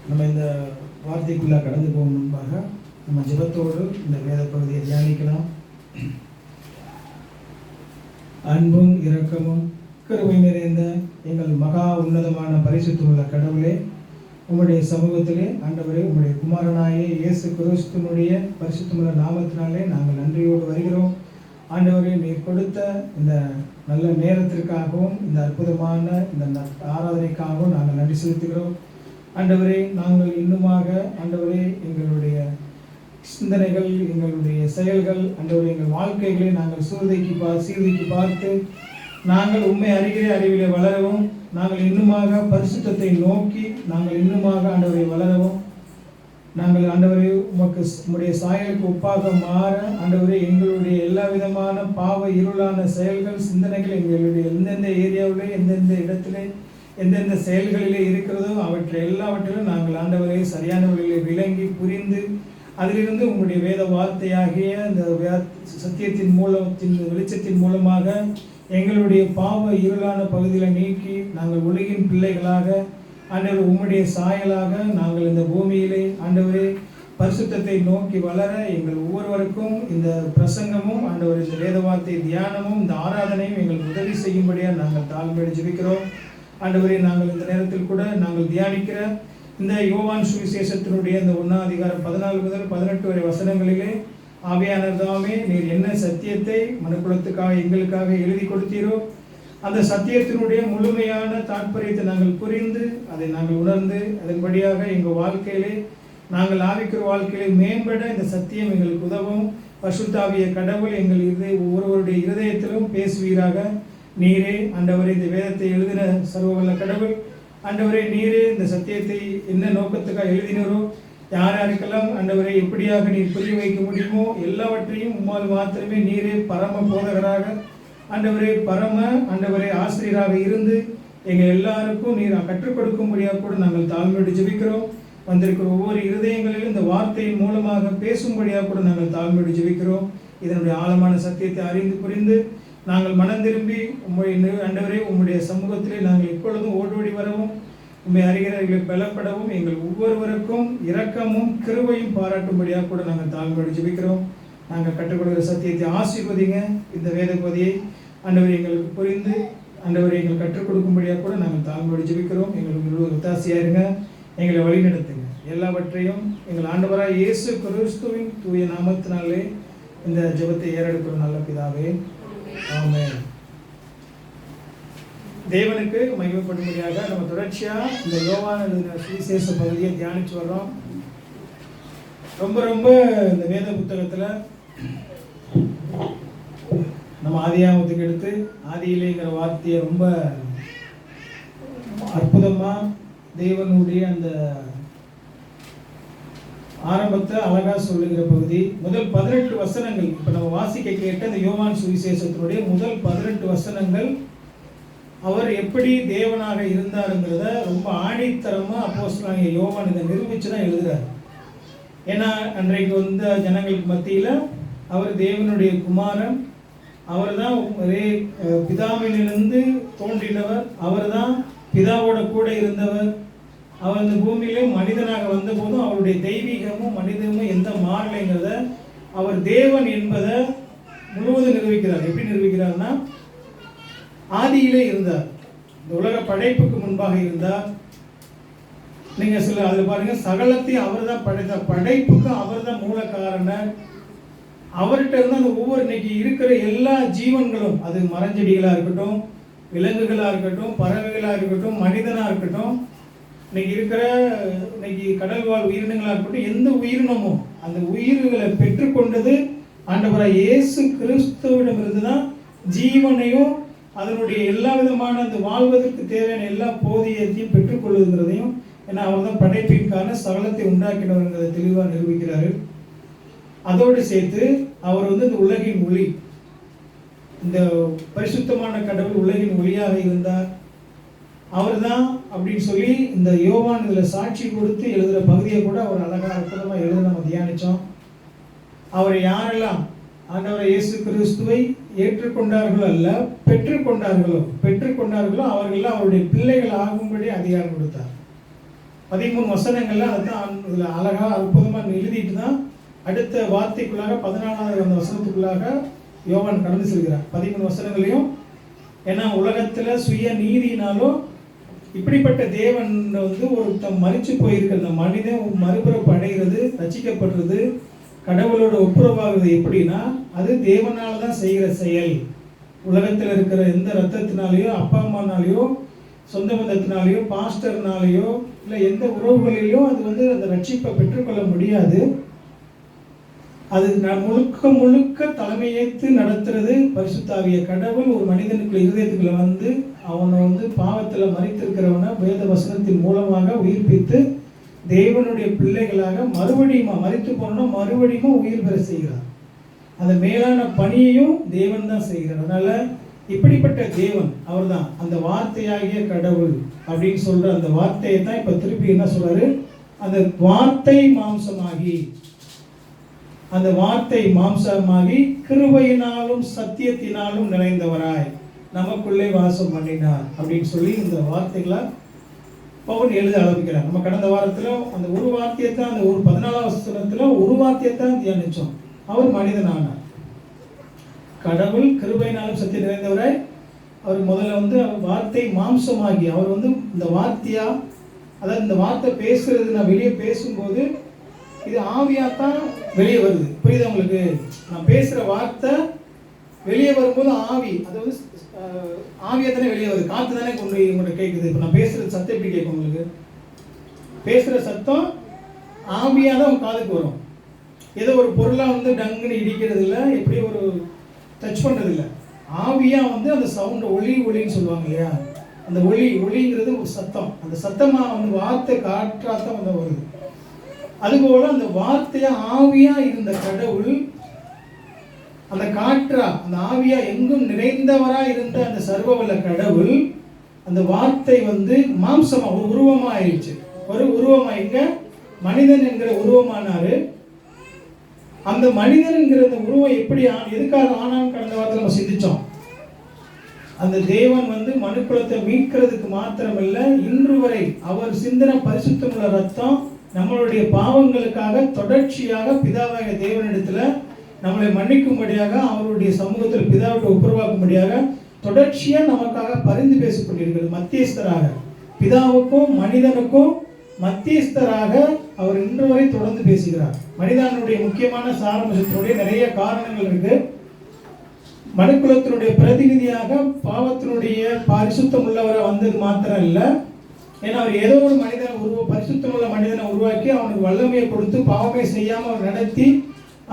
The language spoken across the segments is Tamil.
நம்ம இந்த வார்த்தைக்குள்ளே கடந்து போகும் முன்பாக நம்ம ஜெபத்தோடு இந்த வேத பகுதியை தியானிக்கலாம். அன்பும் இரக்கமும் கிருபை நிறைந்த எங்கள் மகா உன்னதமான பரிசுத்தமுள்ள கடவுளே, உம்முடைய சமூகத்திலே ஆண்டவரே, உம்முடைய குமாரனாயே இயேசு கிறிஸ்துவினுடைய பரிசுத்தமுள்ள நாமத்தினாலே நாங்கள் நன்றியோடு வருகிறோம். ஆண்டவரே, நீர் கொடுத்த இந்த நல்ல நேரத்திற்காகவும் இந்த அற்புதமான இந்த ஆராதனைக்காகவும் நாங்கள் நன்றி செலுத்துகிறோம். ஆண்டவரே, நாங்கள் இன்னுமாக ஆண்டவரே எங்களுடைய சிந்தனைகள், எங்களுடைய செயல்கள், ஆண்டவரே எங்கள் வாழ்க்கைகளை நாங்கள் சீர்தூக்கி பார்த்து நாங்கள் உண்மை அறிகிற அறிவிலே வளரவும், நாங்கள் இன்னுமாக பரிசுத்தத்தை நோக்கி நாங்கள் இன்னுமாக ஆண்டவரை வளரவும், நாங்கள் ஆண்டவரை உம்முடைய சாயலுக்கு ஒப்பாக மாற ஆண்டவரே எங்களுடைய எல்லா விதமான பாவ இருளான செயல்கள், சிந்தனைகள் எங்களுடைய எந்தெந்த ஏரியாவிலே, எந்தெந்த இடத்திலே, எந்தெந்த செயல்களிலே இருக்கிறதோ அவற்றை எல்லாவற்றிலும் நாங்கள் ஆண்டவரை சரியான வழியிலே விளங்கி புரிந்து அதிலிருந்து உங்களுடைய வேத வார்த்தையாகிய இந்த சத்தியத்தின் வெளிச்சத்தின் மூலமாக எங்களுடைய பாவ இருளான பகுதிகளை நீக்கி நாங்கள் உலகின் பிள்ளைகளாக ஆண்டவர் உம்முடைய சாயலாக நாங்கள் இந்த பூமியிலே ஆண்டவரே பரிசுத்தத்தை நோக்கி வளர எங்கள் ஒவ்வொருவருக்கும் இந்த பிரசங்கமும் ஆண்டவர் இந்த வேத வார்த்தை தியானமும் இந்த ஆராதனையும் எங்களுக்கு உதவி செய்யும்படியாக நாங்கள் தாழ்மையோடு ஜெபிக்கிறோம். ஆண்டவரே, நாங்கள் இந்த நேரத்தில் கூட நாங்கள் தியானிக்கிற இந்த யோவான் சுவிசேஷத்தினுடைய இந்த 1ஆம் அதிகாரம் 14 முதல் 18 வரை வசனங்களிலே ஆவியானவர் தாமே நீர் என்ன சத்தியத்தை மனுக்குலத்துக்காக எங்களுக்காக எழுதி கொடுத்தீரோ அந்த சத்தியத்தினுடைய முழுமையான தாற்பயத்தை நாங்கள் புரிந்து அதை நாங்கள் உணர்ந்து அதன்படியாக எங்கள் வாழ்க்கையிலே நாங்கள் ஆவிக்கிற வாழ்க்கையிலே மேம்பட இந்த சத்தியம் எங்களுக்கு உதவும். பரிசுத்தாவிய கடவுள் எங்கள் ஒவ்வொருவருடைய இருதயத்திலும் பேசுவீராக. நீரே ஆண்டவரே இந்த வேதத்தை எழுதின சர்வவல்ல கடவுள், ஆண்டவரே நீரே இந்த சத்தியத்தை என்ன நோக்கத்துக்காக எழுதினரோ, யார் யாருக்கெல்லாம் ஆண்டவரை எப்படியாக நீர் புரிய வைக்க முடியுமோ எல்லாவற்றையும் உம்மால் மாத்திரமே நீரே பரம போதகராக ஆண்டவரே ஆண்டவரே ஆசிரியராக இருந்து எங்கள் எல்லாருக்கும் நீர் கற்றுக் கொடுக்கும்படியாக கூட நாங்கள் தாழ்மையோடு ஜெபிக்கிறோம். வந்திருக்கிற ஒவ்வொரு இருதயங்களிலும் இந்த வார்த்தையின் மூலமாக பேசும்படியாக கூட நாங்கள் தாழ்மையோடு ஜெபிக்கிறோம். இதனுடைய ஆழமான சத்தியத்தை அறிந்து புரிந்து நாங்கள் மனம் திரும்பி ஆண்டவரே உம்முடைய சமூகத்திலே நாங்கள் எப்பொழுதும் ஓடோடி வரவும், உண்மை அறிகிறவர்களை பலப்படவும், எங்கள் ஒவ்வொருவருக்கும் இரக்கமும் கிருபையும் பாராட்டும்படியாக கூட நாங்கள் தாழ்மையோடு ஜெபிக்கிறோம். நாங்கள் கற்றுக் கொடுக்கிற சத்தியத்தை ஆசீர்வதிங்க. இந்த வேத பகுதியை ஆண்டவரை எங்களுக்கு புரிந்து ஆண்டவரை எங்களுக்கு கற்றுக் கொடுக்கும்படியாக கூட நாங்கள் தாழ்மையோடு ஜெபிக்கிறோம். எங்களுக்கு ஒத்தாசையாக இருங்க, எங்களை வழிநடத்துங்க. எல்லாவற்றையும் எங்கள் ஆண்டவராக இயேசு கிறிஸ்துவின் தூய நாமத்தினாலே இந்த ஜெபத்தை ஏறெடுக்கிற நல்ல பிதாவே, ஆமென். தேவனுக்கு மகிமைப்படும்படியாக நம்ம தொடர்ச்சியாக இந்த யோவான் எழுதின சுவிசேஷ பகுதியை தியானித்து வர்றோம். ரொம்ப இந்த வேத புத்தகத்தில் நம்ம ஆதியாகமத்துக்கு எடுத்து ஆதியிலேங்கிற வார்த்தையை ரொம்ப அற்புதமாக தேவனுடைய அந்த ஆரம்பத்தை அழகா சொல்லுகிற பகுதி. முதல் 18 வசனங்கள் இப்போ நம்ம வாசிக்க கேட்ட இந்த யோவான் சுவிசேஷத்தினுடைய முதல் 18 வசனங்கள் அவர் எப்படி தேவனாக இருந்தாருங்கிறத ரொம்ப ஆணித்தரமாக அப்போஸ்தலனாகிய யோவான் இதை நிரூபித்து தான் எழுதுறாரு. ஏன்னா அன்றைக்கு வந்த ஜனங்களுக்கு மத்தியில் அவர் தேவனுடைய குமாரன், அவர் தான் ஒரே பிதாவிலிருந்து தோன்றினவர், அவர் தான் பிதாவோட கூட இருந்தவர். அவர் இந்த பூமியிலே மனிதனாக வந்தபோதும் அவருடைய தெய்வீகமும் மனிதமும் எந்த மாறலைங்கிறத அவர் தேவன் என்பதை முழுவதும் நிரூபிக்கிறார். எப்படி நிரூபிக்கிறார்னா, ஆதியிலே இருந்தார், இந்த உலக படைப்புக்கு முன்பாக இருந்தார். நீங்கள் சில அதில் பாருங்க, சகலத்தையும் அவர் தான் படைத்தார், படைப்புக்கு அவர் தான் மூல காரணர். அவர்கிட்ட இருந்து அந்த ஒவ்வொரு இன்னைக்கு இருக்கிற எல்லா ஜீவன்களும், அது மரஞ்செடிகளாக இருக்கட்டும், விலங்குகளாக இருக்கட்டும், பறவைகளாக இருக்கட்டும், மனிதனாக இருக்கட்டும், இன்னைக்கு கடல் வாழ் உயிரினங்களாக இருக்கட்டும், எந்த உயிரினமும் அந்த உயிர்களை பெற்றுக்கொண்டது ஆண்டவராக இயேசு கிறிஸ்துவிடமிருந்து தான் ஜீவனையும் அதனுடைய எல்லா விதமான அந்த வாழ்வதற்கு தேவையான எல்லா போதியத்தையும் பெற்றுக்கொள்ளுங்கிறதையும், ஏன்னா அவர் தான் படைப்பிற்கான சகலத்தை உண்டாக்கினவர்ங்கிறதை தெளிவாக நிரூபிக்கிறாரு. அதோடு சேர்த்து அவர் இந்த உலகின் ஒளி, இந்த பரிசுத்தமான கடவுள் உலகின் ஒளியாக இருந்தார், அவர் தான் அப்படின்னு சொல்லி இந்த யோவான் இதில் சாட்சி கொடுத்து எழுதுகிற பகுதியை கூட அவர் அழகாக அற்புதமாக எழுத நம்ம தியானித்தோம். அவரை யாரெல்லாம் ஆண்டவரை இயேசு கிறிஸ்துவை ஏற்றுக்கொண்டார்களோ அல்ல பெற்றுக்கொண்டார்களோ அவர்களெல்லாம் அவருடைய பிள்ளைகள் ஆகும்படி அதிகாரம் கொடுத்தார். 13 வசனங்கள்ல அதுதான் இதுல அழகா அற்புதமாக எழுதிட்டு தான் அடுத்த வார்த்தைக்குள்ளாக 14வது அந்த வசனத்துக்குள்ளாக யோவான் கடந்து செல்கிறார். 13 வசனங்களையும். ஏன்னா உலகத்துல சுய நீதினாலும் இப்படிப்பட்ட தேவன் வந்து ஒருத்தன் மறிச்சு போயிருக்கிற அந்த மனிதன் மறுபிறப்பு அடைகிறது, ரட்சிக்கப்படுறது, கடவுளோட ஒப்புரவாகிறது எப்படின்னா அது தேவனால தான் செய்கிற செயல். உலகத்தில் இருக்கிற எந்த ரத்தத்தினாலேயோ அப்பா அம்மானாலேயோ சொந்த பந்தத்தினாலேயோ பாஸ்டர்னாலேயோ இல்லை எந்த உறவுகளிலையோ அது வந்து அந்த ரட்சிப்பை பெற்றுக்கொள்ள முடியாது. அது முழுக்க முழுக்க தலைமையேற்று நடத்துறது பரிசுத்தாவிய கடவுள். ஒரு மனிதனுக்குள்ள இருதயத்துக்குள்ள வந்து அவனை வந்து பாவத்தில் மறித்திருக்கிறவனை வேத வசனத்தின் மூலமாக உயிர்ப்பித்து தேவனுடைய பிள்ளைகளாக மறுபடியும் மறித்து போனோம்னா மறுபடியும் உயிர் பெற செய்கிறார். அந்த மேலான பணியையும் தேவன் தான் செய்கிறார். அதனால இப்படிப்பட்ட தேவன் அவர் தான் அந்த வார்த்தையாகிய கடவுள் அப்படின்னு சொல்ற அந்த வார்த்தையை தான் இப்ப திருப்பி என்ன சொல்றாரு, அந்த வார்த்தை மாம்சமாகி, அந்த வார்த்தை மாம்சமாகி கிருபையினாலும் சத்தியத்தினாலும் நிறைந்தவராய் நமக்குள்ளே வாசம் பண்ணினார் அப்படின்னு சொல்லி இந்த வார்த்தைகளை பவுல் எழுத ஆரம்பிக்கிறார். நம்ம கடந்த வாரத்துல அந்த ஒரு வார்த்தையை தான், அந்த ஒரு 14வது வசனத்துல ஒரு வார்த்தையை தான் தியானிச்சோம். அவர் மனிதனானார். கடவுள் கிருபையினாலும் சத்தியம் நிறைந்தவராய் அவர் முதல்ல வந்து வார்த்தை மாம்சமாகி அவர் வந்து இந்த வார்த்தையா, அதாவது இந்த வார்த்தை பேசுறது நான் வெளியே பேசும்போது இது ஆவியாத்தான் வெளியே வருது. புரியுது உங்களுக்கு? நான் பேசுற வார்த்தை வெளியே வரும்போது ஆவி, அது வந்து ஆவியா தானே வெளியே வருது. காற்று தானே உங்களை கேட்குது. இப்போ நான் பேசுறது சத்தம் எப்படி கேட்கும் உங்களுக்கு? பேசுற சத்தம் ஆவியா தான் உங்க காதுக்கு வரும். ஏதோ ஒரு பொருளாக வந்து டங்குன்னு இடிக்கிறது இல்லை, எப்படி ஒரு டச் பண்ணுறது இல்லை. ஆவியா வந்து அந்த சவுண்ட் ஒளின்னு சொல்லுவாங்க இல்லையா, அந்த ஒளிங்கிறது ஒரு சத்தம். அந்த சத்தமாக வந்து வார்த்தை காற்றாத்தான் வந்து வருது. அதுபோல அந்த வார்த்தையா ஆவியா இருந்த கடவுள் அந்த காற்றா அந்த ஆவியா எங்கும் நிறைந்தவரா இருந்த அந்த சர்வவல்ல கடவுள் அந்த வார்த்தை வந்து மாம்சமா ஒரு உருவமா ஆயிடுச்சு. ஒரு உருவமா இங்க மனிதன் என்கிற உருவமானாரு. அந்த மனிதன் என்கிற அந்த உருவம் எப்படி எதுக்காக ஆனான்னு கடந்த வாரத்தில் நம்ம சிந்திச்சோம். அந்த தேவன் வந்து மனுக்குலத்தை மீட்கிறதுக்கு மாத்திரமல்ல, இன்று வரை அவர் சிந்தன பரிசுத்தமுள்ள ரத்தம் நம்மளுடைய பாவங்களுக்காக தொடர்ச்சியாக பிதாவாகிய தேவனிடத்துல நம்மளை மன்னிக்கும்படியாக அவருடைய சமூகத்தில் பிதாவிட்டு ஒப்புரவாக்கும்படியாக தொடர்ச்சியா நமக்காக பரிந்து பேசிக் கொண்டிருக்கிறது. மத்தியஸ்தராக பிதாவுக்கும் மனிதனுக்கும் மத்தியஸ்தராக அவர் இன்று வரை தொடர்ந்து பேசுகிறார். மனிதனுடைய முக்கியமான சாரம்சத்தினுடைய நிறைய காரணங்கள் இருக்கு. மனுக்குலத்தினுடைய பிரதிநிதியாக பாவத்தினுடைய பரிசுத்தம் உள்ளவரை வந்தது மாத்திரம் இல்லை. ஏன்னா அவர் ஏதோ ஒரு மனிதனை பரிசுத்தமுள்ள மனிதனை உருவாக்கி அவனுக்கு வல்லமையை கொடுத்து பாவமே செய்யாம அவர் நடத்தி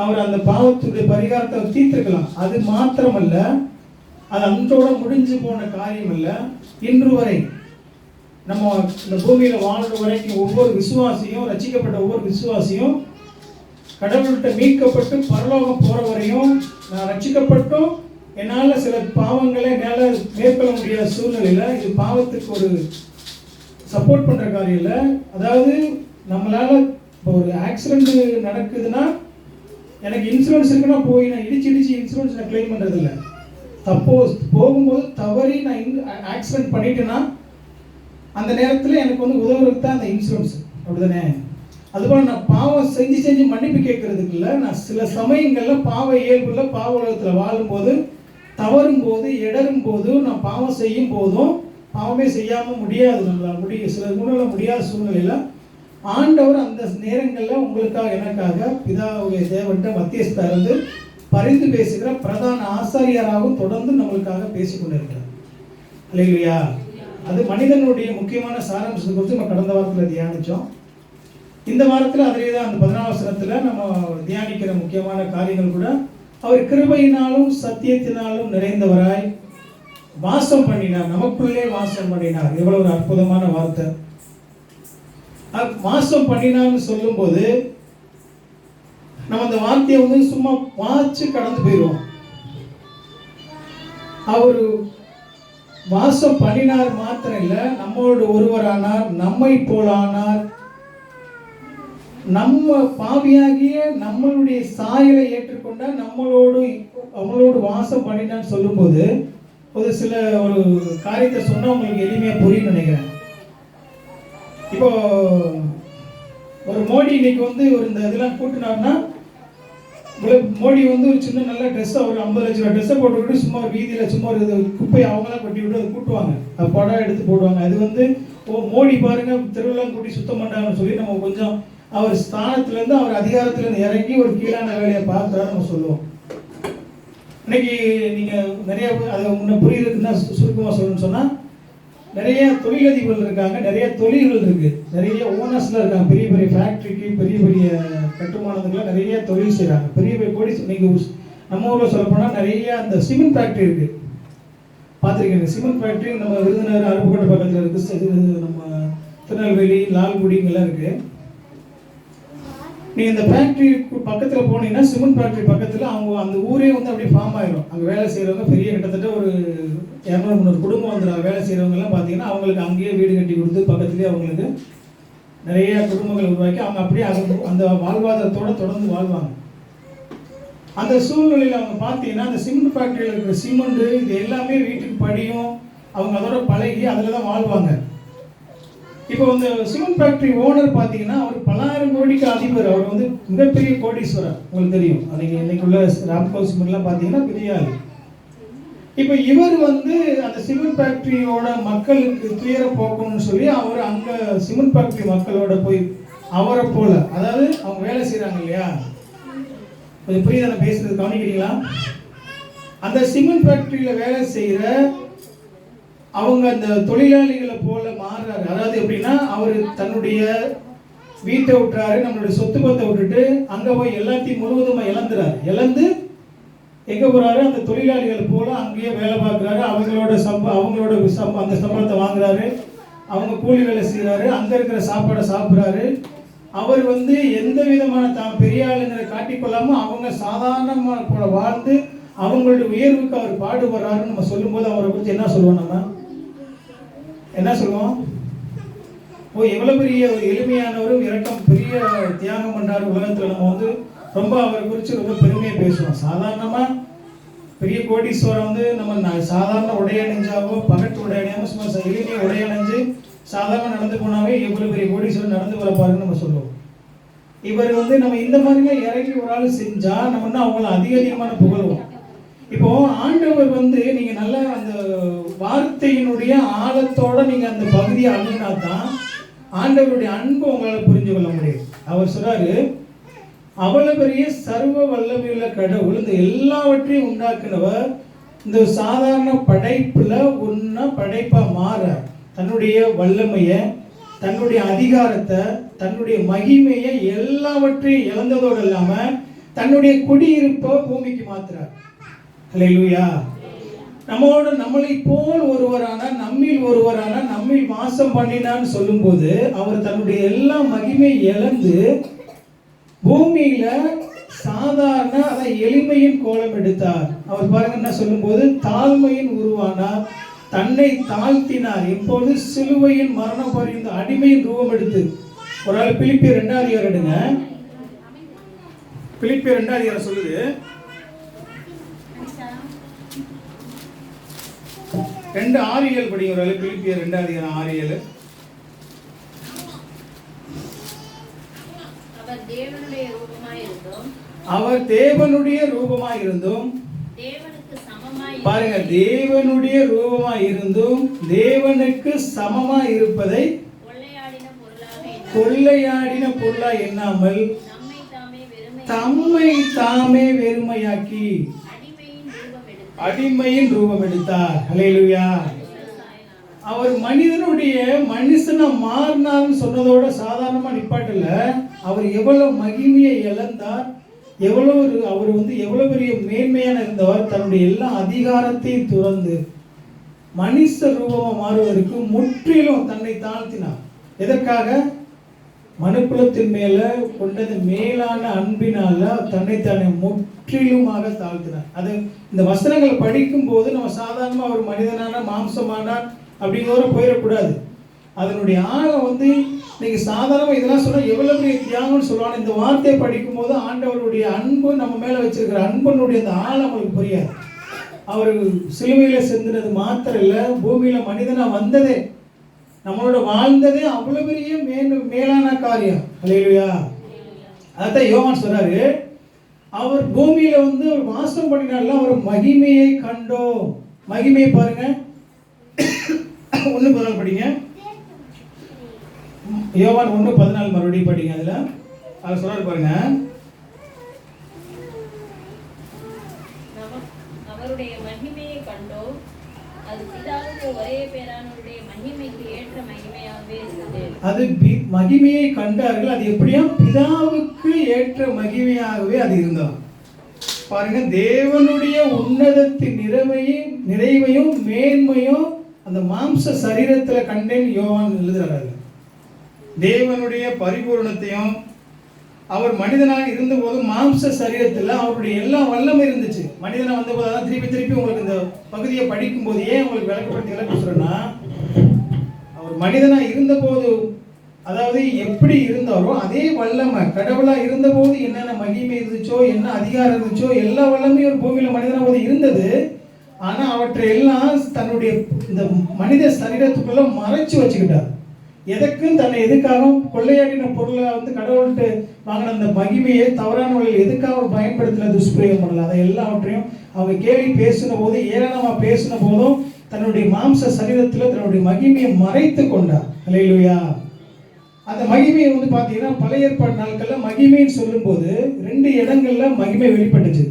அவர் அந்த பாவத்துடைய பரிகாரத்தை தீர்த்திருக்கலாம். அது மாத்திரமல்ல, அது அன்றோட முடிஞ்சு போன காரியம் அல்ல. இன்று வரை நம்ம இந்த பூமியில வாழ்ற வரைக்கும் ஒவ்வொரு விசுவாசியும், ரட்சிக்கப்பட்ட ஒவ்வொரு விசுவாசியும் கடவுள்கிட்ட மீட்கப்பட்டு பரலோகம் போற வரையும் நான் ரட்சிக்கப்பட்டும் என்னால் சில பாவங்களை என்னால் மேற்கொள்ள முடியாத சூழ்நிலையில இது பாவத்துக்கு ஒரு சப்போர்ட் பண்ற காரியம் இல்லை. அதாவது நம்மளால இப்போ ஒரு ஆக்சிடென்ட் நடக்குதுன்னா எனக்கு இன்சூரன்ஸ் இருக்குன்னா போய் நான் இடிச்சு இன்சூரன்ஸ் நான் கிளைம் பண்றது இல்லை. சப்போஸ் போகும்போது தவறி நான் ஆக்சிடென்ட் பண்ணிட்டேன்னா அந்த நேரத்தில் எனக்கு வந்து உதவுறதுக்கு தான் அந்த இன்சூரன்ஸ், அப்படிதானே? அதுபோல் நான் பாவம் செஞ்சு மன்னிப்பு கேட்கறதுக்கு இல்லை. நான் சில சமயங்களில் பாவ இயல்புல பாவ உலகத்தில் வாழும்போது தவறும் போது இடரும் போது நான் பாவம் செய்யும் போதும் பாவமே செய்யாமல் முடியாது, நம்மளால் சில சூழ்நிலை முடியாத சூழ்நிலையில் ஆண்டவர் அந்த நேரங்களில் உங்களுக்காக எனக்காக பிதாவுடைய தேவன்கிட்ட மத்தியஸ்தா இருந்து பரிந்து பேசுகிற பிரதான ஆசாரியராகவும் தொடர்ந்து நம்மளுக்காக பேசிக்கொண்டிருக்கிறார். அல்லேலூயா. அது மனிதனுடைய முக்கியமான சாராம்சத்தை குறித்து நம்ம கடந்த வாரத்தில் தியானித்தோம். இந்த வாரத்தில் அதிலே தான் அந்த 14வது வசனத்தில் நம்ம தியானிக்கிற முக்கியமான காரியங்கள் கூட அவர் கிருபையினாலும் சத்தியத்தினாலும் நிறைந்தவராய் வாசம் பண்ணினார், நமக்குள்ளே வாசம் பண்ணினார். எவ்வளவு ஒரு அற்புதமான வார்த்தை. வாசம் பண்ணினான்னு சொல்லும் போது நம்ம அந்த வார்த்தையை வந்து சும்மா வாச்சு கடந்து போயிடுவோம். அவர் வாசம் பண்ணினார் மாத்திரம் இல்லை, நம்மளோடு ஒருவரானார், நம்மை போலானார். நம்ம பாவியாகிய நம்மளுடைய சாயலை ஏற்றுக்கொண்ட நம்மளோடு வாசம் பண்ணினான்னு சொல்லும்போது ஒரு சில ஒரு காரியத்தை சொன்னா உங்களுக்கு எளிமையா புரியும் நினைக்கிறேன். இப்போ ஒரு மோடி இன்னைக்கு வந்து ஒரு இந்த இதெல்லாம் கூட்டினார்னா, மோடி வந்து ஒரு சின்ன நல்ல ட்ரெஸ்ஸை ஒரு 50 லட்ச ரூபா ட்ரெஸ்ஸை போட்டுக்கிட்டு சும்மா ஒரு வீதியில் சும்மா ஒரு குப்பையை அவங்களாம் கொட்டி விட்டு அதை கூட்டுவாங்க, அது படம் எடுத்து போடுவாங்க. அது வந்து மோடி பாருங்க திருவிழா கூட்டி சுத்தம் பண்ணுறாங்கன்னு சொல்லி நம்ம கொஞ்சம் அவர் ஸ்தானத்துலேருந்து அவர் அதிகாரத்துலேருந்து இறங்கி ஒரு கீழான வேலையை பார்க்குறாரு நம்ம சொல்லுவோம். இன்னைக்கு நீங்கள் நிறைய அதை முன்ன புரியுதுன்னா சுருக்கமாக சொல்லணும்னு சொன்னால், நிறைய தொழிலதிபர்கள் இருக்காங்க, நிறைய தொழில்கள் இருக்குது, நிறைய ஓனர்ஸ்லாம் இருக்காங்க. பெரிய பெரிய ஃபேக்ட்ரிக்கு பெரிய பெரிய கட்டுமானத்துக்குலாம் நிறைய தொழில் செய்கிறாங்க. பெரிய பெரிய கோடி இன்னைக்கு நம்ம ஊரில் சொல்லப்போனால் நிறைய அந்த சிமெண்ட் ஃபேக்ட்ரி இருக்குது, பார்த்துருக்கீங்க. சிமெண்ட் ஃபேக்ட்ரி நம்ம விருதுநகர் அருப்புக்கோட்டை பக்கத்தில் இருக்குது, நம்ம திருநெல்வேலி லால்குடிங்கெல்லாம் இருக்குது. நீங்கள் இந்த ஃபேக்ட்ரி பக்கத்தில் போனீங்கன்னா சிமெண்ட் ஃபேக்ட்ரி பக்கத்தில் அவங்க அந்த ஊரே வந்து அப்படியே ஃபார்ம் ஆயிடும். அங்கே வேலை செய்கிறவங்க பெரிய கிட்டத்தட்ட ஒரு 200-300 குடும்பம் வந்துடும். வேலை செய்கிறவங்கலாம் பார்த்தீங்கன்னா அவங்களுக்கு அங்கேயே வீடு கட்டி கொடுத்து பக்கத்துலேயே அவங்களுக்கு நிறைய குடும்பங்களை உருவாக்கி அவங்க அப்படியே அந்த வாழ்வாதாரத்தோடு தொடர்ந்து வாழ்வாங்க. அந்த சூழ்நிலையில் அவங்க பார்த்தீங்கன்னா அந்த சிமெண்ட் ஃபேக்ட்ரியில் இருக்கிற சிமெண்ட்டு இது எல்லாமே வீட்டுக்கு படியும், அவங்க அதோட பழகி அதில் தான் வாழ்வாங்க. இப்போ இந்த சிமெண்ட் ஃபேக்ட்ரி ஓனர் பார்த்தீங்கன்னா அவர் பலாயிரம் கோடிக்கு அதிபர், அவர் வந்து மிகப்பெரிய கோடீஸ்வரர், உங்களுக்கு தெரியும். அன்றைக்கி இன்னைக்குள்ள ராம்கோ சிமெண்ட்லாம் பார்த்தீங்கன்னா பெரிய ஆள். இப்போ இவர் வந்து அந்த சிமெண்ட் ஃபேக்ட்ரியோட மக்களுக்கு துயர போக்கணும்னு சொல்லி அவர் அங்கே சிமெண்ட் ஃபேக்ட்ரி மக்களோட போய் அவரை போல, அதாவது அவங்க வேலை செய்கிறாங்க இல்லையா, கொஞ்சம் புரியுது நான் பேசுறது, கவனிக்கிறீங்களா? அந்த சிமெண்ட் ஃபேக்ட்ரியில் வேலை செய்கிற அவங்க அந்த தொழிலாளிகளை போல மாறுறாரு. அதாவது எப்படின்னா, அவர் தன்னுடைய வீட்டை விட்டுறாரு, நம்மளுடைய சொத்து பத்தை விட்டுட்டு அங்கே போய் எல்லாத்தையும் முழுவதுமாக இழந்து எங்கே போகிறாரு, அந்த தொழிலாளிகள் போல அங்கேயே வேலை பார்க்குறாரு. அவங்களோட அந்த சம்பளத்தை வாங்குறாரு, அவங்க கூலி வேலை செய்கிறாரு, அங்கே இருக்கிற சாப்பாடை சாப்பிட்றாரு. அவர் வந்து எந்த விதமான தான் பெரிய ஆளுங்களை காட்டிக்கொள்ளாமல் அவங்க சாதாரணமாக போல வாழ்ந்து அவங்களுடைய உயர்வுக்கு அவர் பாடுபடுறாருன்னு நம்ம சொல்லும்போது அவரை குறித்து என்ன சொல்லுவோம்? நம்ம என்ன சொல்லுவோம்? எவ்வளோ பெரிய ஒரு எளிமையானவரும் இரக்கம் பெரிய தியாகம் பண்ணுறாரு உலகத்தில். நம்ம வந்து ரொம்ப அவரை குறித்து ரொம்ப பெருமையாக பேசுவோம். சாதாரணமாக பெரிய கோடீஸ்வரம் வந்து நம்ம சாதாரண உடையணிஞ்சாவோ பகட்டு உடையணியாமல் சும்மா எளிமையை உடையணிஞ்சு சாதாரண நடந்து போனாவே எவ்வளோ பெரிய கோடீஸ்வரன் நடந்து வர பாருன்னு நம்ம சொல்லுவோம். இவர் வந்து நம்ம இந்த மாதிரிலாம் இறங்கி ஒரு ஆள் செஞ்சால் நம்ம அவங்கள அதிகமான புகழ்வோம். இப்போ ஆண்டவர் வந்து நீங்க நல்லா அந்த வார்த்தையினுடைய ஆழத்தோட நீங்க அந்த பகுதியை அணுகினா தான் ஆண்டவருடைய அன்பு உங்களால் புரிஞ்சு கொள்ள முடியும். அவர் சொல்றாரு, அவ்வளவு பெரிய சர்வ வல்லமையுள்ள கடவுள் இந்த எல்லாவற்றையும் உண்டாக்குனவர் இந்த சாதாரண படைப்புல ஒன்னா படைப்பா மாற தன்னுடைய வல்லமைய, தன்னுடைய அதிகாரத்தை, தன்னுடைய மகிமையை எல்லாவற்றையும் இழந்ததோடு இல்லாம தன்னுடைய குடியிருப்பை பூமிக்கு மாத்துறார். அல்லேலூயா. நம்மளை போல் ஒருவரான நம்மில் வாசம் பண்ணினான்னு சொல்லும்போது அவர் தன்னுடைய எல்லா மகிமை இழந்து பூமியில சாதாரண எளிமையின் கோலம் எடுத்தார். அவர் பாருங்க என்ன சொல்லும்போது, தாழ்மையின் உருவானார், தன்னை தாழ்த்தினார், எப்போது சிலுவையின் மரணம் பரிந்து அடிமையின் ரூபம் எடுத்து. ஒரு ஆள் பிலிப்பியர் 2ஆம் அதிகாரம் எடுங்க. பிலிப்பியர் 2ஆம் அதிகாரம் சொல்லுது, 2:6 படிங்க. ஒரு ஆள் பிலிப்பியர் 2ஆம் அதிகாரம் 6:7. அவர் தேவனுடைய ரூபமாய் இருந்தும் பாருங்க, தேவனுடைய ரூபமாய் இருந்தும் தேவனுக்கு சமமாய் இருப்பதை கொள்ளையாடின பொருளாய் எண்ணாமல் தம்மை தாமே வெறுமையாக்கி அடிமையின் ரூபம் எடுத்தார். அல்லேலூயா. அவர் மனுஷனா மாறினார்னு சொன்னதோட சாதாரணமா நிப்பாட்டல. அவர் எவ்வளவு மகிமையை இழந்தார், அவர் வந்து எவ்வளவு பெரிய மேன்மையான இருந்தவர். தன்னுடைய எல்லா அதிகாரத்தையும் துறந்து மனுஷ ரூபமா மாறுவதற்கு முற்றிலும் தன்னை தாழ்த்தினார். எதற்காக? மனுக்குலத்தின் மேல கொண்டது மேலான அன்பினால தன்னைத்தானே முற்றிலுமாக தாழ்த்தினார். அது இந்த வசனங்களை படிக்கும் போது நம்ம சாதாரணமா ஒரு மனிதனான மாம்சமானார் அப்படிங்கிற போயிடக்கூடாது. அதனுடைய ஆழம் வந்து நீங்க சாதாரணமா இதெல்லாம் சொன்னா எவ்வளவு பெரிய தியாகம்னு சொல்லுவாங்க. இந்த வார்த்தையை படிக்கும் போது ஆண்டவருடைய அன்பு நம்ம மேல வச்சிருக்கிற அன்பனுடைய அந்த ஆழம் அவங்களுக்கு புரியாது. அவர் சிலுவையில செஞ்சினது மாத்திரம் இல்ல, பூமியில மனிதனா வந்ததே நம்மளோட வாழ்ந்ததே அவ்வளவு பெரிய மேலான காரியம். அல்லேலூயா. அதான் யோவான் சொல்றாரு, அவர் பூமியில வந்து அவர் வாசம் பண்ணினால அவர் மகிமையை கண்டோம். மகிமையை பாருங்க, 1:14 படிங்க. யோவான் 1:14 மறுபடியும் படிங்க. அதுல அவர் சொல்றாரு பாருங்க, அவருடைய மகிமையை கண்டோம், அது பிதாவுக்கு ஒரே பேரானவருடைய மகிமைக்கு ஏற்ற மகிமையாகவே இருந்தது. அது மகிமையை கண்டார்கள், அது எப்படியா பிதாவுக்கு ஏற்ற மகிமையாகவே அது இருந்தது. பாருங்க, தேவனுடைய உன்னதத்தின் நிறைவையும் மேன்மையும் அந்த மாம்ச சரீரத்துல கண்டேன் யோவான் எழுதுறாரு. தேவனுடைய பரிபூரணத்தையும் அவர் மனிதனாக இருந்தபோது மாம்ச சரீரத்தில் அவருடைய எல்லா வல்லமை இருந்துச்சு. மனிதனாக வந்தபோது அதான் திருப்பி உங்களுக்கு இந்த பகுதியை படிக்கும் போது ஏன் உங்களுக்கு விளக்கப்படுத்தி சொல்றேன்னா, அவர் மனிதனாக இருந்தபோது அதாவது எப்படி இருந்தாரோ அதே வல்லமை கடவுளாக இருந்தபோது என்னென்ன மகிமை இருந்துச்சோ, என்ன அதிகாரம் இருந்துச்சோ, எல்லா வல்லமையும் ஒரு பூமியில் மனிதனாக போது இருந்தது. ஆனால் அவற்றை எல்லாம் தன்னுடைய இந்த மனித சரீரத்துக்குள்ள மறைச்சு வச்சுக்கிட்டார். எதுக்கும் தன்னை எதுக்காக கொள்ளையாடின பொருளை வந்து கடவுள்கிட்ட வாங்கின அந்த மகிமையை தவறான வழியில் எதுக்காக பயன்படுத்தின துஷ்பிரயோகம் பண்ணல. அதை எல்லாவற்றையும் அவங்க கேள்வி பேசின போது, ஏளனமா பேசின போதும் தன்னுடைய மாம்ச சரீரத்தில் தன்னுடைய மகிமையை மறைத்து கொண்டார். அல்லேலூயா. அந்த மகிமையை வந்து பார்த்தீங்கன்னா பழைய ஏற்பாடு நாட்களில் மகிமைன்னு சொல்லும்போது 2 இடங்கள்ல மகிமை வெளிப்பட்டுச்சு.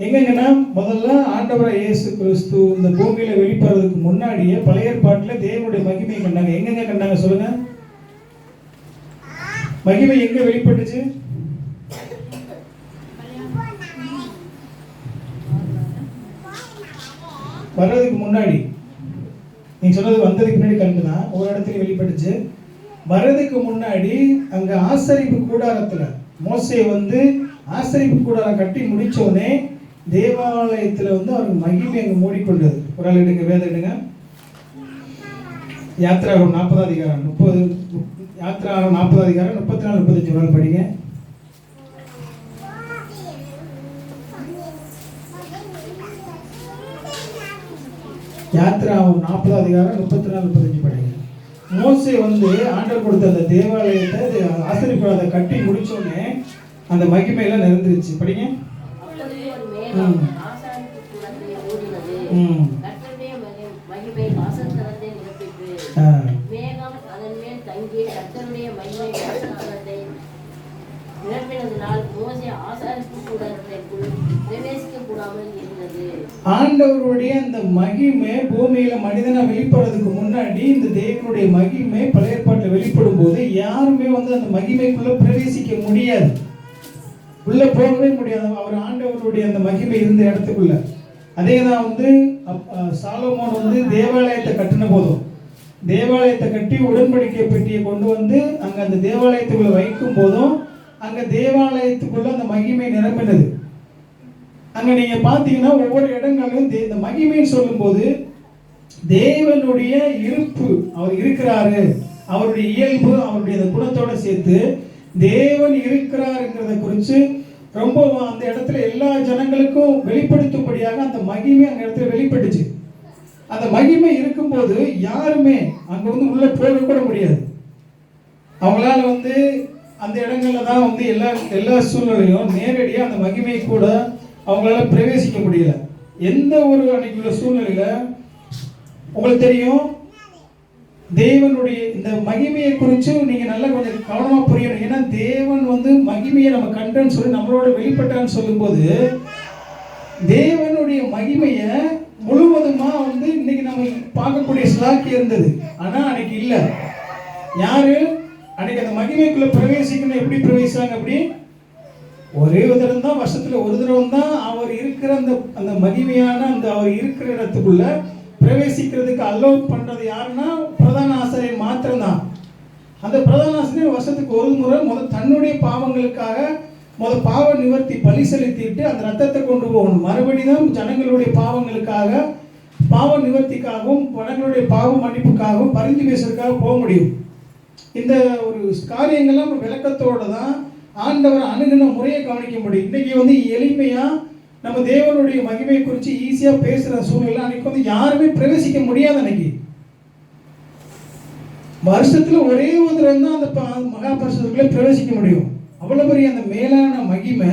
எங்கன்னா முதல்ல ஆண்டவராக இயேசு கிறிஸ்து இந்த பூமியில வெளிப்படுறதுக்கு முன்னாடியே பழைய ஏற்பாட்டில் தேவனுடைய மகிமையை கண்டாங்க. எங்கெங்க கண்டாங்க சொல்லுங்க? மகிமை எங்க வெளிப்பட்டுச்சு? வர்றதுக்கு முன்னாடி. நீங்க சொன்னது வந்ததுக்கு முன்னாடி கண்டுதான் ஒரு இடத்துல வெளிப்பட்டுச்சு. வர்றதுக்கு முன்னாடி அங்க ஆசரிப்பு கூடாரத்துல மோசே வந்து ஆசரிப்பு கூடாரம் கட்டி முடிச்சோடனே தேவாலயத்தில் வந்து அவருக்கு மகிமை அங்கே மூடிக்கொண்டது. ஒரு ஆள் எடுங்க, வேதம் எடுங்க. யாத்திராகம் 40 அதிகாரம் 30, யாத்திராகம் 40 அதிகாரம் 34, 35 நாள் படிங்க. யாத்திராகம் 40 அதிகாரம் 34, 35 படிங்க. மோசே வந்து ஆண்டவர் கொடுத்த அந்த தேவாலயத்தை ஆசரிப்பு கட்டி முடிச்சோடனே அந்த மகிமையெல்லாம் நிறைந்துருச்சு. படிங்க. ஆண்டவருடைய அந்த மகிமை பூமியில மனிதனா வெளிப்படுறதுக்கு முன்னாடி இந்த தேவனுடைய மகிமை பழைய ஏற்பாட்டில் வெளிப்படும் போது யாருமே வந்து அந்த மகிமைக்குள்ள பிரவேசிக்க முடியாது, உள்ள போகவே முடியாது. அவர் ஆண்டவருடைய அந்த மகிமை இருந்த இடத்துக்குள்ள. அதே தான் வந்து சாலமோன் வந்து தேவாலயத்தை கட்டின போதும், தேவாலயத்தை கட்டி உடன்படிக்கை பெட்டியை கொண்டு வந்து அங்க அந்த தேவாலயத்துக்குள்ள வைக்கும் போதும் அங்க தேவாலயத்துக்குள்ள அந்த மகிமை நிரம்பினது. அங்க நீங்க பாத்தீங்கன்னா ஒவ்வொரு இடங்களிலும் இந்த மகிமைன்னு சொல்லும் போது தேவனுடைய இருப்பு, அவர் இருக்கிறாரு, அவருடைய இயல்பு, அவருடைய குணத்தோட சேர்த்து தேவன் இருக்கிறாருங்கிறத குறித்து ரொம்ப அந்த இடத்துல எல்லா ஜனங்களுக்கும் வெளிப்படுத்தும்படியாக அந்த மகிமை அந்த இடத்துல வெளிப்பட்டுச்சு. அந்த மகிமை இருக்கும்போது யாருமே அங்க வந்து உள்ள போக கூட முடியாது. அவங்களால வந்து அந்த இடங்கள்ல தான் வந்து எல்லா சூழ்நிலையும் நேரடியாக அந்த மகிமை கூட அவங்களால பிரவேசிக்க முடியல. எந்த ஒரு அன்னைக்கு உள்ள சூழ்நிலையில உங்களுக்கு தெரியும், தேவனுடைய இந்த மகிமையை குறித்து நீங்க நல்லா கொஞ்சம் கவனமா புரியணும். ஏன்னா தேவன் வந்து மகிமையை நம்ம கண்டன்னு சொல்லி நம்மளோட வெளிப்பட்டான்னு சொல்லும்போது தேவனுடைய மகிமையை முழுவதுமா வந்து இன்னைக்கு நம்ம பார்க்கக்கூடிய ஸ்லாக்கி இருந்தது. ஆனா அன்னைக்கு இல்ல. யாரு அன்னைக்கு அந்த மகிமைக்குள்ள பிரவேசிக்கணும்? எப்படி பிரவேசிச்சாங்க? அப்படி ஒரே ஒரு தரம் தான், வருஷத்துல ஒரு தரம் தான் அவர் இருக்கிற அந்த மகிமையான அந்த அவர் இருக்கிற இடத்துக்குள்ள பிரவேசிக்கிறதுக்கு அலோவ் பண்றது யாருன்னா பிரதான ஆசிரியர் மாத்திரம்தான். அந்த பிரதான ஆசிரியர் வருஷத்துக்கு ஒரு முறை தன்னுடைய பாவங்களுக்காக பாவ நிவர்த்தி பலி செலுத்திட்டு அந்த ரத்தத்தை கொண்டு போகணும். மறுபடியும் ஜனங்களுடைய பாவங்களுக்காக பாவ நிவர்த்திக்காகவும் ஜனங்களுடைய பாவ மன்னிப்புக்காகவும் பரிந்து பேசுறதுக்காக போக முடியும். இந்த ஒரு காரியங்கள்லாம் விளக்கத்தோட தான் ஆண்டவர் அணுகின முறையை கவனிக்க முடியும். இன்னைக்கு வந்து எளிமையா நம்ம தேவனுடைய மகிமை குறித்து ஈஸியா பேசுற சூழ்நிலை அன்னைக்கு வந்து யாருமே பிரவேசிக்க முடியாது. அன்னைக்கு வருஷத்துல ஒரே ஒரு தடவை தான் அந்த மகா பரிசுத்தத்துக்குள்ளே பிரவேசிக்க முடியும். அவ்வளவு பெரிய அந்த மேலான மகிமை.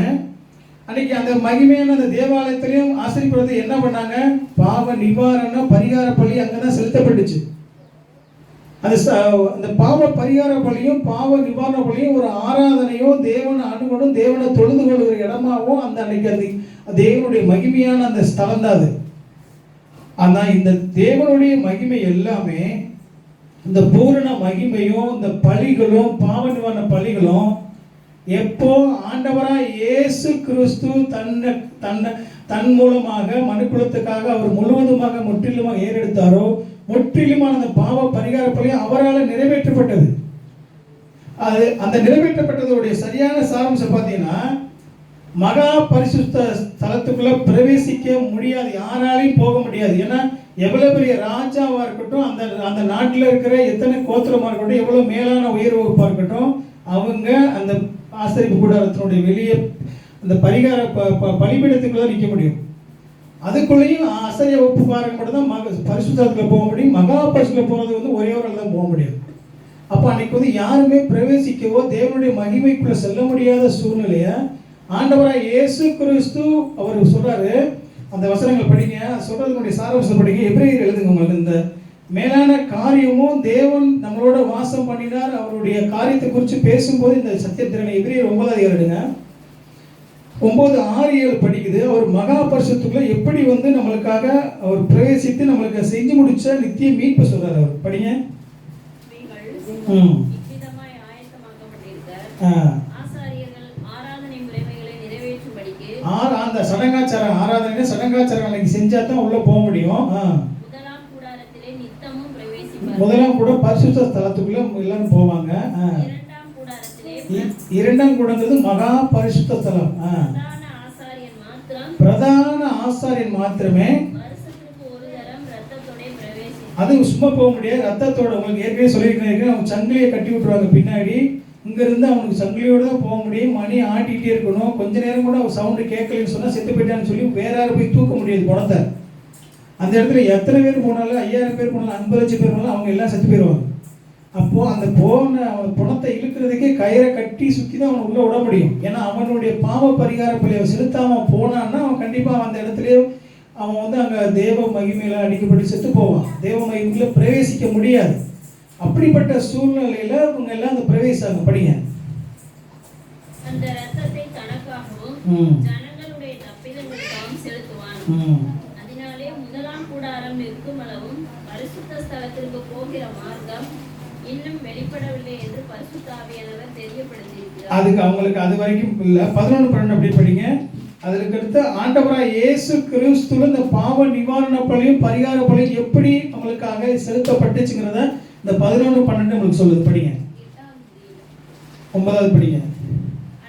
அன்னைக்கு அந்த மகிமையான அந்த தேவாலயத்திலையும் ஆசரிப்படுறது என்ன பண்ணாங்க? பாவ நிவாரண பரிகார பலி அங்கதான் செலுத்தப்பட்டுச்சு. அந்த பாவ பரிகார பலியும் பாவ நிவாரண பலியும் ஒரு ஆராதனையும் தேவனை அணுகணும், தேவனை தொழுது கொள்கிற இடமாகவும் அந்த அன்னைக்கு அது தேவனுடைய மகிமையான அந்த ஸ்தலம் தான் அது. ஆனா இந்த தேவனுடைய மகிமை எல்லாமே, இந்த பூரண மகிமையும் இந்த பலிகளும் பாவ நிவாரண பலிகளும் எப்போ ஆண்டவராய் இயேசு கிறிஸ்து தன் மூலமாக மனுக்குலத்துக்காக அவர் முழுவதுமாக முற்றிலுமாக ஏறெடுத்தாரோ, முற்றிலுமான அந்த பாவ பரிகார பலி அவரால் நிறைவேற்றப்பட்டது. அது அந்த நிறைவேற்றப்பட்டதுடைய சரியான சாராம்சம் பார்த்தீங்கன்னா, மகா பரிசுத்த ஸ்தலத்துக்குள்ள பிரவேசிக்க முடியாது, யாராலையும் போக முடியாது. ஏன்னா எவ்வளவு பெரிய ராஜாவா இருக்கட்டும், அந்த நாட்டில் இருக்கிற எத்தனை கோத்திரமா இருக்கட்டும், எவ்வளவு மேலான உயர் வகுப்பா இருக்கட்டும், அவங்க அந்த ஆசரிப்பு கூடாரத்தினுடைய வெளியே அந்த பரிகார பலிபீடத்துக்குள்ள நிற்க முடியும். அதுக்குள்ளேயும் ஆசிரிய வகுப்புக்காரங்க மட்டும் தான் பரிசுத்தத்துல போக முடியும். மகா பரிசுல போகிறது வந்து ஒரே ஒரு தான் போக முடியும். அப்போ அன்னைக்கு வந்து யாருமே பிரவேசிக்கவோ தேவனுடைய மகிமைக்குள்ள செல்ல முடியாத சூழ்நிலைய ஆண்டவராய் இயேசு கிறிஸ்து அவர் சொல்றாரு. அந்த வசனங்கள் படிங்க, சொல்றதுனுடைய சாராம்சம் படிங்க. எபிரேயர் எழுதுங்க. உங்களுக்கு இந்த மேலான காரியமும் தேவன் நம்மளோட வாசம் பண்ணினார் அவருடைய காரியத்தை குறித்து பேசும்போது இந்த சத்தியத்திறனை எபிரேயர் 9 எடுங்க. 9:6-7 படிக்குது. அவர் மகா பரிசுத்துக்குள்ள எப்படி வந்து நம்மளுக்காக அவர் பிரவேசித்து நம்மளுக்கு செஞ்சு முடிச்ச நித்திய மீட்பு சொல்றாரு. அவர் படிங்க. அந்த சடங்காச்சார ஆராதனை சடங்காச்சாரம் அன்னைக்கு செஞ்சா தான் உள்ள போக முடியும். முதலாம் கூட பரிசுத்த ஸ்தலத்துக்குள்ள எல்லாரும் போவாங்க. இரண்டாம் கூடங்கிறது மகா பரிசுத்த ஸ்தலம். பிரதான ஆசாரியன் மாத்திரமே அது சும்மா போக முடியாது, ரத்தத்தோட. உங்களுக்கு ஏற்கனவே சொல்லியிருக்கேன், அவங்க சங்கிலியை கட்டி விட்டுருவாங்க பின்னாடி. இங்க இருந்து அவனுக்கு சங்கிலியோட தான் போக முடியும். மணி ஆட்டிகிட்டே இருக்கணும். கொஞ்ச நேரம் கூட அவன் சவுண்டு கேட்கலன்னு சொன்னா செத்து போயிட்டான்னு சொல்லி வேற யாரும் போய் தூக்க முடியாது பணத்தை. அந்த இடத்துல எத்தனை பேர் போனாலும், 5000 பேர் போனாலும், 50 லட்சம் பேர் போனாலும் அவங்க எல்லாம் செத்து போயிடுவாங்க. அப்போ அந்த பணத்தை இழுக்கிறதுக்கே கயிறை கட்டி சுற்றி தான் அவனை உள்ள விட முடியும். ஏன்னா அவனுடைய பாவ பரிகார பலியை செலுத்தாம போனான்னா அவன் கண்டிப்பா அந்த இடத்துலயே அவன் வந்து அங்க தேவ மகிமையில அடிக்கப்பட்டு செத்து போவான். தேவ மகிமையில பிரவேசிக்க முடியாது. அப்படிப்பட்ட சூழ்நிலையில அவங்க எல்லாம் அந்த பிரவேசிச்சாங்க. படிங்க. அந்த இரத்தத்தை தனக்காகவும் ஜனங்களுடைய தப்பிதங்களுக்காகவும் செலுத்துவான். அதனாலே முதலாம் கூடாரம் இருக்கும் அளவும் பரிசுத்த ஸ்தலத்திற்கு போகிற மார்க்கம் இன்னும் வெளிப்படவில்லை என்று பரிசுத்த ஆவியானவர் தெரியப்படுத்தியிருக்கிறார். அதுக்கு அவங்களுக்கு அது வரைக்கும் இல்ல. 11-12 அப்படி படிங்க. அதற்கு அடுத்து ஆண்டவராய் இயேசு கிறிஸ்துவின் இந்த பாவ நிவாரண பலியும் பரிகார பலியும் எப்படி அவங்களுக்காக செலுத்தப்பட்டுச்சுங்கிறத இந்த 11-12 உங்களுக்கு சொல்லுது. படிங்க. 9வது படிங்க.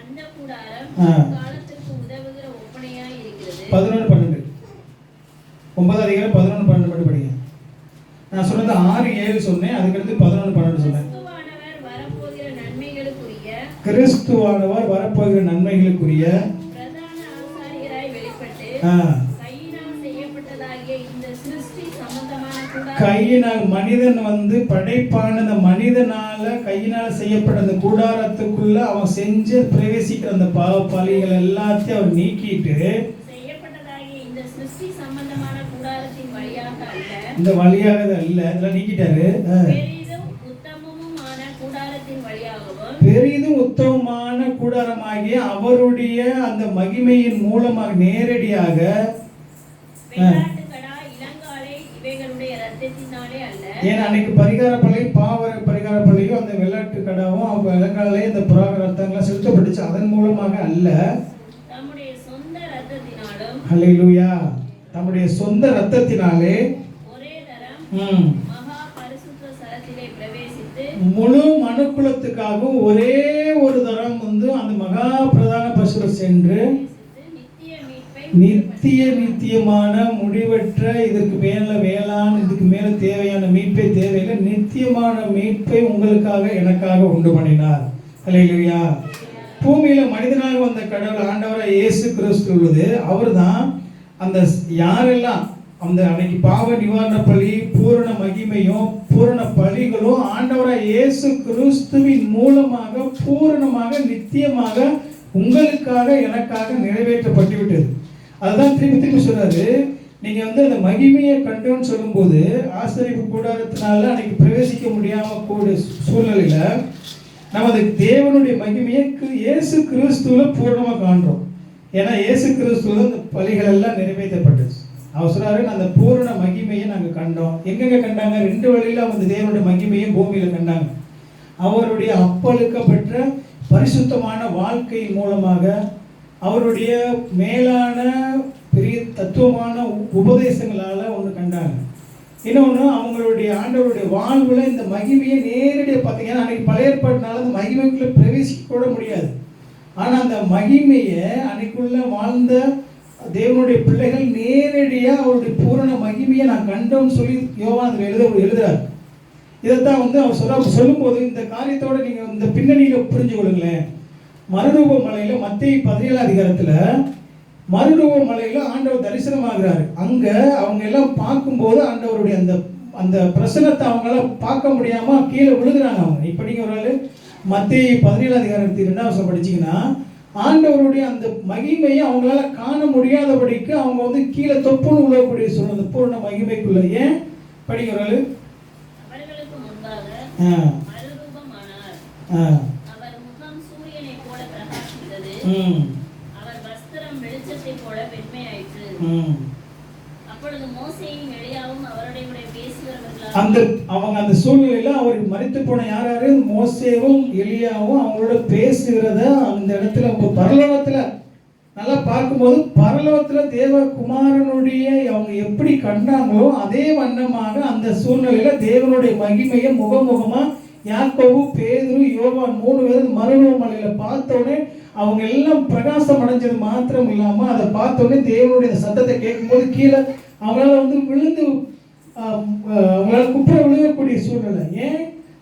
அந்த கூடாரம் காலத்துக்கு உதவுகிற ஒப்பனையாய் இருக்கிறது. 11-12 9வது அதிகாரம் 11-12 மட்டும் படிங்க. நான் சொன்னது 6-7 சொன்னேன். அதுக்கு அடுத்து 11-12 சொன்னேன். கிறிஸ்துவானவர் வரப்போகிற நன்மைகளுக்குரிய பிரதான ஆசாரியராய் வெளிப்பட்டு கையினால் செய்யப்பட்டதாகிய இந்த சிருஷ்டி சம்பந்தமான கூடாரம், கையினால் மனிதன் வந்து படைப்பான அந்த மனிதனால கையினால் செய்யப்பட்ட அந்த கூடாரத்துக்குள்ள அவன் செஞ்சு பிரவேசிக்கிற அந்த பாவ பலிகள் எல்லாத்தையும் அவர் நீக்கிட்டு செய்யப்பட்டதாகிய இந்த சிருஷ்டி சம்பந்தமான கூடாரத்தின் வழியாக அல்ல, இந்த வழியாக அல்ல, இதெல்லாம் நீக்கிட்டாரு. பெரிதும் உத்தமமான கூடாரமாகிய அவருடைய அந்த மகிமையின் மூலமாக நேரடியாக ஏன்னா அன்னைக்கு பரிகார பலி பாவ பரிகார பலியும் அந்த வெள்ளாட்டு கடாவும் அவங்க இளங்காலே இந்த புறாக ரத்தங்கள்லாம் செலுத்தப்பட்டுச்சு. அதன் மூலமாக அல்ல, தம்முடைய சொந்த ரத்தத்தினாலும் ஹல்லேலூயா தம்முடைய சொந்த ரத்தத்தினாலே ஒரே தரம் மகா பரிசுத்த ஸ்தலத்திலே பிரவேசித்து முழு மனுக்குலத்துக்காகவும் ஒரே ஒரு தரம் வந்து அந்த மகா பிரதான பரிசுத்த சென்று நித்தியமான முடிவற்ற இதற்கு மேல வேளாண் இதுக்கு மேல தேவையான மீட்பை தேவையில்லை, நித்தியமான மீட்பை உங்களுக்காக எனக்காக உண்டு பண்ணினார். ஹல்லேலூயா. பூமியில மனிதனாக வந்த கடவுள் ஆண்டவராய் இயேசு கிறிஸ்து உள்ளது. அவர் தான் அந்த யாரெல்லாம் அந்த அன்னைக்கு பாவ நிவாரண பலி, பூரண மகிமையும் பூரண பலிகளும் ஆண்டவராய் இயேசு கிறிஸ்துவின் மூலமாக பூரணமாக நித்தியமாக உங்களுக்காக எனக்காக நிறைவேற்றப்பட்டு விட்டது. அதுதான் திருப்பி திருப்பி சொல்றாரு. நீங்க அந்த மகிமையை கண்டோன்னு சொல்லும்போது ஆசரிப்பு கூடாரத்தினால அன்னைக்கு பிரவேசிக்க முடியாம கூடிய சூழ்நிலையில நமது தேவனுடைய மகிமையை இயேசு கிறிஸ்துவ பூர்ணமாக காண்றோம். ஏன்னா இயேசு கிறிஸ்துவ அந்த பலிகள் எல்லாம் நிறைவேற்றப்பட்டுச்சு. அவர் சொல்றாரு, அந்த பூரண மகிமையை நாங்கள் கண்டோம். எங்கெங்க கண்டாங்க? 2 வழியில அந்த தேவனுடைய மகிமையை பூமியில கண்டாங்க. அவருடைய அப்பழுக்கப்பட்ட பரிசுத்தமான வாழ்க்கையின் மூலமாக, அவருடைய மேலான பெரிய தத்துவமான உபதேசங்களால ஒன்று கண்டாங்க. இன்னொன்று, அவங்களுடைய ஆண்டவருடைய வாழ்வில் இந்த மகிமையை நேரடியாக பார்த்தீங்கன்னா அன்னைக்கு பழைய ஏற்பாட்டினால அந்த மகிமைக்குள்ளே பிரவேசிக்க கூட முடியாது. ஆனால் அந்த மகிமையை அன்னைக்குள்ள வாழ்ந்த தேவனுடைய பிள்ளைகள் நேரடியாக அவருடைய பூரண மகிமையை நான் கண்டோம்னு சொல்லி யோவான் அதில் எழுதுறாரு. இதைத்தான் அவர் சொல்லும்போது இந்த காரியத்தோட நீங்கள் இந்த பின்னணியில் புரிஞ்சு கொள்ளுங்களேன். மறுரூப மலையில் மத்தேயு 17 அதிகாரத்தில் மறுரூப மலையில் ஆண்டவர் தரிசனமாகிறாரு. அங்கே அவங்க எல்லாம் பார்க்கும்போது ஆண்டவருடைய அந்த பிரசனத்தை அவங்களால பார்க்க முடியாம கீழே விழுகிறாங்க. அவங்க இப்போ நீங்கள் ஒரு ஆள் மத்தேயு 17 அதிகாரத்தில் 2ஆம் வசனம் படிச்சீங்கன்னா ஆண்டவருடைய அந்த மகிமையை அவங்களால காண முடியாதபடிக்கு அவங்க கீழே தொப்புன்னு உழக்கூடிய சொல்றது பூர்ண மகிமைக்குள்ள. ஏன் படிக்கிற ஆளு அவர்களுக்கு முன்பாக மறுரூபமானார். அவர் முகம் சூரியனைப் போல பிரகாசித்தது. அவர் வஸ்திரம் வெளிச்சத்தைப் போல வெண்மையாயிற்று. அப்பொழுது மோசேயும் எலியாவும் அவருடைய கூட பேசுகிறவர்களாக அந்த சூழ்நிலையில அவருக்கு மரித்து போன யாராரு? மோசேவும் எலியாவும் அவங்களோட பேசுகிறத அந்த இடத்துல பரலோகத்துல நல்லா பார்க்கும்போது பரலோகத்துல தேவகுமாரனுடைய அவங்க எப்படி கண்டாங்களோ அதே வண்ணமாக அந்த சூழ்நிலையில தேவனுடைய மகிமையை முகமுகமா யாக்கோபு, பேதுரு, யோவான் 3 பேர் மறுரூப மலையில பார்த்தோடனே அவங்க எல்லாம் பிரகாசம் அடைஞ்சது மாத்திரம் இல்லாம அதை பார்த்தோடனே தேவனுடைய சத்தத்தை கேட்கும்போது கீழே அவங்களால விழுந்து அவங்களால குப்புற விழுகக்கூடிய சூழ்நிலை. ஏன்?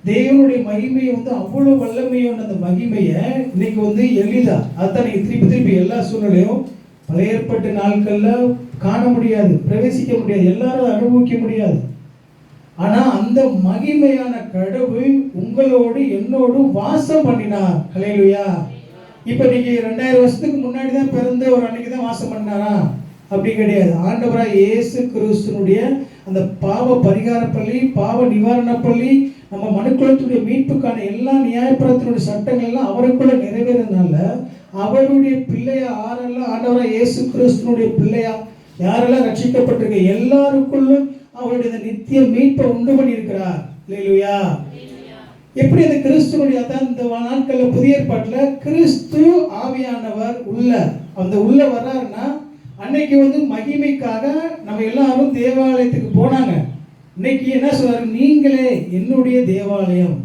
தேவனுடைய மகிமையை அவ்வளவு வல்லமையான அந்த மகிமையை இன்னைக்கு எளிதா அதுதான் நீங்க திருப்பி எல்லா சூழ்நிலையும் பழைய ஏற்பட்ட நாட்கள்ல காண முடியாது, பிரவேசிக்க முடியாது, எல்லாரும் அனுபவிக்க முடியாது. ஆனா அந்த மகிமையான கடவுள் உங்களோடு என்னோடு வாசம் பண்ணினார். ஹல்லேலூயா. இப்ப நீங்க 2000 வருஷத்துக்கு முன்னாடி தான் பிறந்த ஒரு அன்னைக்கு தான் வாசம் பண்ணாரா? அப்படி கிடையாது. ஆண்டவராய் இயேசு கிறிஸ்துனுடைய அந்த பாவ பரிகார பள்ளி, பாவ நிவாரண பள்ளி, நம்ம மனுக்குலத்துடைய மீட்புக்கான எல்லா நியாயப்பிரத்தினுடைய சட்டங்கள் எல்லாம் அவருக்குள்ள நிறைவேறதுனால அவருடைய பிள்ளையா ஆரெல்லாம் ஆண்டவராய் இயேசு கிறிஸ்துனுடைய பிள்ளையா யாரெல்லாம் ரட்சிக்கப்பட்டிருக்க எல்லாருக்குள்ளும் அவருடைய நித்திய மீட்பை உண்டு பண்ணியிருக்கிறார். அல்லேலூயா. எப்படி அந்த கிறிஸ்துவனுடைய அதான் இந்த நாட்கள்ல புதிய ஏற்பாட்டுல கிறிஸ்து ஆவியானவர் உள்ள வர்றாருன்னா அன்னைக்கு மகிமைக்காக நம்ம எல்லாரும் தேவாலயத்துக்கு போனாங்க. இன்னைக்கு என்ன சொல்றாரு? நீங்களே என்னுடைய தேவாலயம்.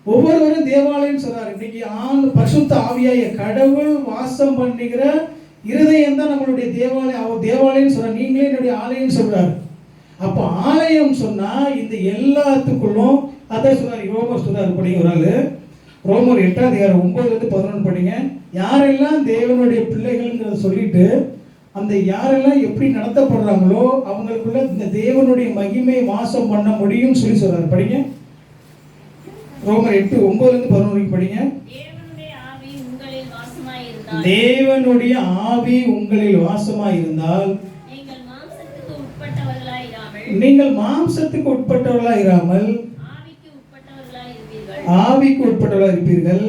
ஒவ்வொருவரும் தேவாலயம் சொல்றாரு. இன்னைக்கு பரிசுத்த ஆவியாய கடவுள் வாசம் பண்ணுகிற இருதயம் தான் நம்மளுடைய தேவாலயம். அவர் தேவாலயம் சொல்றாரு, நீங்களே என்னுடைய ஆலயம் சொல்றாரு. அப்ப ஆலயம் சொன்னா இந்த எல்லாத்துக்குள்ளும் அதான் சொல்றாரு. ரோமர் சொல்றாரு, படிங்க ஒரு ஆளு. ரோமர் 8ஆம் அதிகாரம் 9-11 படிங்க. யாரெல்லாம் தேவனுடைய பிள்ளைகள்ங்கிறத சொல்லிட்டு அந்த யாரெல்லாம் எப்படி நடத்தப்படுறாங்களோ அவங்களுக்குள்ள இந்த தேவனுடைய மகிமை வாசம் பண்ண முடியும் சொல்லி சொல்றாரு. படிங்க. ரோமர் 8:9-11 படிங்க. தேவனுடைய ஆவி உங்களில் வாசமாயிருந்தால் நீங்கள் மாம்சத்துக்கு உட்பட்டவர்களாய் இராமல் ஆவிக்கு உட்பட்டவர்களாய் இருப்பீர்கள்.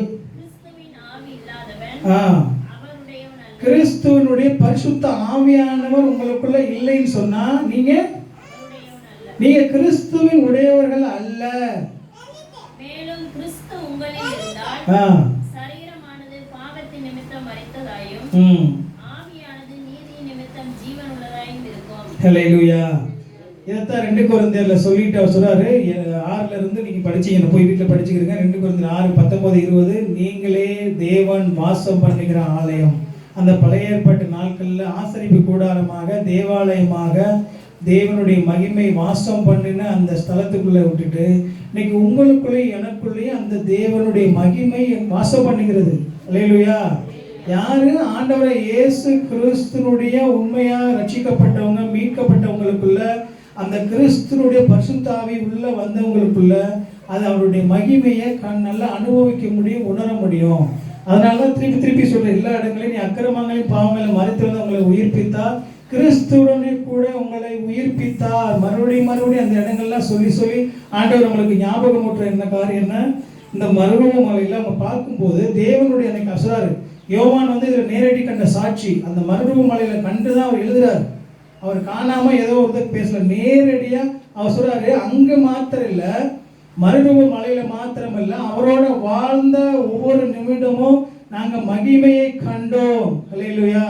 கிறிஸ்துவனுடைய பரிசுத்த ஆவியானவர் உங்களுக்குள்ள இல்லைன்னு சொன்னா நீங்க கிறிஸ்துவின் உடையவர்கள் அல்ல. மேலும் கிறிஸ்து உங்களில் இருந்தால் சரீரமானது பாவத்தின் நிமித்தம் மரித்ததாயும் ஆவியானது நீதியின் நிமித்தம் ஜீவனுள்ளதாயும் இருக்கும். ஹல்லேலூயா. இதைத்தான் 2 கொரிந்தியர்ல சொல்லிட்டு அவர் சொல்றாரு. 6ல இருந்து நீங்க படிச்சீங்க, போய் வீட்டில் படிச்சுக்கிறீங்க. 2 கொரிந்தியர் 6:19-20 நீங்களே தேவன் வாசம் பண்ணுகிற ஆலயம். அந்த பழைய ஏற்பாட்டு நாட்கள்ல ஆசரிப்பு கூடாரமாக தேவாலயமாக தேவனுடைய மகிமை வாசம் பண்ணின அந்த ஸ்தலத்துக்குள்ள விட்டுட்டு இன்னைக்கு உங்களுக்குள்ளே எனக்குள்ளேயே அந்த தேவனுடைய மகிமை வாசம் பண்ணுகிறது. அல்லேலூயா. யாரு? ஆண்டவரை இயேசு கிறிஸ்துனுடைய உண்மையா ரட்சிக்கப்பட்டவங்க, மீட்கப்பட்டவங்களுக்குள்ள அந்த கிறிஸ்துனுடைய பரிசுத்த ஆவி உள்ள வந்தவங்களுக்குள்ள அது அவருடைய மகிமையை நல்லா அனுபவிக்க முடியும், உணர முடியும். அதனால தான் திருப்பி திருப்பி சொல்ற, எல்லா இடங்களையும் நீ அக்கிரமங்களையும் பாவங்களையும் மறைத்து வந்து உங்களை உயிர்ப்பித்தார், கிறிஸ்துவுடனே கூட உங்களை உயிர்ப்பித்தார். மறுபடியும் மறுபடியும் அந்த இடங்கள்லாம் சொல்லி சொல்லி ஆண்டவர் உங்களுக்கு ஞாபகம் ஊற்ற என்ன காரியம் என்ன, இந்த மருவ மலையில அவங்க பார்க்கும்போது தேவனுடைய எனக்கு அசுராரு யோவான் வந்து இதில் நேரடி கண்ட சாட்சி. அந்த மருவ மலையில கண்டுதான் அவர் எழுதுறாரு. அவர் காணாம ஏதோ ஒரு பேசல, நேரடியா அவர் சொல்றாரு. அங்க மாத்திரம் இல்ல, மருவ மலையில மாத்திரம் இல்ல, அவரோட வாழ்ந்த ஒவ்வொரு நிமிடமும் நாங்க மகிமையை கண்டோம். அல்லேலூயா.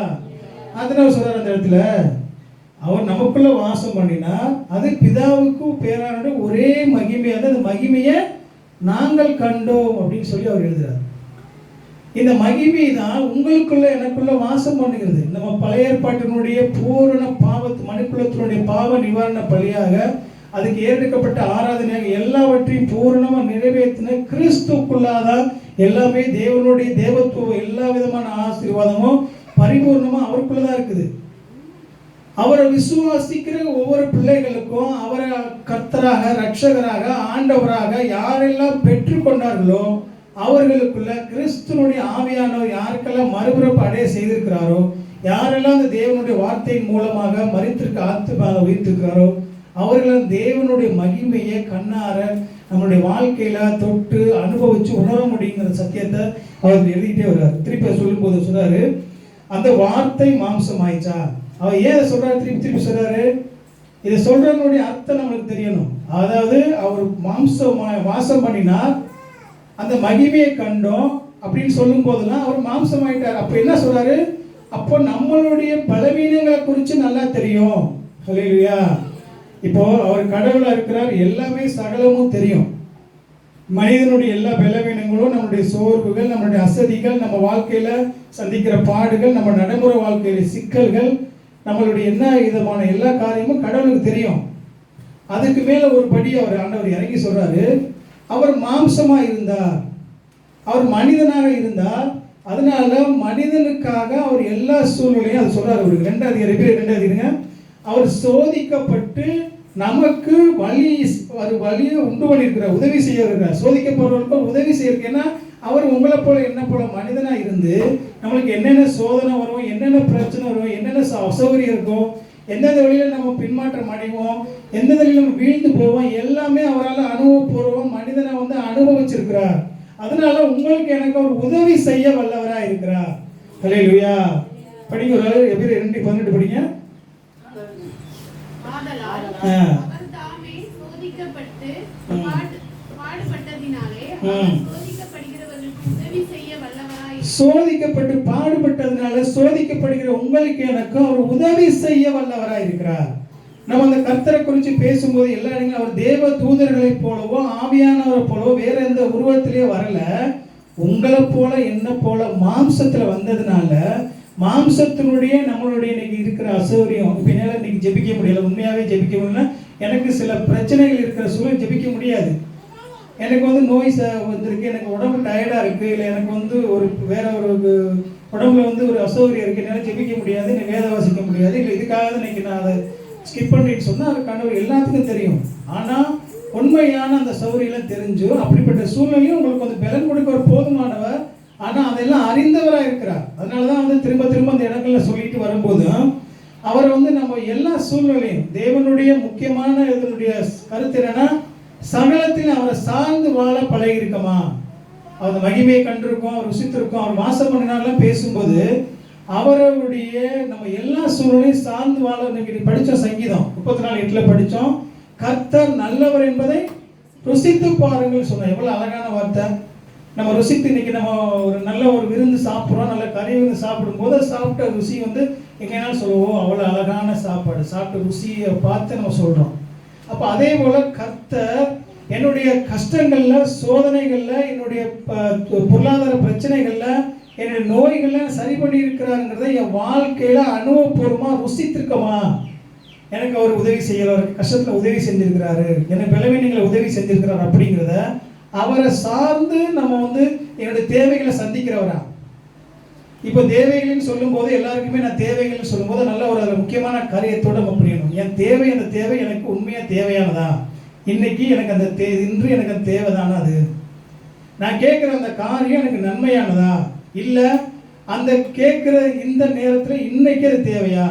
அதனால சொல்றாரு அந்த இடத்துல, அவர் நமக்குள்ள வாசம் பண்ணினா அது பிதாவுக்கும் பேரானோட ஒரே மகிமையா, அந்த மகிமையை நாங்கள் கண்டோம் அப்படின்னு சொல்லி அவர் எழுதுறார். இந்த மகிமை தான் உங்களுக்குள்ள எனக்குள்ள வாசம் பண்ணுகிறது. நம்ம பழைய ஏற்பாட்டினுடைய பூரண மனுக்குலத்தினுடைய பாவ நிவாரண பலியாக அதுக்கு ஏற்கப்பட்ட ஆராதனையாக எல்லாவற்றையும் பூரணமா நிறைவேற்றின கிறிஸ்துக்குள்ளாதான் எல்லாமே தேவனுடைய தேவத்துவம், எல்லா விதமான ஆசீர்வாதமும் பரிபூர்ணமா அவருக்குள்ளதான் இருக்குது. அவரை விசுவாசிக்கிற ஒவ்வொரு பிள்ளைகளுக்கும் அவரை கர்த்தராக, ரட்சகராக, ஆண்டவராக யாரெல்லாம் பெற்றுக்கொண்டார்களோ அவர்களுக்குள்ள கிறிஸ்துனுடைய ஆவியானவர் யாருக்கெல்லாம் மறுபிறப்பு அடைய செய்திருக்கிறாரோ, யாரெல்லாம் அந்த தேவனுடைய வார்த்தையின் மூலமாக மரித்திருக்க ஆத்துமாக உயிர்த்திருக்கிறாரோ அவர்கள் தேவனுடைய மகிமையை கண்ணார நம்மளுடைய வாழ்க்கையில தொட்டு அனுபவிச்சு உணர முடியுங்கிற சத்தியத்தை அவர் எழுதிட்டே வர்றாரு. திருப்பி சொல்லும் போது சொல்றாரு, அந்த வார்த்தை மாம்சம் ஆயிடுச்சா. அவர் ஏன் சொல்றாரு, திருப்பி திருப்பி சொல்றாரு. இதை சொல்றவனுடைய அர்த்தம் நம்மளுக்கு தெரியணும். அதாவது அவர் மாம்சம் வாசம் பண்ணினார், அந்த மகிமையை கண்டோம் அப்படின்னு சொல்லும் போதெல்லாம் அவர் மாம்சம் ஆயிட்டார். அப்ப என்ன சொல்றாரு, அப்போ நம்மளுடைய பலவீனங்களை குறித்து நல்லா தெரியும். ஹல்லேலூயா. இப்போ அவர் கடவுளா இருக்கிறார், எல்லாமே சகலமும் தெரியும். மனிதனுடைய எல்லா பலவீனங்களும், நம்மளுடைய சோர்வுகள், நம்மளுடைய அசதிகள், நம்ம வாழ்க்கையில சந்திக்கிற பாடுகள், நம்ம நடைமுறை வாழ்க்கையில சிக்கல்கள், நம்மளுடைய என்ன விதமான எல்லா காரியமும் கடவுளுக்கு தெரியும். அதுக்கு மேல ஒரு படி அவர் ஆண்டவர் இறங்கி சொல்றாரு, அவர் மாம்சமா இருந்தார், அவர் மனிதனாக இருந்தார். அதனால மனிதனுக்காக அவர் எல்லா சூழ்நிலையும் அது சொல்றாரு. ஒரு 2 அவர் சோதிக்கப்பட்டு நமக்கு வழியை உண்டு பண்ணியிருக்கிறார், உதவி செய்ய இருக்கிறார். சோதிக்கப்படுறவர்களுக்கு உதவி செய்யறதுக்கு. ஏன்னா அவர் உங்களை போல என்ன போல மனிதனா இருந்து நம்மளுக்கு என்னென்ன சோதனை வரும், என்னென்ன பிரச்சனை வரும், என்னென்ன அசௌகரியம் இருக்கும், எந்தெந்த வழியில நம்ம பின்மாற்றம் அடைவோம், எந்த வழியில நம்ம வீழ்ந்து போவோம், எல்லாமே அவரால் அனுபவபூர்வம் மனிதனை வந்து அனுபவிச்சிருக்கிறார். அதனால உங்களுக்கு எனக்கு ஒரு உதவி செய்ய வல்லவரா இருக்கிறார். ஹல்லேலூயா. படிங்க, ஒரு எபிரேயர் 2:18 படிங்க. சோதிக்கப்பட்டு பாடுபட்டதுனால சோதிக்கப்படுகிற உங்களுக்கு எனக்கு அவர் உதவி செய்ய வல்லவராய் இருக்கிறார். நம்ம அந்த கர்த்தரை குறித்து பேசும்போது எல்லா இடங்களும் அவர் தேவ தூதர்களை போலவோ ஆவியானவரை போலவோ வேற எந்த உருவத்திலேயே வரல. உங்களை போல என்ன போல மாம்சத்துல வந்ததுனால மாம்சத்தினுடைய நம்மளுடைய இன்னைக்கு இருக்கிற அசௌகரியம், இப்போ என்னால் இன்னைக்கு ஜெபிக்க முடியல, உண்மையாகவே ஜெபிக்க முடியல. எனக்கு சில பிரச்சனைகள் இருக்கிற சூழல் ஜெபிக்க முடியாது. எனக்கு வந்து நோய் வந்திருக்கு, எனக்கு உடம்பு டயர்டாக இருக்குது, இல்லை எனக்கு வந்து ஒரு வேற ஒரு உடம்புல வந்து ஒரு அசௌகரியம் இருக்குது, என்னால் ஜெபிக்க முடியாது, எனக்கு வேத வாசிக்க முடியாது, இல்லை இதுக்காக இன்னைக்கு நான் அதை ஸ்கிப் பண்ணிட்டு சொன்னால் அதுக்கான ஒரு எல்லாத்துக்கும் தெரியும். ஆனால் உண்மையான அந்த சௌகரியெல்லாம் தெரிஞ்சு அப்படிப்பட்ட சூழ்நிலையும் உங்களுக்கு வந்து பலன் கொடுக்க ஒரு போதுமானவர், ஆனால் அதெல்லாம் அறிந்தவராக இருக்கிறார். அதனால தான் வந்து திரும்ப திரும்ப அந்த இடங்கள்ல சொல்லிட்டு வரும்போது அவரை வந்து நம்ம எல்லா சூழ்நிலையும் தேவனுடைய முக்கியமான இதனுடைய கருத்து என்னன்னா, சகலத்தில் அவரை சார்ந்து வாழ பழகி இருக்கமா. அவர் மகிமையை கண்டிருக்கோம், அவர் ருசித்திருக்கோம், அவர் வாசம் பண்ணினாலாம் பேசும்போது அவருடைய நம்ம எல்லா சூழ்நிலையும் சார்ந்து வாழ. இன்னைக்கு படித்தோம் சங்கீதம் 34:8 படித்தோம், கர்த்தர் நல்லவர் என்பதை ருசித்து பாருங்கள் சொன்னோம். எவ்வளோ அழகான வார்த்தை. நம்ம ருசித்து இன்னைக்கு நம்ம ஒரு நல்ல ஒரு விருந்து சாப்பிட்றோம், நல்ல கறி விருந்து சாப்பிடும்போது சாப்பிட்ட ருசி வந்து எங்கேனாலும் சொல்லுவோம், அவ்வளோ அழகான சாப்பாடு, சாப்பிட்ட ருசியை பார்த்து நம்ம சொல்கிறோம். அப்போ அதே போல் கர்த்தர் என்னுடைய கஷ்டங்களில், சோதனைகளில், என்னுடைய பொருளாதார பிரச்சனைகளில், என்னுடைய நோய்களில் சரி பண்ணி இருக்கிறாருங்கிறத என் வாழ்க்கையில் அனுபவபூர்வமாக ருசித்திருக்கமா. எனக்கு அவர் உதவி செய்யறாரு, கஷ்டத்தில் உதவி செஞ்சிருக்கிறாரு, எனக்கு பலவீனங்களை உதவி செஞ்சிருக்கிறாரு அப்படிங்கிறத அவரை சார்ந்து நம்ம வந்து என்னுடைய தேவைகளை சந்திக்கிறவரா. இப்போ தேவைகள்னு சொல்லும்போது எல்லாருக்குமே நான் தேவைகள்னு சொல்லும்போது நல்ல ஒரு அதில் முக்கியமான காரியத்தோடு நம்ம புரியணும். என் தேவை, அந்த தேவை எனக்கு உண்மையாக தேவையானதா, இன்னைக்கு எனக்கு அந்த இன்று எனக்கு அந்த தேவைதானா, அது நான் கேட்குற அந்த காரியம் எனக்கு நன்மையானதா, இல்லை அந்த கேட்குற இந்த நேரத்தில் இன்னைக்கு அது தேவையா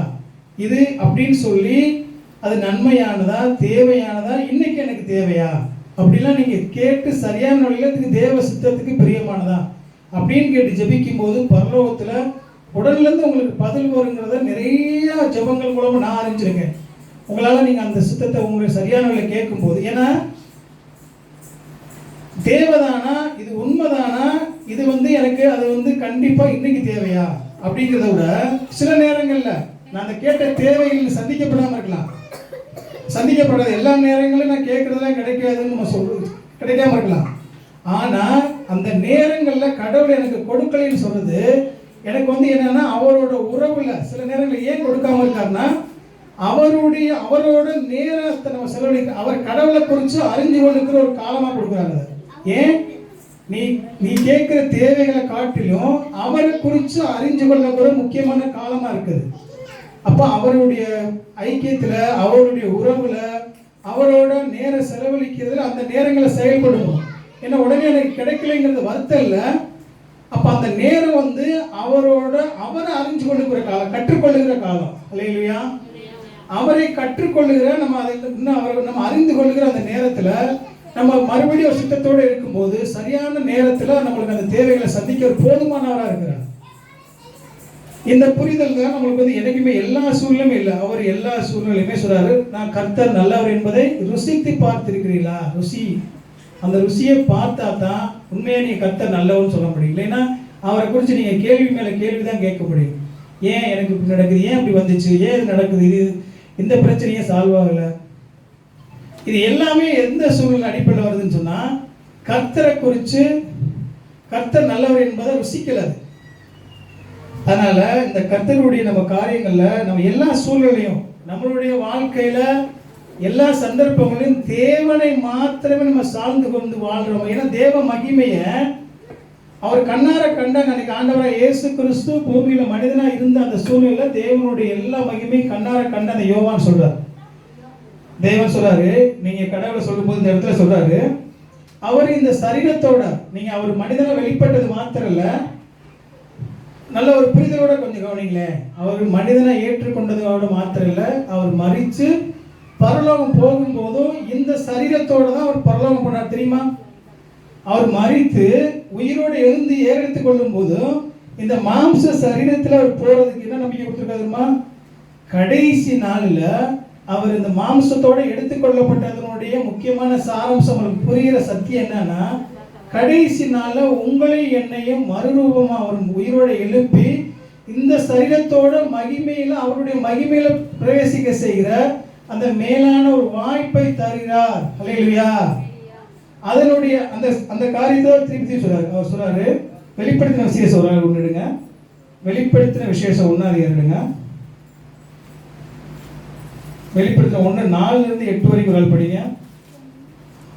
இது அப்படின்னு சொல்லி அது நன்மையானதா தேவையானதா இன்னைக்கு எனக்கு தேவையா அப்படிலாம் நீங்கள் கேட்டு சரியான வழியில் இதுக்கு தேவ சித்தத்துக்கு பிரியமானதா அப்படின்னு கேட்டு ஜெபிக்கும் போது பரலோகத்தில் உடன்லேருந்து உங்களுக்கு பதில் வருங்கிறத நிறைய ஜெபங்கள் மூலமாக நான் அறிஞ்சிருக்கேன். உங்களால் நீங்கள் அந்த சித்தத்தை உங்களுக்கு சரியான வழியில் கேட்கும்போது, ஏன்னா தேவைதானா, இது உண்மைதானா, இது எனக்கு அது கண்டிப்பாக இன்னைக்கு தேவையா அப்படிங்கிறத விட சில நேரங்களில் நான் அந்த கேட்ட தேவைகள் சந்திக்கப்படாமல் இருக்கலாம். சந்திக்கப்படாத எல்லா நேரங்களும் நான் கேட்கறதெல்லாம் கிடைக்காதுன்னு நம்ம சொல்றது கிடைக்காம இருக்கலாம். ஆனால் அந்த நேரங்களில் கடவுள் எனக்கு கொடுக்கலைன்னு சொல்றது எனக்கு என்னன்னா அவரோட உறவுல சில நேரங்களில் ஏன் கொடுக்காம இருக்காருன்னா அவரோட நேரத்தை நம்ம செலவழிக்க அவர் கடவுளை குறித்து அறிஞ்சு கொள்ளுக்கிற ஒரு காலமாக கொடுக்குறாங்க. ஏன் நீ கேட்குற தேவைகளை காட்டிலும் அவரை குறித்து அறிஞ்சு கொள்ளக்கூட முக்கியமான காலமாக இருக்குது. அப்போ அவருடைய ஐக்கியத்தில் அவருடைய உறவுல அவரோட நேரம் செலவழிக்கிறதுல அந்த நேரங்களை செயல்படணும். ஏன்னா உடனே எனக்கு கிடைக்கலைங்கிறது வருத்தம் இல்லை. அப்போ அந்த நேரம் அவரை அறிஞ்சு கொள்ளுகிற காலம், கற்றுக்கொள்ளுகிற காலம். அல்லேலூயா. அவரை கற்றுக்கொள்ளுகிற நம்ம அதை இன்னும் அவரை நம்ம அறிந்து கொள்ளுகிற அந்த நேரத்தில் நம்ம மறுபடியும் ஒரு சித்தத்தோடு இருக்கும்போது சரியான நேரத்தில் நம்மளுக்கு அந்த தேவைகளை சந்திக்க ஒரு போதுமானவராக இருக்கிறார். இந்த புரிதல் தான் நம்மளுக்கு எனக்குமே எல்லா சூழ்நிலையும் இல்லை. அவர் எல்லா சூழ்நிலையுமே சொல்றாரு, நான் கர்த்தர் நல்லவர் என்பதை ருசித்து பார்த்திருக்கிறீங்களா? ருசி, அந்த ருசியை பார்த்தா தான் உண்மையா நீங்க கர்த்தர் நல்லவர்னு சொல்ல முடியும். இல்லைன்னா அவரை குறித்து நீங்க கேள்வி மேல கேள்வி தான் கேட்க முடியும். ஏன் எனக்கு இப்படி நடக்குது, ஏன் இப்படி வந்துச்சு, ஏன் இது நடக்குது, இது இந்த பிரச்சனையே சால்வ் ஆகலை, இது எல்லாமே எந்த சூழ்நிலை அடிப்படையில் வருதுன்னு சொன்னா கர்த்தரை குறித்து கர்த்தர் நல்லவர் என்பதை ருசிக்கலாது. அதனால இந்த கர்த்தருடைய நம்ம காரியங்கள்ல நம்ம எல்லா சூழ்நிலையும் நம்மளுடைய வாழ்க்கையில எல்லா சந்தர்ப்பங்களையும் தேவனை மாத்திரமே நம்ம சார்ந்து கொண்டு வாழ்றோம். ஏன்னா தேவ மகிமைய அவர் கண்ணார கண்டாங்க. அன்னைக்கு ஆண்டவராக இயேசு கிறிஸ்து பூமியில மனிதனா இருந்த அந்த சூழ்நிலை தேவனுடைய எல்லா மகிமையும் கண்ணார கண்ட அந்த யோவான் சொல்றாரு. தேவன் சொல்றாரு, நீங்க கடவுளை சொல்லும் போது இந்த இடத்துல சொல்றாரு, அவர் இந்த சரீரத்தோட நீங்க அவர் மனிதனா வெளிப்பட்டது மாத்திரம் இல்ல, நல்ல ஒரு புரிதலோட கொஞ்சம் கவனிங்களேன். அவர் மனிதனை ஏற்றுக்கொண்டதோட மாத்திரம் இல்லை, அவர் மரித்து பரலோகம் போகும்போதும் இந்த சரீரத்தோட தான் அவர் பரலோகம் போனார். தெரியுமா? அவர் மரித்து உயிரோடு எழுந்து ஏறெடுத்துக் கொள்ளும் போதும் இந்த மாம்ச சரீரத்தில் அவர் போறதுக்கு என்ன நம்பிக்கை கொடுத்துருக்காருமா? கடைசி நாளில் அவர் இந்த மாம்சத்தோட எடுத்துக்கொள்ளப்பட்டதனுடைய முக்கியமான சாராம்சம் அவருக்கு புரிகிற சத்தியம் என்னன்னா, கடைசி நாள்ல உங்களை என்னையும் மறுரூபமா அவர் உயிரோட எழுப்பி இந்த சரீரத்தோட மகிமையில அவருடைய மகிமையில பிரவேசிக்க செய்கிற அந்த மேலான ஒரு வாய்ப்பை தருகிறார். அல்லேலூயா. அதனுடைய அந்த அந்த காரியத்தை திருப்பி சொல்றாரு. அவர் சொல்றாரு, வெளிப்படுத்தின விசேஷம் ஒரு நாள் ஒன்றுடுங்க, வெளிப்படுத்தின விசேஷம் 1 எடுங்க, வெளிப்படுத்தின 1:4-8 வரைக்கும் ஒரு நாள் படிங்க.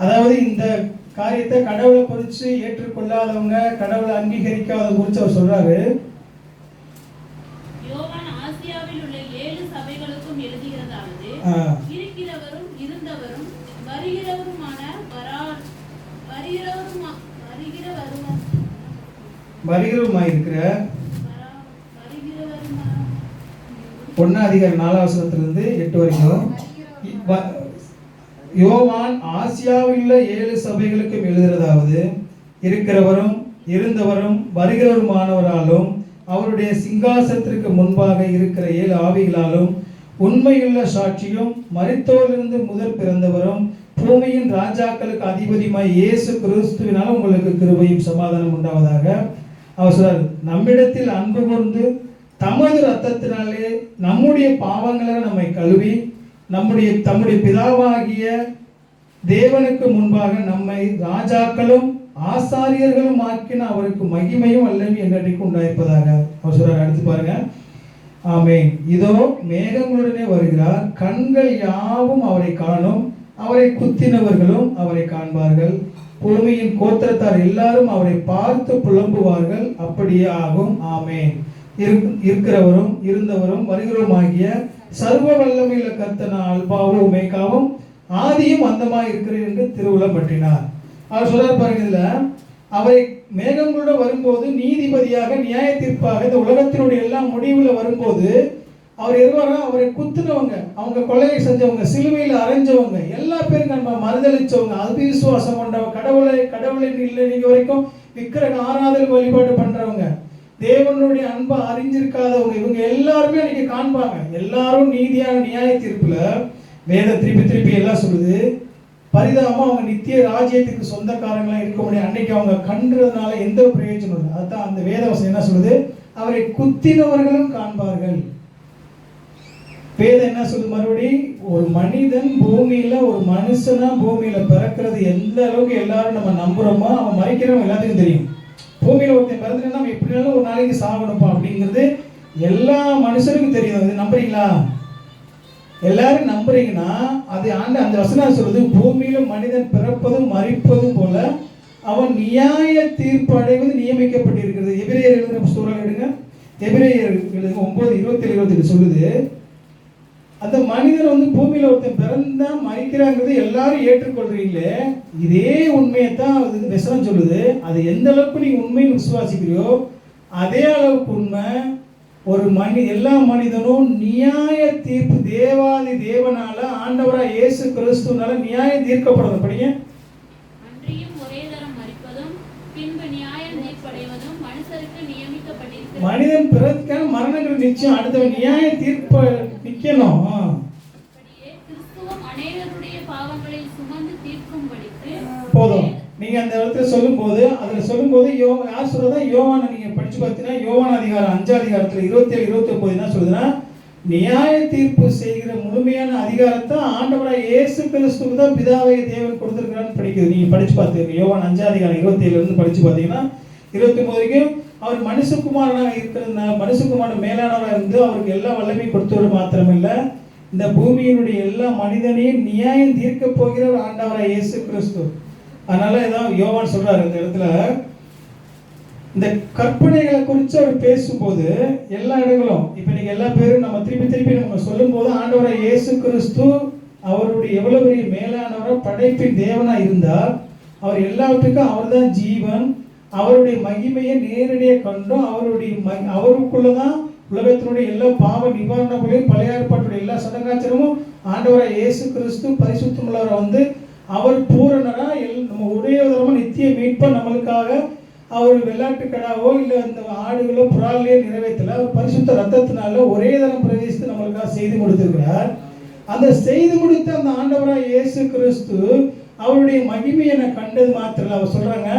அதாவது இந்த காரியத்தை கடவுளை குறித்து ஏற்றுக்கொள்ளாதவங்க, கடவுளை அங்கீகரிக்காதவங்க குறித்து அவர் சொல்றாரு. யோவான் ஆசியாவில் உள்ள 7 சபைகளுக்கும் எழுதுகிறதாவது, இருக்கிறவரும் இருந்தவரும் வருகிறவருமான வருகிறவருமாயிருக்கிற 1:4-8 வரைக்கும் யோவான் ஆசியாவில் உள்ள 7 சபைகளுக்கும் எழுதுகிறதாவது, இருக்கிறவரும் இருந்தவரும் வருகிறவருமானவராலும் அவருடைய சிங்காசனத்திற்கு முன்பாக இருக்கிற 7 ஆவிகளாலும் உண்மையுள்ள சாட்சியும் மரித்தோரிலிருந்து முதல் பிறந்தவரும் பூமியின் ராஜாக்களுக்கு அதிபதியுமாய் இயேசு கிறிஸ்துவினால் உங்களுக்கு கிருபையும் சமாதானம் உண்டாவதாக. அவர் சொல்றார், நம்மிடத்தில் அன்பு கூர்ந்து தமது ரத்தத்தினாலே நம்முடைய பாவங்களை நம்மை கழுவி தம்முடைய பிதாவாகிய தேவனுக்கு முன்பாக நம்மை ராஜாக்களும் ஆசாரியர்களும் ஆக்கின அவருக்கு மகிமையும் வல்லமையும் என்றைக்கு உண்டாயிருப்பதாக. அவர் சொல்றார். அடுத்து பாருங்க. ஆமென். இதோ மேகங்களுடனே வருகிறார், கண்கள் யாவும் அவரை காணும், அவரை குத்தினவர்களும் அவரை காண்பார்கள், பூமியின் கோத்திரத்தார் எல்லாரும் அவரை பார்த்து புலம்புவார்கள். அப்படியே ஆகும். ஆமென். இருக்கிறவரும் இருந்தவரும் வருகிறவருமாகிய சர்வ வல்லமையுள்ள கர்த்தர் அல்பாவும் ஒமேகாவும் ஆதியும் அந்தமாய் இருக்கிறேன் என்று திருவுளம் பற்றினார். அவர் சொல்றார் பாருங்க, இதுல அவரை மேகங்களோட வரும்போது நீதிபதியாக நியாய தீர்ப்பாக இந்த உலகத்தினுடைய எல்லாம் முடிவுல வரும்போது அவர் எருவாரா, அவரை குத்துனவங்க, அவங்க கொலையை செஞ்சவங்க, சிலுவையில் அரைஞ்சவங்க, எல்லா பேரும் நம்ம மறுதளிச்சவங்க, அவிசுவாசம் கொண்டவங்க, கடவுளை இல்லை நீங்க வரைக்கும் விக்கிரக ஆராதனை வழிபாடு பண்றவங்க, தேவனுடைய அன்பை அறிஞ்சிருக்காதவங்க, இவங்க எல்லாருமே அன்னைக்கு காண்பாங்க. எல்லாரும் நீதியான நியாய தீர்ப்புல வேத திருப்பி எல்லாம் சொல்லுது, பரிதாபமா அவங்க நித்திய ராஜ்யத்துக்கு சொந்தக்காரங்களா இருக்க முடியும். அன்னைக்கு அவங்க கண்டுறதுனால எந்த பிரயோஜனம் இல்லை. அதுதான் அந்த வேதவசனம் என்ன சொல்லுது, அவரை குத்தினவர்களும் காண்பார்கள். வேதம் என்ன சொல்லுது மறுபடி, ஒரு மனிதன் பூமியில ஒரு மனுஷனா பூமியில பிறக்கிறது எந்த அளவுக்கு எல்லாரும் நம்ம நம்புறோமோ அவன் மறைக்கிறவங்க எல்லாத்துக்கும் தெரியும். பூமியில ஒருத்தன் பிறந்துட்டா நம்ம எப்படினாலும் ஒரு நாளைக்கு சாகணுப்பா அப்படிங்கிறது எல்லா மனுஷருக்கும் தெரியும். அது நம்புறீங்களா? எல்லாரும் நம்புறீங்கன்னா அது அந்த வசனம் சொல்லுது, பூமியில மனிதன் பிறப்பதும் மரிப்பதும் போல அவன் நியாய தீர்ப்பு அடைவது நியமிக்கப்பட்டிருக்கிறது. எபிரேயர் எழுதுற புத்தகம் எடுங்க, எபிரேயர் 9:27 சொல்லுது, அந்த மனிதன் பூமியில ஒருத்தன் பிறந்தா மறிக்கிறாங்கிறது எல்லாரும் ஏற்றுக்கொள்றீங்களே, இதே உண்மையைத்தான் வசனம் சொல்லுது. அது எந்த அளவுக்கு நீங்க உண்மையை விசுவாசிக்கிறியோ அதே அளவுக்கு உண்மை ஒரு எல்லா மனிதனும் நியாய தீர்ப்பு தேவாதி தேவனால ஆண்டவராக இயேசு கிறிஸ்துனால நியாயம் தீர்க்கப்படுறது. படிங்க, மனிதன் பிறக்க மரணங்கள் நிச்சயம், அடுத்த நியாய தீர்ப்பு நிக்கணும். போதும். நீங்க அந்த இடத்துல சொல்லும்போது யார் சொல்றதா, யோவான நீங்க படிச்சு பார்த்தீங்கன்னா யோவான் அதிகாரம் 5 அதிகாரத்துல 27-29 என்ன சொல்லுதுன்னா, நியாய தீர்ப்பு செய்கிற முழுமையான அதிகாரத்தை ஆண்டவராக இயேசு கிறிஸ்துவுக்கு தான் பிதாவை தேவன் கொடுத்திருக்கிறான்னு படிக்குது. நீங்க படிச்சு பார்த்துங்க, யோவான் 5 அதிகாரம் 27 படிச்சு பார்த்தீங்கன்னா 29 வரைக்கும் அவர் மனுஷகுமாரனாக இருக்கிறதுனால மனுஷகுமாரன் மேலானவராக இருந்து அவருக்கு எல்லா வல்லமையும் கொடுத்தவர் மாத்திரமில்ல, இந்த பூமியினுடைய எல்லா மனிதனையும் நியாயம் தீர்க்க போகிறவர் ஆண்டவராக இயேசு கிறிஸ்து. அதனால ஏதாவது யோவான் சொல்றாரு இந்த இடத்துல, இந்த கற்பனைகளை குறித்து அவர் பேசும்போது எல்லா இடங்களும் இப்ப நீங்க எல்லா பேரும் நம்ம திருப்பி நம்ம சொல்லும் போது ஆண்டவராக இயேசு கிறிஸ்து அவருடைய எவ்வளவு பெரிய மேலானவராக படைப்பின் தேவனா இருந்தார். அவர் எல்லாவற்றுக்கும் அவர் தான் ஜீவன். அவருடைய மகிமையை நேரடியாக கண்டும் அவருக்குள்ளதான் உலகத்தினுடைய எல்லா பாவ நிவாரணங்களையும் பழைய ஏற்பாட்டுடைய எல்லா சடங்காச்சரமும் ஆண்டவராக இயேசு கிறிஸ்து பரிசுத்தமுள்ளவரை அவர் பூரணரா நம்ம ஒரே விதமா நித்திய மீட்பா நம்மளுக்காக அவர் வெள்ளாட்டுக்கடாவோ இல்லை அந்த ஆடுகளோ புறாலையோ நிறைவேற்றல, அவர் பரிசுத்த ரத்தத்தினால ஒரே தரம் பிரவேசித்து நம்மளுக்காக செய்து கொடுத்திருக்கிறார். அந்த செய்து முடித்த அந்த ஆண்டவராக இயேசு கிறிஸ்து அவருடைய மகிமையை நான் கண்டது மாத்திரம் அவர் சொல்றாங்க,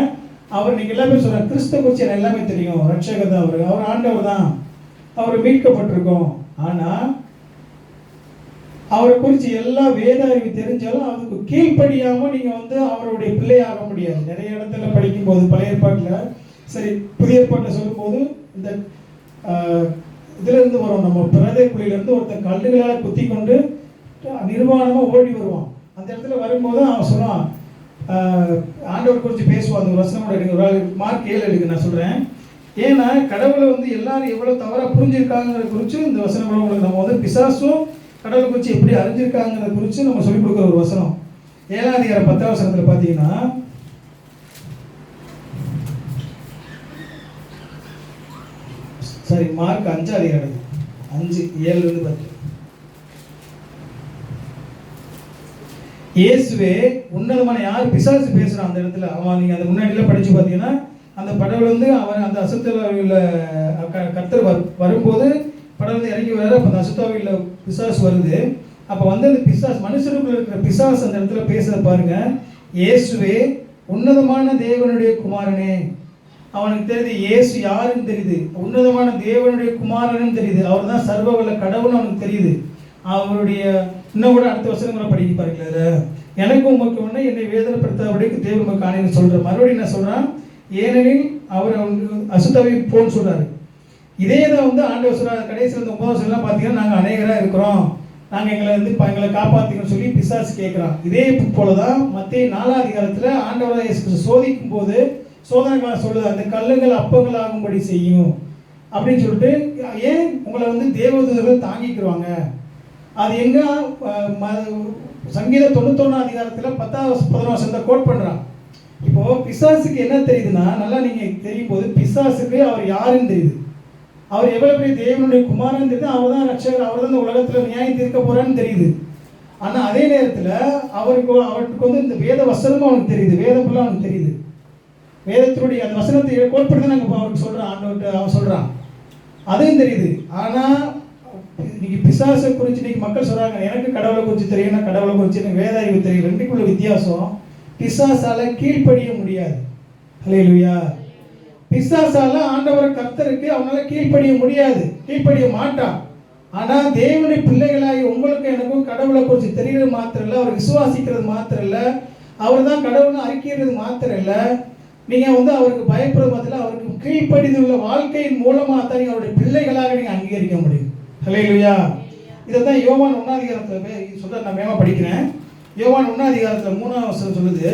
அவர் நீங்க எல்லாமே சொல்றாங்க கிறிஸ்துவ குறித்து எனக்கு எல்லாமே தெரியும், ரட்சகர் தான் அவர் ஆண்டவர் தான், அவர் மீட்கப்பட்டிருக்கோம். ஆனா அவரை குறித்து எல்லா வேத அறிவு தெரிஞ்சாலும் அதுக்கு கீழ்ப்படியாம நீங்க அவருடைய பிள்ளை ஆக முடியாது. நிறைய இடத்துல படிக்கும் போது பழைய ஏற்பாட்டுல சரி புதிய ஏற்பாட்டில் சொல்லும் போது இந்த இதுல இருந்து வரும், நம்ம பிரதை குழியில இருந்து ஒருத்தன் கல்லுகளால் குத்தி கொண்டு நிர்வாணமா ஓடி வருவான். அந்த இடத்துல வரும்போது அவன் சொல்லுவான், ஆண்டவர் குறித்து பேசுவான். அந்த வசனோட எடுங்க, மார்க் 7 எடுங்க நான் சொல்றேன். ஏன்னா கடவுளை எல்லாரும் எவ்வளவு தவறா புரிஞ்சிருக்காங்கிறத குறித்து இந்த வசனம் உங்களுக்கு நம்ம பிசாசும் கடவுளை குறித்து எப்படி அறிஞ்சிருக்காங்கிறத குறித்து நம்ம சொல்லிக் கொடுக்குற ஒரு வசனம். 7ஆம் அதிகாரம் 10ஆம் வசனத்துல பாத்தீங்கன்னா, சரி மார்க் 5 அதிகாரம் 5:7-10. இயேசுவே உன்னதமான யார் பிசாசு பேசுறான் அந்த இடத்துல, அவன் நீங்க அந்த முன்னாடிலாம் படிச்சு பார்த்தீங்கன்னா அந்த படகுல அவன் அந்த அசுத்தாவியில் கர்த்தர் வரும்போது படகுல இறங்கி வர்றாரு. அப்போ அந்த அசுத்தாவியில் பிசாசு வருது. அப்போ அந்த பிசாசு மனுஷனுக்குள்ள இருக்கிற பிசாசு அந்த இடத்துல பேசுறத பாருங்க. இயேசுவே உன்னதமான தேவனுடைய குமாரனே, அவனுக்கு தெரியுது இயேசு யாருன்னு தெரியுது, உன்னதமான தேவனுடைய குமாரன்னு தெரியுது, அவர் தான் சர்வ வல்ல கடவுள்னு அவனுக்கு தெரியுது. அவருடைய இன்னும் கூட அடுத்த வசனங்களை படிக்க பாருங்கள, எனக்கும் உமக்கு ஒன்று என்னை வேதனைப்படுத்தாதபடிக்கு தேவன் உமக்கு ஆணைன்னு சொல்ற. மறுபடியும் என்ன சொல்றான், ஏனெனில் அவர் அசுத்தாவை போன்னு சொல்றாரு. இதே தான் ஆண்டவர் சொல்றாரு கடைசியில் 9ஆம் வசனம் பார்த்தீங்கன்னா, நாங்கள் அநேகராக இருக்கிறோம், நாங்கள் எங்களை காப்பாற்றிக்கணும்னு சொல்லி பிசாசு கேட்குறான். இதே போல தான் மத்தேயு 4ஆம் அதிகாரத்தில் ஆண்டவராகிய இயேசு கிறிஸ்து சோதிக்கும் போது சோதனை சொல்லுது, அந்த கல்லுகள் அப்பங்கள் ஆகும்படி செய்யும் அப்படின்னு சொல்லிட்டு. ஏன் உங்களை தேவதூதர்கள் தாங்கிக்கிறாங்க? அது எங்க சங்கீதம் 91ஆம் அதிகாரத்தில் 10-11 கோட் பண்ணுறான். இப்போ பிசாசுக்கு என்ன தெரியுதுன்னா, நல்லா நீங்கள் தெரியும் போது பிசாசுக்கு அவர் யாருன்னு தெரியுது, அவர் எவ்வளவு பெரிய தேவனுடைய குமாரன் தெரியுது, அவர் தான் ரட்சகர், அவர் தான் இந்த உலகத்தில் நியாயம் தீர்க்க போறான்னு தெரியுது. ஆனால் அதே நேரத்தில் அவருக்கு இந்த வேத வசனமும் அவனுக்கு தெரியுது, வேதம் ஃபுல்லாக அவனுக்கு தெரியுது. வேதத்தினுடைய அந்த வசனத்தை கோட்படுத்தி நாங்கள் அவருக்கு சொல்கிறான், ஆண்டவர்கிட்ட அவன் சொல்கிறான், அதுவும் தெரியுது. ஆனால் இன்னைக்கு பிசாசை குறித்து இன்னைக்கு மக்கள் சொல்கிறாங்க, எனக்கு கடவுளை குறித்து தெரியும், நான் கடவுளை குறித்து எனக்கு வேத அறிவு தெரியும். ரெண்டுக்குள்ள வித்தியாசம், பிசாசால கீழ்ப்படிய முடியாது. ஹல்லேலூயா. பிசாசால ஆண்டவர் கர்த்தருக்கு அவனால கீழ்ப்படிய முடியாது, கீழ்ப்படிய மாட்டான். ஆனால் தேவனுடைய பிள்ளைகளாகி உங்களுக்கு எனக்கும் கடவுளை குறித்து தெரிகிறது மாத்திரம் இல்லை, அவர் விசுவாசிக்கிறது மாத்திரம் இல்லை, அவர் தான் கடவுள்னு அறிக்கிறது மாத்திரம் இல்லை, நீங்கள் அவருக்கு பயப்படுறது மாத்திரம், அவருக்கு கீழ்ப்படிந்துள்ள வாழ்க்கையின் மூலமாக தான் நீங்கள் அவருடைய பிள்ளைகளாக நீங்கள் அங்கீகரிக்க முடியும். ஹல்லேலூயா. இதை தான் யோவான் 1ஆம் அதிகாரத்தில் சொல்ற, நான் வேகமாக படிக்கிறேன். யோவான் 1ஆம் அதிகாரத்தில் 3ஆம் வசனம் சொல்லுது,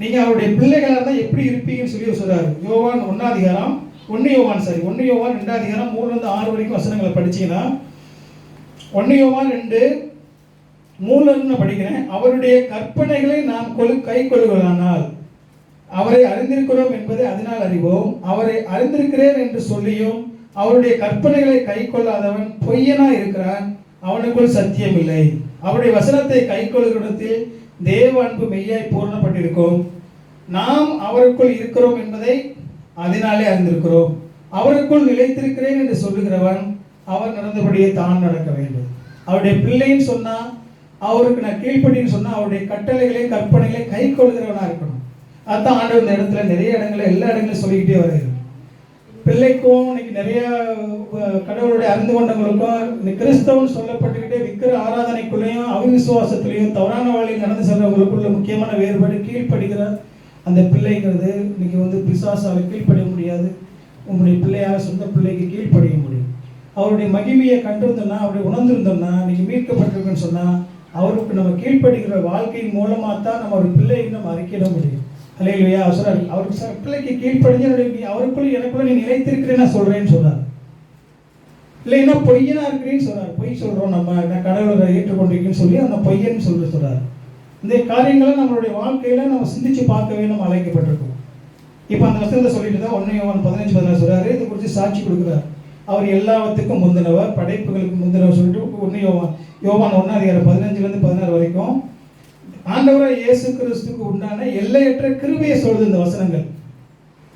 நீங்கள் அவருடைய பிள்ளைகளாக இருந்தால் எப்படி இருப்பீங்கன்னு சொல்லி சொல்கிறாரு. யோவான் 1ஆம் அதிகாரம் 1 யோவான் 2ஆம் அதிகாரம் 3-6 வரைக்கும் வசனங்களை படிச்சீங்கன்னா, 1 யோவான் 2:3 நான் படிக்கிறேன். அவருடைய கற்பனைகளை நாம் கை கொள்ளுவதானால் அவரை அறிந்திருக்கிறோம் என்பதை அதனால் அறிவோம். அவரை அறிந்திருக்கிறேன் என்று சொல்லியும் அவருடைய கற்பனைகளை கை கொள்ளாதவன் பொய்யனா இருக்கிறான், அவனுக்குள் சத்தியம் இல்லை. அவருடைய வசனத்தை கை கொள்ளுகிறத்தில் தேவ அன்பு மெய்யாய் பூர்ணப்பட்டிருக்கும். நாம் அவருக்குள் இருக்கிறோம் என்பதை அதனாலே அறிந்திருக்கிறோம். அவருக்குள் நிலைத்திருக்கிறேன் என்று சொல்லுகிறவன் அவர் நடந்தபடியே தான் நடக்க வேண்டும். அவருடைய பிள்ளைன்னு சொன்னா, அவருக்கு நான் கீழ்ப்படின்னு சொன்னா, அவருடைய கட்டளைகளை கற்பனைகளை கை கொள்கிறவனா இருக்கணும். அதுதான் ஆண்டவர் இந்த இடத்துல நிறைய இடங்களை எல்லா இடங்களையும் சொல்லிக்கிட்டே வருகிறார். பிள்ளைக்கும் இன்னைக்கு நிறைய கடவுளுடைய அறிந்து கொண்டவங்களுக்கும் இந்த கிறிஸ்தவன் சொல்லப்பட்டுக்கிட்டே விக்கிர ஆராதனைக்குள்ளேயும் அவிசுவாசத்துலையும் தவறான வழியில் நடந்து செல்றவங்களுக்குள்ள முக்கியமான வேறுபாடு கீழ்ப்படுகிற அந்த பிள்ளைங்கிறது. இன்னைக்கு பிசாசால கீழ்ப்படிய முடியாது. உங்களுடைய பிள்ளையாக சொந்த பிள்ளைக்கு கீழ்ப்படிய முடியும். அவருடைய மகிமையை கண்டிருந்தோம்னா, அவருடைய உணர்ந்திருந்தோம்னா, இன்னைக்கு மீட்கப்பட்டிருக்குன்னு சொன்னால், அவருக்கு நம்ம கீழ்ப்படுகிற வாழ்க்கையின் மூலமாக தான் நம்ம ஒரு பிள்ளையை நம்ம அறிக்கையிட முடியும். ஹல்லேலூயா. அவருக்கு பிள்ளைக்கு கீழ்ப்படிஞ்சு அவருக்குள்ள எனக்குள்ள நீ நிலைத்திருக்கிறேன்னு நான் சொல்றேன்னு சொல்றாரு. இல்லைன்னா பொய்யனா இருக்கிறேன்னு சொல்றாரு. பொய் சொல்றோம் நம்ம, நான் கடவுளை ஏற்றுக்கொண்டிருக்கேன்னு சொல்லி அந்த பொய்யன்னு சொல்றாரு. இந்த காரியங்களை நம்மளுடைய வாழ்க்கையில நம்ம சிந்திச்சு பார்க்கவே நம்ம அழைக்கப்பட்டிருக்கோம். இப்போ அந்த வசனத்தை சொல்லிட்டு தான் 1 யோவான் 15-16 சொல்றாரு. இது குறித்து சாட்சி கொடுக்குறாரு. அவர் எல்லாத்துக்கும் முந்தினவர், படைப்புகளுக்கு முந்தினவர் சொல்லிட்டு 1 யோவான் 1ஆம் அதிகாரம் 15-16 வரைக்கும் ஆண்டவராக இயேசு கிறிஸ்துக்கு உண்டான எல்லையற்ற கிருபையை சொல்லுது இந்த வசனங்கள்.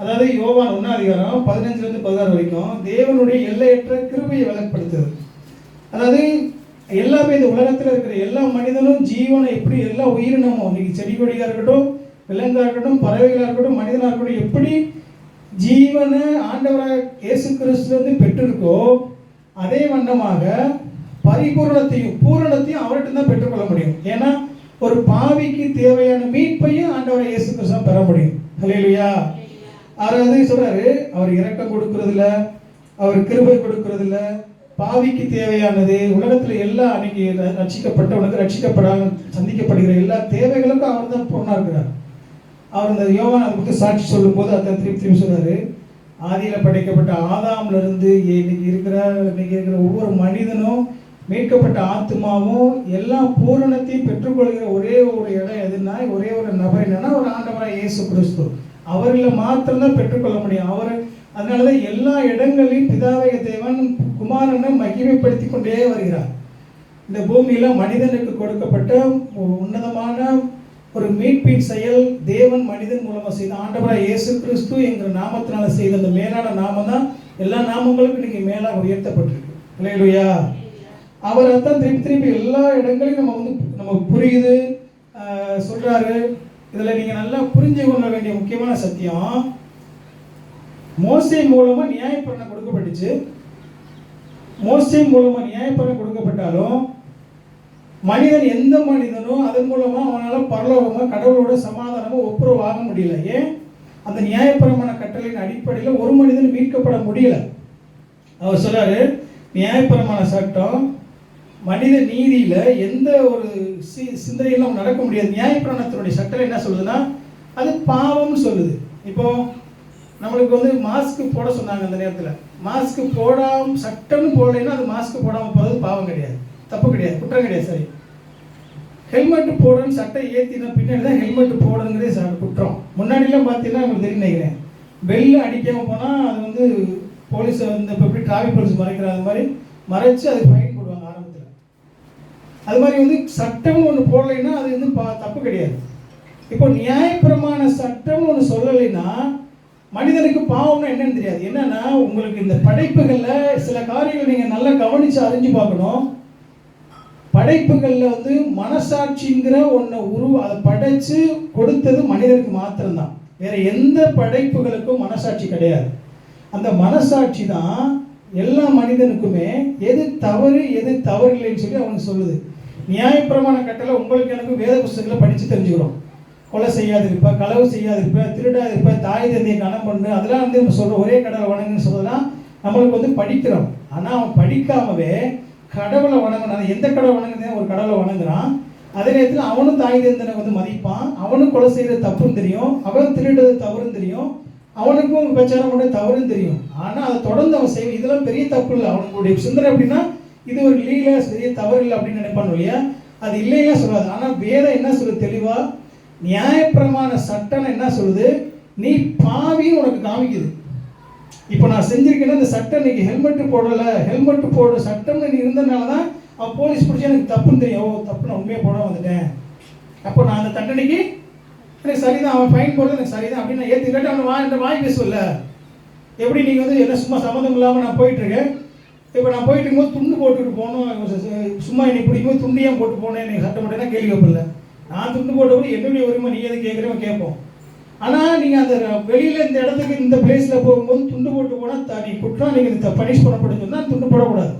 அதாவது யோவான் 1ஆம் அதிகாரம் 15-16 வரைக்கும் தேவனுடைய எல்லையற்ற கிருபையை வெளிப்படுத்துது. அதாவது எல்லாமே இந்த உலகத்தில் இருக்கிற எல்லா மனிதனும் ஜீவனை எப்படி எல்லா உயிரினமும், இன்னைக்கு செடி கொடியாக இருக்கட்டும், விலங்காக இருக்கட்டும், பறவைகளாக இருக்கட்டும், மனிதனாக இருக்கட்டும், எப்படி ஜீவனை ஆண்டவராக இயேசு கிறிஸ்துலேருந்து பெற்றிருக்கோ அதே வண்ணமாக பரிபூரணத்தையும் பூரணத்தையும் அவர்கிட்ட தான் பெற்றுக்கொள்ள முடியும். ஏன்னா ஒரு பாவிக்கு தேவையான மீட்பையும் ஆண்டவராக இயேசு கிறிஸ்து பெற முடியும். ஹல்லேலூயா. அதாவது சொல்றாரு, அவர் இரக்கம் கொடுக்கறதில்ல, அவர் கிருபை கொடுக்கறதில்ல, பாவிக்கு தேவையானது உலகத்தில் எல்லா அன்னைக்கு ரட்சிக்கப்பட்டவனுக்கு ரட்சிக்கப்படாம சந்திக்கப்படுகிற எல்லா தேவைகளுக்கும் அவர் தான் பூர்ணா இருக்கிறார். அவர் இந்த யோவான் அதை பற்றி சாட்சி சொல்லும் போது அதை திருப்பி சொல்றாரு, ஆதியில் படைக்கப்பட்ட ஆதாம்ல இருந்து இன்னைக்கு இருக்கிற ஒவ்வொரு மனிதனும் மீட்கப்பட்ட ஆத்மாவும் எல்லா பூரணத்தையும் பெற்றுக்கொள்கிற ஒரே ஒரு இடம் எதுனா, ஒரே ஒரு நபர் என்னன்னா ஒரு ஆண்டவராக இயேசு கிறிஸ்து. அவரில் மாத்திரம்தான் பெற்றுக்கொள்ள முடியும். அவர் அதனாலதான் எல்லா இடங்களிலும் பிதாவாகிய தேவன் குமாரனை மகிமைப்படுத்தி கொண்டே வருகிறார். இந்த பூமியில மனிதனுக்கு கொடுக்கப்பட்ட உன்னதமான ஒரு மீட்பின் செயல் தேவன் மனிதன் மூலமா செய்த ஆண்டவராக இயேசு கிறிஸ்து என்கிற நாமத்தினால செய்த அந்த மேலான நாமம் தான் எல்லா நாமங்களுக்கும் இன்னைக்கு மேலாக உயர்த்தப்பட்டிருக்கு. ஹல்லேலூயா. அவரை தான் திருப்பி எல்லா இடங்களையும் நம்ம புரியுது சொல்றாரு. இதுல நீங்க நல்லா புரிஞ்சு கொள்ள வேண்டிய முக்கியமான சத்தியம், மோசே மூலமா நியாயப்பிரமாணம் கொடுக்கப்பட்டுச்சு. மோசே மூலமா நியாயப்பிரமாணம் கொடுக்கப்பட்டாலும் மனிதன் எந்த மனிதனும் அதன் மூலமா அவனால பரலோகமா கடவுளோட சமாதானமா ஒப்புரவு ஆக முடியல. ஏன்? அந்த நியாயப்பிரமாண கட்டளையின் அடிப்படையில் ஒரு மனிதன் மீட்கப்பட முடியல. அவர் சொல்றாரு, நியாயப்பிரமாண சட்டம் மனித நீதியில எந்த ஒரு சிந்தனையும் நடக்க முடியாது. நியாயப்பிரமாணத்தினுடைய சட்டம் என்ன சொல்லுதுன்னா அது பாவம்னு சொல்லுது. இப்போ நம்மளுக்கு வந்து மாஸ்க் போட சொன்னாங்க. அந்த நேரத்தில் மாஸ்க் போடாமல் சட்டம்னு போடலைன்னா அது மாஸ்க் போடாமல் போகிறது பாவம் கிடையாது, தப்பு கிடையாது, குற்றம் கிடையாது. சரி, ஹெல்மெட் போடணும்னு சட்டம் ஏற்றின பின்னாடி தான் ஹெல்மெட் போடணுங்கிறதே குற்றம். முன்னாடிலாம் பார்த்தீங்கன்னா உங்களுக்கு தெரியும் நினைக்கிறேன், பெல் அடிக்காமல் போனால் அது வந்து போலீஸை வந்து இப்போ எப்படி டிராஃபிக் போலீஸ் மறைக்கிற அது மாதிரி மறைச்சு அதுக்கு ஃபைன் போடுவாங்க ஆரம்பத்தில். அது மாதிரி வந்து சட்டம்னு ஒன்று போடலைன்னா அது வந்து தப்பு கிடையாது. இப்போ நியாயப்பிரமாண சட்டம்னு ஒன்று சொல்லலைன்னா மனிதனுக்கு பாவம்னா என்னன்னு தெரியாது. என்னன்னா உங்களுக்கு இந்த படைப்புகளில் சில காரியங்கள் நீங்கள் நல்லா கவனித்து அறிஞ்சு பார்க்கணும். படைப்புகளில் வந்து மனசாட்சிங்கிற ஒன்றை அதை படைச்சு கொடுத்தது மனிதனுக்கு மாத்திரம்தான். வேற எந்த படைப்புகளுக்கும் மனசாட்சி கிடையாது. அந்த மனசாட்சி தான் எல்லா மனிதனுக்குமே எது தவறு எது தவறு இல்லைன்னு சொல்லி அவனுக்கு சொல்லுது. நியாயப்பிரமாண கட்டளை உங்களுக்கு எனக்கு வேத புஸ்தகங்களை படித்து தெரிஞ்சுக்கிறோம். கொலை செய்யாதிருப்ப, களவு செய்யாதிருப்ப, திருடாதிருப்ப, தாய் தந்தையை கணம் பண்ணு, அதெல்லாம் வந்து நம்ம சொல்கிற ஒரே கடவுளை வணங்குன்னு சொல்லலாம் நம்மளுக்கு வந்து படிக்கிறோம். ஆனால் அவன் படிக்காமவே கடவுளை வணங்கினான். எந்த கடவுளை வணங்குறதே ஒரு கடவுளை வணங்குறான். அதே நேரத்தில் அவனும் தாய் தந்தனை வந்து மதிப்பான். அவனும் கொலை செய்கிறது தப்புன்னு தெரியும், அவன் திருடுறது தவறுன்னு தெரியும், அவனுக்கும் விபச்சாரம் பண்ண தவறுன்னு தெரியும். ஆனால் அதை தொடர்ந்து அவன் செய்வான். இதெல்லாம் பெரிய தப்பு இல்லை. அவனுடைய சிந்தனை அப்படின்னா இது ஒரு லீல பெரிய தவறு இல்லை அப்படின்னு நினைப்பான் இல்லையா? அது இல்லைன்னா சொல்லாது. ஆனால் வேதம் என்ன சொல்லுது தெளிவா? நியாயப்பிரமாண சட்டம் என்ன சொல்லுது? நீ பாவின்னு உனக்கு காமிக்குது. இப்போ நான் செஞ்சிருக்கேன்னா இந்த சட்டம் இன்னைக்கு ஹெல்மெட் போடலை, ஹெல்மெட் போடுற சட்டம்னு நீ இருந்ததுனால தான் அவன் போலீஸ் பிடிச்சி எனக்கு தப்புன்னு தெரியும். ஓ தப்பு, நான் உண்மையாக போட வந்துட்டேன், அப்போ நான் அந்த தண்டனைக்கு எனக்கு சரிதான், அவன் ஃபைன் போடுறது எனக்கு சரிதான் அப்படின்னு நான் ஏற்றுக்கிட்டு அவனை வாய் பேசுவல. எப்படி நீங்கள் வந்து என்ன சும்மா சம்மந்தம் இல்லாமல் நான் போயிட்டுருக்கேன். இப்போ நான் போயிட்டு இருக்கும்போது துண்டு போட்டுட்டு போகணும், சும்மா என்னை பிடிக்கும்போது துண்டியாக போட்டு போனேன் எனக்கு சட்டம் போட்டேன்னா கேள்வி வைப்பில்ல. நான் துண்டு போட்டபோது என்னுடைய உரிமை நீ எது கேட்குறவன் கேட்போம். ஆனால் நீங்கள் அந்த வெளியில் இந்த இடத்துக்கு இந்த பிளேஸில் போகும்போது துண்டு போட்டு போனால் நீ குற்றம், நீங்கள் பனிஷ் பண்ணப்படுன்னு சொன்னால் துண்டு போடக்கூடாது.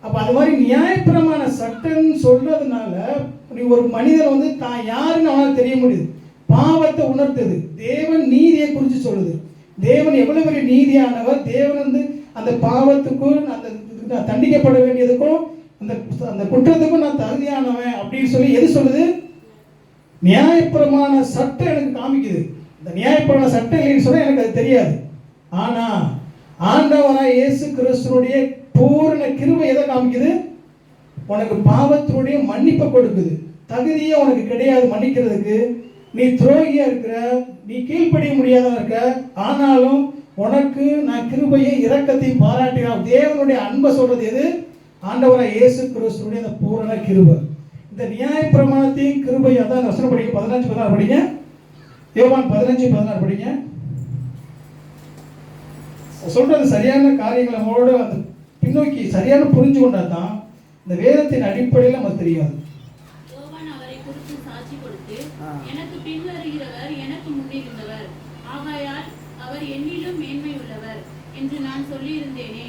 அப்போ அது மாதிரி நியாயப்பிரமாண சட்டம்னு சொல்றதுனால நீ ஒரு மனிதன் வந்து தான் யாருன்னு அவனால் தெரிய முடியுது. பாவத்தை உணர்த்தது. தேவன் நீதியை குறித்து சொல்லுது. தேவன் எவ்வளவு பெரிய நீதியானவர். தேவன் வந்து அந்த பாவத்துக்கும் அந்த தண்டிக்கப்பட வேண்டியதுக்கும் அந்த குற்றத்துக்கும் நான் தகுதியானவன் அப்படின்னு சொல்லி எது சொல்லுது? நியாயப்பிரமாண சட்டம் எனக்கு காமிக்குது. இந்த நியாயப்பிரமாண சட்டம் இல்லைன்னு சொன்னா எனக்கு அது தெரியாது. ஆனா ஆண்டவராய் இயேசு கிறிஸ்துவுடைய பூரண கிருபை எதை காமிக்குது? உனக்கு பாவத்தினுடைய மன்னிப்பை கொடுக்குது. தகுதியே உனக்கு கிடையாது மன்னிக்கிறதுக்கு. நீ துரோகியா இருக்கிற, நீ கீழ்ப்படிய முடியாதவன் இருக்க, ஆனாலும் உனக்கு நான் கிருபையை இரக்கத்தையும் பாராட்டுகிறேன். தேவனுடைய அன்பை சொல்றது எது? ஆண்டவராய் இயேசு கிறிஸ்துவுடைய அந்த பூரண கிருபை. இந்த நியாயப்பிரமாணத்தையும் கிருபை அதான் வசனம் படிங்க. 15-16 படிங்க. யோவான் 15-16 படிங்க. சொல்றது சரியான காரியங்களை நம்மளோட அந்த பின்னோக்கி சரியான புரிஞ்சு கொண்டா தான் இந்த வேதத்தின் அடிப்படையில் நமக்கு தெரியாது. யோவான் அவரை குறித்து சாட்சி கொடுத்து, எனக்கு பின் வருகிறவர் எனக்கு முன்னிருந்தவர், ஆகையால் அவர் என்னிலும் மேன்மை உள்ளவர் என்று நான் சொல்லியிருந்தேனே,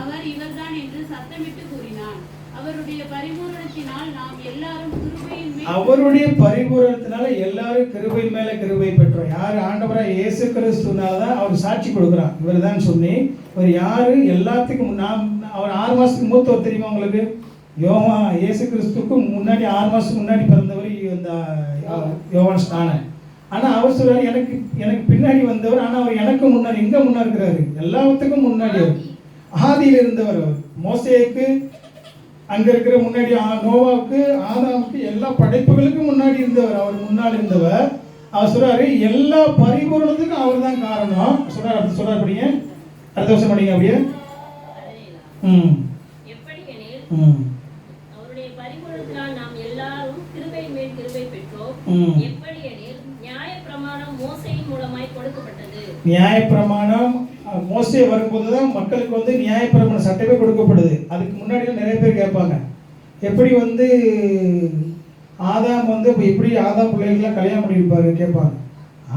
அவர் இவர்தான் என்று சத்தமிட்டு கூறினான். அவருடைய பரிபூரணத்தினால் நாம் எல்லாரும் கிருபையின் மேல் அவருடைய பரிபூரணத்தினால எல்லாரும் கிருபை மேல கிருபை பெற்றோம். யாரு? ஆண்டவராய் இயேசு கிறிஸ்துனால தான் அவர் சாட்சி கொடுக்குறான். இவர் தான் சொன்னி இவர் யாரு? எல்லாத்துக்கும் அவர் 6 மாசத்துக்கு மூத்தவர் தெரியுமா உங்களுக்கு? யோவான் இயேசு கிறிஸ்துக்கு முன்னாடி 6 மாசத்துக்கு முன்னாடி பிறந்தவர் இந்த யோவான் ஸ்நானன். ஆனா அவர் சொல்றாரு எனக்கு பின்னாடி வந்தவர். ஆனா அவர் எனக்கு முன்னாடி எங்க முன்னாடி இருக்கிறாரு? எல்லாத்துக்கும் முன்னாடி அவர் ஆதியில் இருந்தவர். அவர் மோசேக்கு அங்க இருக்கிற முன்னாடி நோவாவுக்கு ஆதாமுக்கு எல்லா படைப்புகளுக்கும் முன்னாடி இருந்தவர். அவர் முன்னாடி இருந்தவர். அவர் சொல்றாரு எல்லா பரிபூரணத்துக்கும் அவர் தான் காரணம் சொல்றாரு. அடுத்து சொல்றாரு படிங்க, அடுத்த வருஷம் படிங்க அப்படியே. எப்படி எனில் அவருடைய பரிபூரணத்தினால் நாம் எல்லாரும் கிருபை மேல் கிருபை பெற்றோம். எப்படி எனில் நியாயப்பிரமாணம் மோசேயின் மூலமாய் கொடுக்கப்பட்டது. நியாயப்பிரமாணம் மோசே வரும்போது தான் மக்களுக்கு வந்து நியாயப்பிரமாண சட்டமே கொடுக்கப்படுது. அதுக்கு முன்னாடி நிறைய பேர் கேட்பாங்க, எப்படி வந்து ஆதாம் வந்து எப்படி ஆதாம் பிள்ளைகள்லாம் கல்யாணம் பண்ணியிருப்பாரு கேட்பாங்க.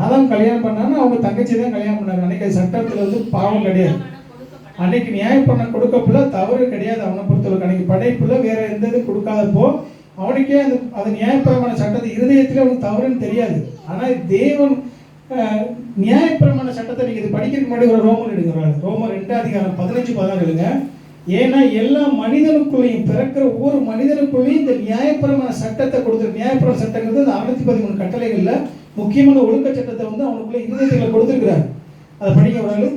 ஆதாம் கல்யாணம் பண்ணாங்கன்னா அவங்க தங்கச்சி தான் கல்யாணம் பண்ணாங்க. அன்னைக்கு சட்டத்தில் வந்து பாவம் கிடையாது. அன்னைக்கு நியாயப்பிரமாணம் கொடுக்கப்பட தவறு கிடையாது. அவனை பொறுத்தவரைக்கும் அன்னைக்கு படைப்புல வேற எந்த இது கொடுக்காதப்போ அவனுக்கே அது நியாயப்பிரமாண சட்டத்தை இருதயத்தில் அவனுக்கு தவறுன்னு தெரியாது. ஆனால் தேவன் நியாயப்பிரமாண சட்டத்தை நீங்கள் இது படிக்கிறதுக்கு முன்னாடி ஒரு ரோமர் எடுக்கிறாங்க. ரோமர் 2 அதிகாரம் 15-16 எழுங்க. ஏன்னா எல்லா மனிதனுக்குள்ளேயும் பிறக்கிற ஒவ்வொரு மனிதனுக்குள்ளேயும் இந்த நியாயப்பிரமாண சட்டத்தை கொடுத்துருக்கு. நியாயப்பிரமாண சட்டங்கிறது அந்த 613 கட்டளைகள்ல முக்கியமான ஒழுக்க சட்டத்தை வந்து அவனுக்குள்ள இருதயத்துல கொடுத்துருக்கிறார். அதை படிக்க வராது.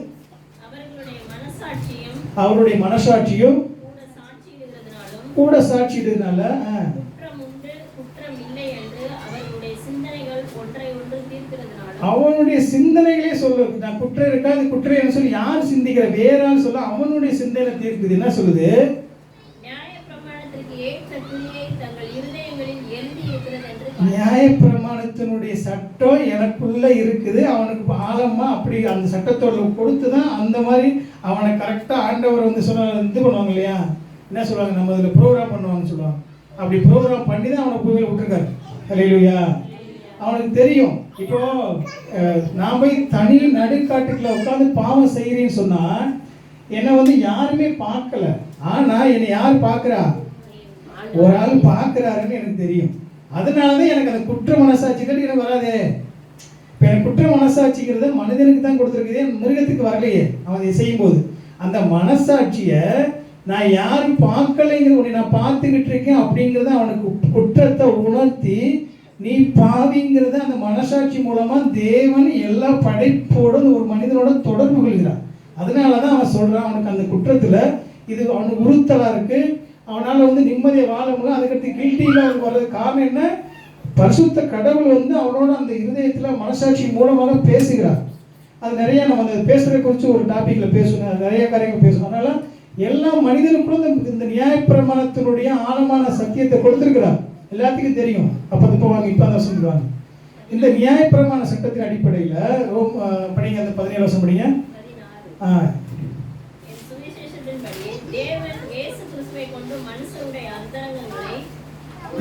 அவருடைய மனசாட்சியும் கூட சாட்சியிடுறதுனால அவனுடைய சிந்தனைகளே சொல்லுது. நான் குற்றம் இருக்காது குற்றம் சொல்லி யார் சிந்திக்கிற வேறான்னு சொல்ல அவனுடைய சிந்தனை தீர்க்குது. என்ன சொல்லுது? நியாயப்பிரமாணத்தினுடைய சட்டம் எனக்குள்ள இருக்குது. அவனுக்கு ஆழமா அப்படி அந்த சட்டத்தோட கொடுத்துதான் அந்த மாதிரி அவனை கரெக்டா ஆண்டவர் வந்து சொன்ன இது பண்ணுவாங்க இல்லையா, என்ன சொல்லுவாங்க, நம்ம அதில் ப்ரோக்ராம் பண்ணுவாங்கன்னு சொல்லுவாங்க. அப்படி ப்ரோக்ராம் பண்ணி தான் அவனை கோவில விட்டுருக்காரு. ஹல்லேலூயா. அவனுக்கு தெரியும். இப்போ நான் போய் தனி நடுக்காட்டுக்குள்ள உட்காந்து பாவம் செய்கிறேன்னு சொன்னா என்னை வந்து யாருமே பார்க்கல. ஆனா என்னை யார் பார்க்குறா? ஒரு ஆள் பார்க்குறாருன்னு எனக்கு தெரியும். அதனாலதான் எனக்கு அந்த குற்ற மனசாட்சிகள் எனக்கு வராதே. இப்போ எனக்கு குற்ற மனசாட்சிங்கிறத மனிதனுக்கு தான் கொடுத்துருக்குது, மிருகத்துக்கு வரலையே. அவன் இதை செய்யும்போது அந்த மனசாட்சியை நான் யாரும் பார்க்கலைங்கிற உன்னை நான் பார்த்துக்கிட்டு இருக்கேன் அப்படிங்கிறத அவனுக்கு குற்றத்தை உணர்த்தி நீ பாவிங்கிறத அந்த மனசாட்சி மூலமா தேவன் எல்லா படைப்போட ஒரு மனிதனோட தொடர்பு கொள்கிறான். அதனாலதான் அவன் சொல்றான் அவனுக்கு அந்த குற்றத்துல இது அவனுக்கு உறுத்தலா இருக்கு, அவனால வந்து நிம்மதியை வாழ முடியல, அதுக்கடுத்து கில்ட்டியில அவனுக்கு வர்றது காரணம் என்ன? பரிசுத்த கடவுள் வந்து அவனோட அந்த இருதயத்துல மனசாட்சி மூலமாக பேசுகிறார். அது நிறைய நம்ம அந்த பேசுறதை குறித்து ஒரு டாபிக்ல பேசணும், நிறைய காரியங்கள் பேசணும். அதனால எல்லா மனிதனுக்குள்ளும் இந்த நியாயப்பிரமாணத்தினுடைய ஆழமான சத்தியத்தை கொடுத்திருக்கிறார். எல்லாத்துக்கும் தெரியும். அப்ப இப்போ வாங்க இப்போ அந்த வருஷம் சொல்லுவாங்க. இந்த நியாயப்பிரமாண சட்டத்தின் அடிப்படையில் படிங்க, அந்த 17 வருஷம் படிங்க.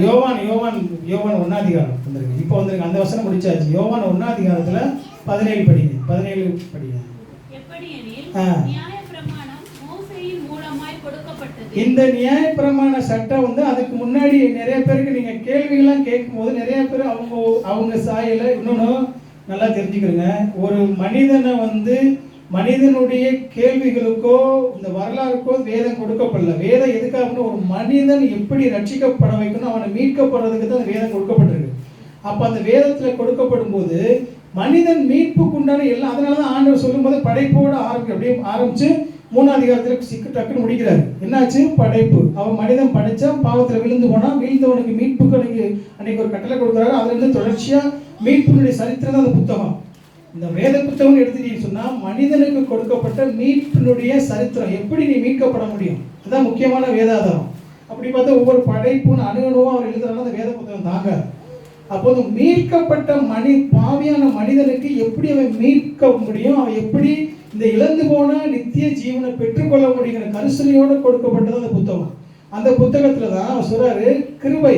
யோவான் 1ஆம் அதிகாரம் வந்திருக்கு. இப்போ வந்திருக்கு, அந்த வசனம் முடிச்சாச்சு. யோவான் 1ஆம் அதிகாரத்துல 17 படிங்க. 17 படிங்க. இந்த நியாயப்பிரமாண சட்டம் வந்து அதுக்கு முன்னாடி நிறைய பேருக்கு நீங்க கேள்விகள்லாம் கேட்கும்போது நிறைய பேர் அவங்க சாயல இன்னொன்னு நல்லா தெரிஞ்சுக்கிறங்க. ஒரு மனிதனை வந்து மனிதனுடைய கேள்விகளுக்கோ இந்த வரலாறுக்கோ வேதம் கொடுக்கப்படல. வேதம் எதுக்காக? ஒரு மனிதன் எப்படி ரட்சிக்கப்பட வைக்கணும், அவனை மீட்கப்படுறதுக்கு தான் அந்த வேதம் கொடுக்கப்பட்டிருக்கு. அப்ப அந்த வேதத்துல கொடுக்கப்படும் போது மனிதன் மீட்புக்கு உண்டான எல்லாம், அதனாலதான் ஆண்டவர் சொல்லும் போது படைப்போடு அப்படியே ஆரம்பிச்சு 3ஆம் அதிகாரத்துல டக்குன்னு முடிக்கிறாரு. என்னாச்சு? படைப்பு. அவன் மனிதன் படைச்சா பாவத்துல விழுந்து போனா விழுந்தவனுக்கு மீட்புக்கு அன்னைக்கு ஒரு கட்டளை கொடுக்குறாரு. அதுல இருந்து தொடர்ச்சியா மீட்புடைய சரித்திரம் தான் அந்த புத்தகம். இந்த வேத புத்தகம் எடுத்துட்டீங்கன்னு சொன்னா மனிதனுக்கு கொடுக்கப்பட்ட மீட்பினுடைய சரித்திரம், எப்படி நீ மீட்கப்பட முடியும், அதுதான் முக்கியமான வேதாதாரம். அப்படி பார்த்தா ஒவ்வொரு படைப்புன்னு அணுகணுவோ அவர் எழுதுறாங்க அந்த வேத புத்தகம் தாங்க. அப்போது மீட்கப்பட்ட பாவியான மனிதனுக்கு எப்படி அவன் மீட்க முடியும், அவன் எப்படி இந்த இழந்து போன நித்திய ஜீவனை பெற்றுக்கொள்ள முடியுங்கிற கரிசனையோடு கொடுக்கப்பட்டது அந்த புத்தகம். அந்த புத்தகத்துல தான் அவர் சொல்றாரு கிருபை.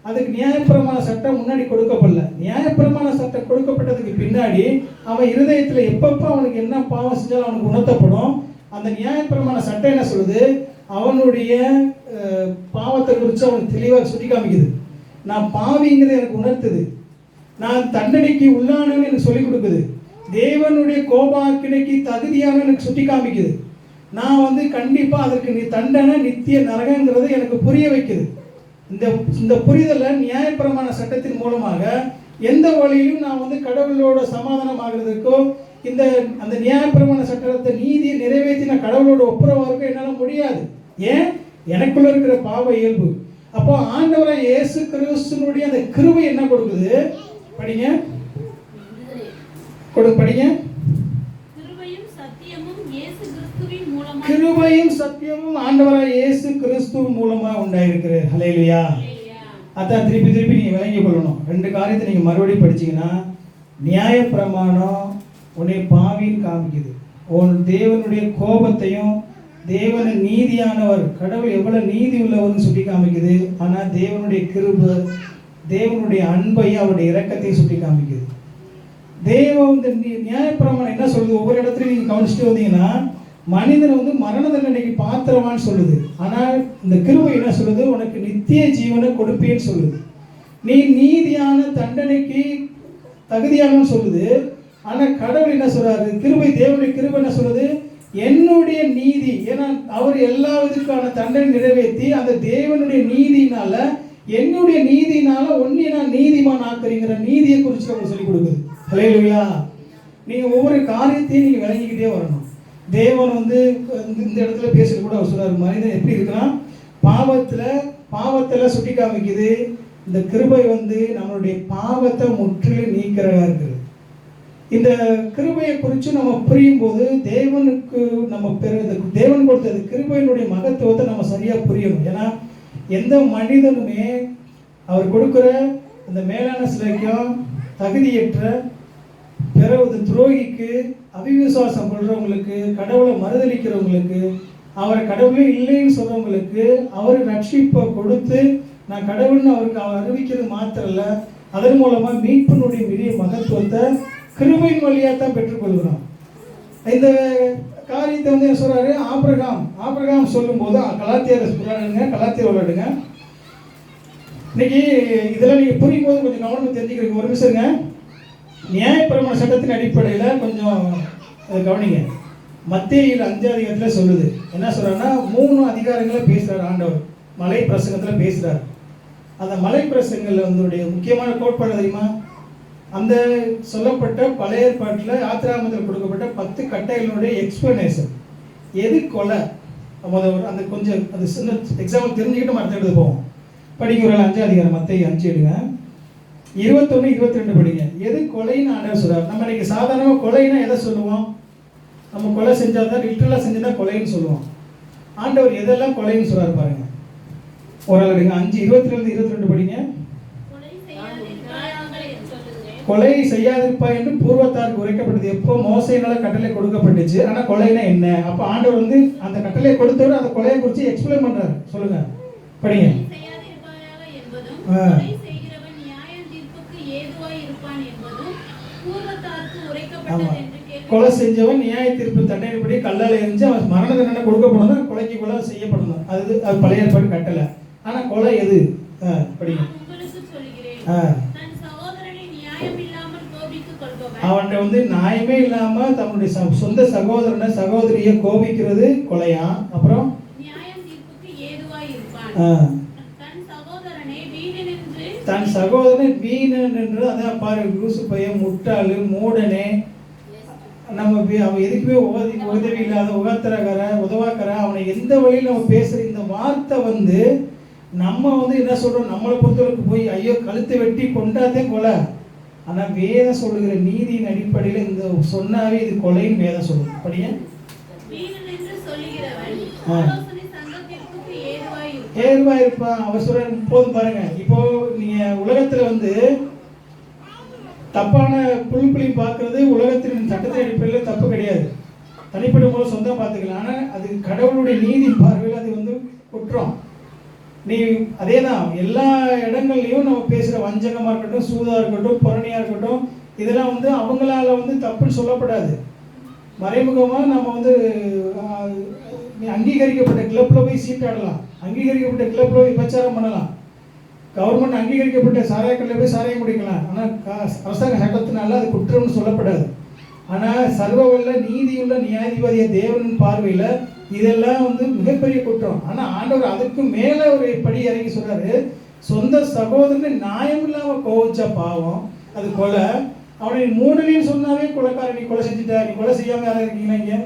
அதுக்கு நியாயப்பிரமாண சட்டம் முன்னாடி கொடுக்கப்படல. நியாயப்பிரமாண சட்டம் கொடுக்கப்பட்டதுக்கு பின்னாடி அவன் இருதயத்துல எப்பப்ப அவனுக்கு என்ன பாவம் செஞ்சாலும் அவனுக்கு உணர்த்தப்படும். அந்த நியாயப்பிரமாண சட்டம் என்ன சொல்லுது? அவனுடைய பாவத்தை குறித்து அவனுக்கு தெளிவாக சுட்டி காமிக்குது. நான் பாவிங்கிறது எனக்கு உணர்த்துது, நான் தண்டனைக்கு உள்ளானவன்னு எனக்கு சொல்லிக் கொடுக்குது, தேவனுடைய கோபாக்கினைக்கு தகுதியான எனக்கு சுட்டி காமிக்குது, நான் வந்து கண்டிப்பா அதற்கு தண்டனை நித்திய நரகங்கிறது எனக்கு புரிய வைக்குது. இந்த புரிதலை நியாயப்பிரமாண சட்டத்தின் மூலமாக எந்த வழியிலும் நான் வந்து கடவுளோட சமாதானம் ஆகிறதுக்கோ அந்த நியாயப்பிரமாண சட்டத்தை நீதியை நிறைவேற்றி நான் கடவுளோட ஒப்புரவாக என்னால் முடியாது. ஏன்? எனக்குள்ள இருக்கிற பாவ இயல்பு. அப்போ ஆண்டவராய் இயேசு கிறிஸ்துவினுடைய அந்த கிருபை என்ன கொடுக்குது? படிங்க படிங்க. கிருபையும் சத்தியமும் ஆண்டவராய் இயேசு கிறிஸ்துவின் மூலமா உண்டாயிருக்கிறது. ஹல்லேலூயா. அதான் திருப்பி நீங்க விளங்கிக் கொள்ளணும். 2 காரியத்தை நீங்க மறுபடியும் படிச்சீங்கன்னா, நியாயப்பிரமாணம் உன்னை பாவின்னு காமிக்குது, உன் தேவனுடைய கோபத்தையும் தேவன நீதியானவர் கடவுள் எவ்வளவு நீதி உள்ளவர்னு சுட்டி காமிக்குது. ஆனா தேவனுடைய கிருபை தேவனுடைய அன்பையும் அவருடைய இரக்கத்தையும் சுட்டி காமிக்குது. இந்த நியாயப்பிரமாணம் என்ன சொல்லுது? ஒவ்வொரு இடத்துலையும் நீங்க கவனிச்சுட்டு வந்தீங்கன்னா மனிதனை வந்து மரண தண்டனைக்கு பாத்திரமான்னு சொல்லுது. ஆனால் இந்த கிருபை என்ன சொல்லுது? உனக்கு நித்திய ஜீவனை கொடுப்பேன்னு சொல்லுது. நீ நீதியான தண்டனைக்கு தகுதியானன்னு சொல்லுது. ஆனா கடவுள் என்ன சொல்றாரு? கிருபை, தேவனுடைய கிருபை என்ன சொல்லுது? என்னுடைய நீதி, ஏன்னா அவர் எல்லா இதுக்கான தண்டனை நிறைவேற்றி அந்த தேவனுடைய நீதினால என்னுடைய நீதினால ஒன்னே நான் நீதிமான் ஆக்குறீங்கிற நீதியை குறித்து அவங்க சொல்லிக் கொடுக்குது. ஹல்லேலூயா. நீங்க ஒவ்வொரு காரியத்தையும் நீங்க விளங்கிக்கிட்டே வரணும். தேவன் வந்து இந்த இடத்துல பேசுறது கூட அவர் சொல்றாரு, மனிதன் எப்படி இருக்கிறான், பாவத்துல சுட்டி காமிக்குது. இந்த கிருபை வந்து நம்மளுடைய பாவத்தை முற்றிலும் நீக்கிறதா இருக்குது. இந்த கிருபையை குறித்து நம்ம புரியும் போது தேவனுக்கு நம்ம தேவன் கொடுத்தது கிருபையினுடைய மகத்துவத்தை நம்ம சரியா புரியணும். ஏன்னா எந்த மனிதனுமே அவர் கொடுக்குற இந்த மேலான சிலைக்கும் தகுதியற்ற பிறகு துரோகிக்கு, அவிவிசுவாசம் கொள்றவங்களுக்கு, கடவுளை மறுதளிக்கிறவங்களுக்கு, அவரை கடவுளே இல்லைன்னு சொல்றவங்களுக்கு அவர் ரட்சிப்பை கொடுத்து நான் கடவுள்னு அவருக்கு அவர் அறிவிக்கிறது மாத்திரம் இல்லை, அதன் மூலமா மீட்பினுடைய பெரிய மகத்துவத்தை கிருபையின் வழியாக தான் பெற்றுக்கொள்கிறோம். இந்த காரியத்தை வந்து என்ன சொல்றாரு, ஆபிரகாம் சொல்லும் போது கலாத்தியர் விளையாடுங்க. இன்னைக்கு இதெல்லாம் நீங்க புரியும் போது கொஞ்சம் கவனம் தெரிஞ்சுக்கிறீங்க. ஒரு நிமிஷங்க, நியாயப்பிரமாண சட்டத்தின் அடிப்படையில் கொஞ்சம் கவனிங்க. மத்தேயு 5 அதிகாரத்தில் சொல்லுது, என்ன சொல்றாருன்னா 3 அதிகாரங்களை பேசுறாரு ஆண்டவர். மலை பிரசங்கத்தில் பேசுறாரு. அந்த மலை பிரசங்கங்கள் வந்து முக்கியமான கோட்பாடு தெரியுமா, அந்த சொல்லப்பட்ட பழைய ஏற்பாட்டில் ஆத்திராமத்தில் கொடுக்கப்பட்ட 10 கட்டளைகளுடைய எக்ஸ்பிளனேஷன். எது கொலை, அந்த கொஞ்சம் அது சின்ன எக்ஸாம்பிள் தெரிஞ்சுக்கிட்டு மற்ற எடுத்து போவோம். படிக்க ஒரு 5 அதிகாரம் மத்தேயு 5 எடுங்க, 21, 22 படிங்க. எது கொலைன்னு ஆண்டவர் சொல்றாரு. நம்ம இன்னைக்கு சாதாரணமாக கொலைன்னா எதை சொல்லுவோம், நம்ம கொலை செஞ்சால் தான் லிட்டரலாக செஞ்சுதான் கொலைன்னு சொல்லுவோம். ஆண்டவர் எதெல்லாம் கொலைன்னு சொல்றாரு பாருங்க. ஒரு ஆள் எடுங்க, 5, 22 படிங்க. கொலை செய்யாதிருப்பா என்று பூர்வத்தாருக்கு உரைக்கப்பட்டது. எப்போ மோசையினால கட்டளை கொடுக்கப்பட்டுச்சு. ஆனா கொலைனா என்ன, அப்ப ஆண்டவர் வந்து அந்த கட்டளை கொடுத்தவர் அந்த கொலையை குறித்து எக்ஸ்பிளைன் பண்றாரு. சொல்லுங்க, படிங்க. கொலை செஞ்சவன் நியாய தீர்ப்பு தண்டனைப்படி கல்லால் எரிஞ்சு அவன் மரண தண்டனை கொடுக்கப்படணும், கொலைக்கு கொலை செய்யப்படணும். அது பழைய ஏற்பாடு கட்டளை. ஆனா கொலை எது, படிங்க. அவன்கிட்ட வந்து நியாயமே இல்லாம தன்னுடைய சொந்த சகோதரனை சகோதரியை கோபிக்கிறது கொலையா. அப்புறம் தன் சகோதரனை வீணன் என்று, அதான் பாரு, லூசு பையன், முட்டாளு, மூடனே, நம்ம அவன் எதுக்குமே உதவி இல்லாத உதவாக்கற அவனை எந்த வழியில் நம்ம பேசுற இந்த வார்த்தை வந்து நம்ம வந்து என்ன சொல்றோம், நம்மளை பொறுத்தவரைக்கும் போய் ஐயோ கழுத்தை வெட்டி கொண்டாதே கொலை. ஆனா வேதம் சொல்லுகிற நீதியின் அடிப்படையில் இந்த சொன்னாவே இது கொலைன்னு வேதம் சொல்லுது. படிய ஏதுவா இருப்பான் அவர் சொல்ற. போதும் பாருங்க, இப்போ நீங்க உலகத்துல வந்து தப்பான புழுப்புளி பார்க்கறது உலகத்தின் சட்டத்தின் அடிப்படையில் தப்பு கிடையாது. தனிப்பட்ட மூலம் சொந்தம் பார்த்துக்கலாம். ஆனால் அது கடவுளுடைய நீதி பார்வையில் அது வந்து குற்றம். நீ அதே தான் எல்லா இடங்கள்லையும் நம்ம பேசுகிற வஞ்சகமாக இருக்கட்டும், சூதாக இருக்கட்டும், புறணியாக இருக்கட்டும், இதெல்லாம் வந்து அவங்களால வந்து தப்புன்னு சொல்லப்படாது. மறைமுகமாக நம்ம வந்து அங்கீகரிக்கப்பட்ட கிளப்பில் போய் சீட்டாடலாம், அங்கீகரிக்கப்பட்ட கிளப்பில் போய் விபச்சாரம் பண்ணலாம், கவர்மெண்ட் அங்கீகரிக்கப்பட்ட சாராயக்கடையில் போய் சாராயம் குடிக்கலாம். ஆனால் அரசாங்க சட்டத்தினால அது குற்றம்னு சொல்லப்படாது. ஆனால் சர்வவல்ல நீதியுள்ள நியாயாதிபதிய தேவனின் பார்வையில் இதெல்லாம் வந்து மிகப்பெரிய குற்றம். ஆனால் ஆண்டவர் அதுக்கு மேலே ஒரு படி இறங்கி சொல்றாரு, சொந்த சகோதரனை நியாயம் இல்லாமல் கோவிச்சா பாவம், அது கொலை. அவனை மூடலின்னு சொன்னாவே கொலைக்காரன், நீ கொலை செஞ்சுட்டா, நீ கொலை செய்யாமல் யாரும் இருக்கீங்களா? இங்கே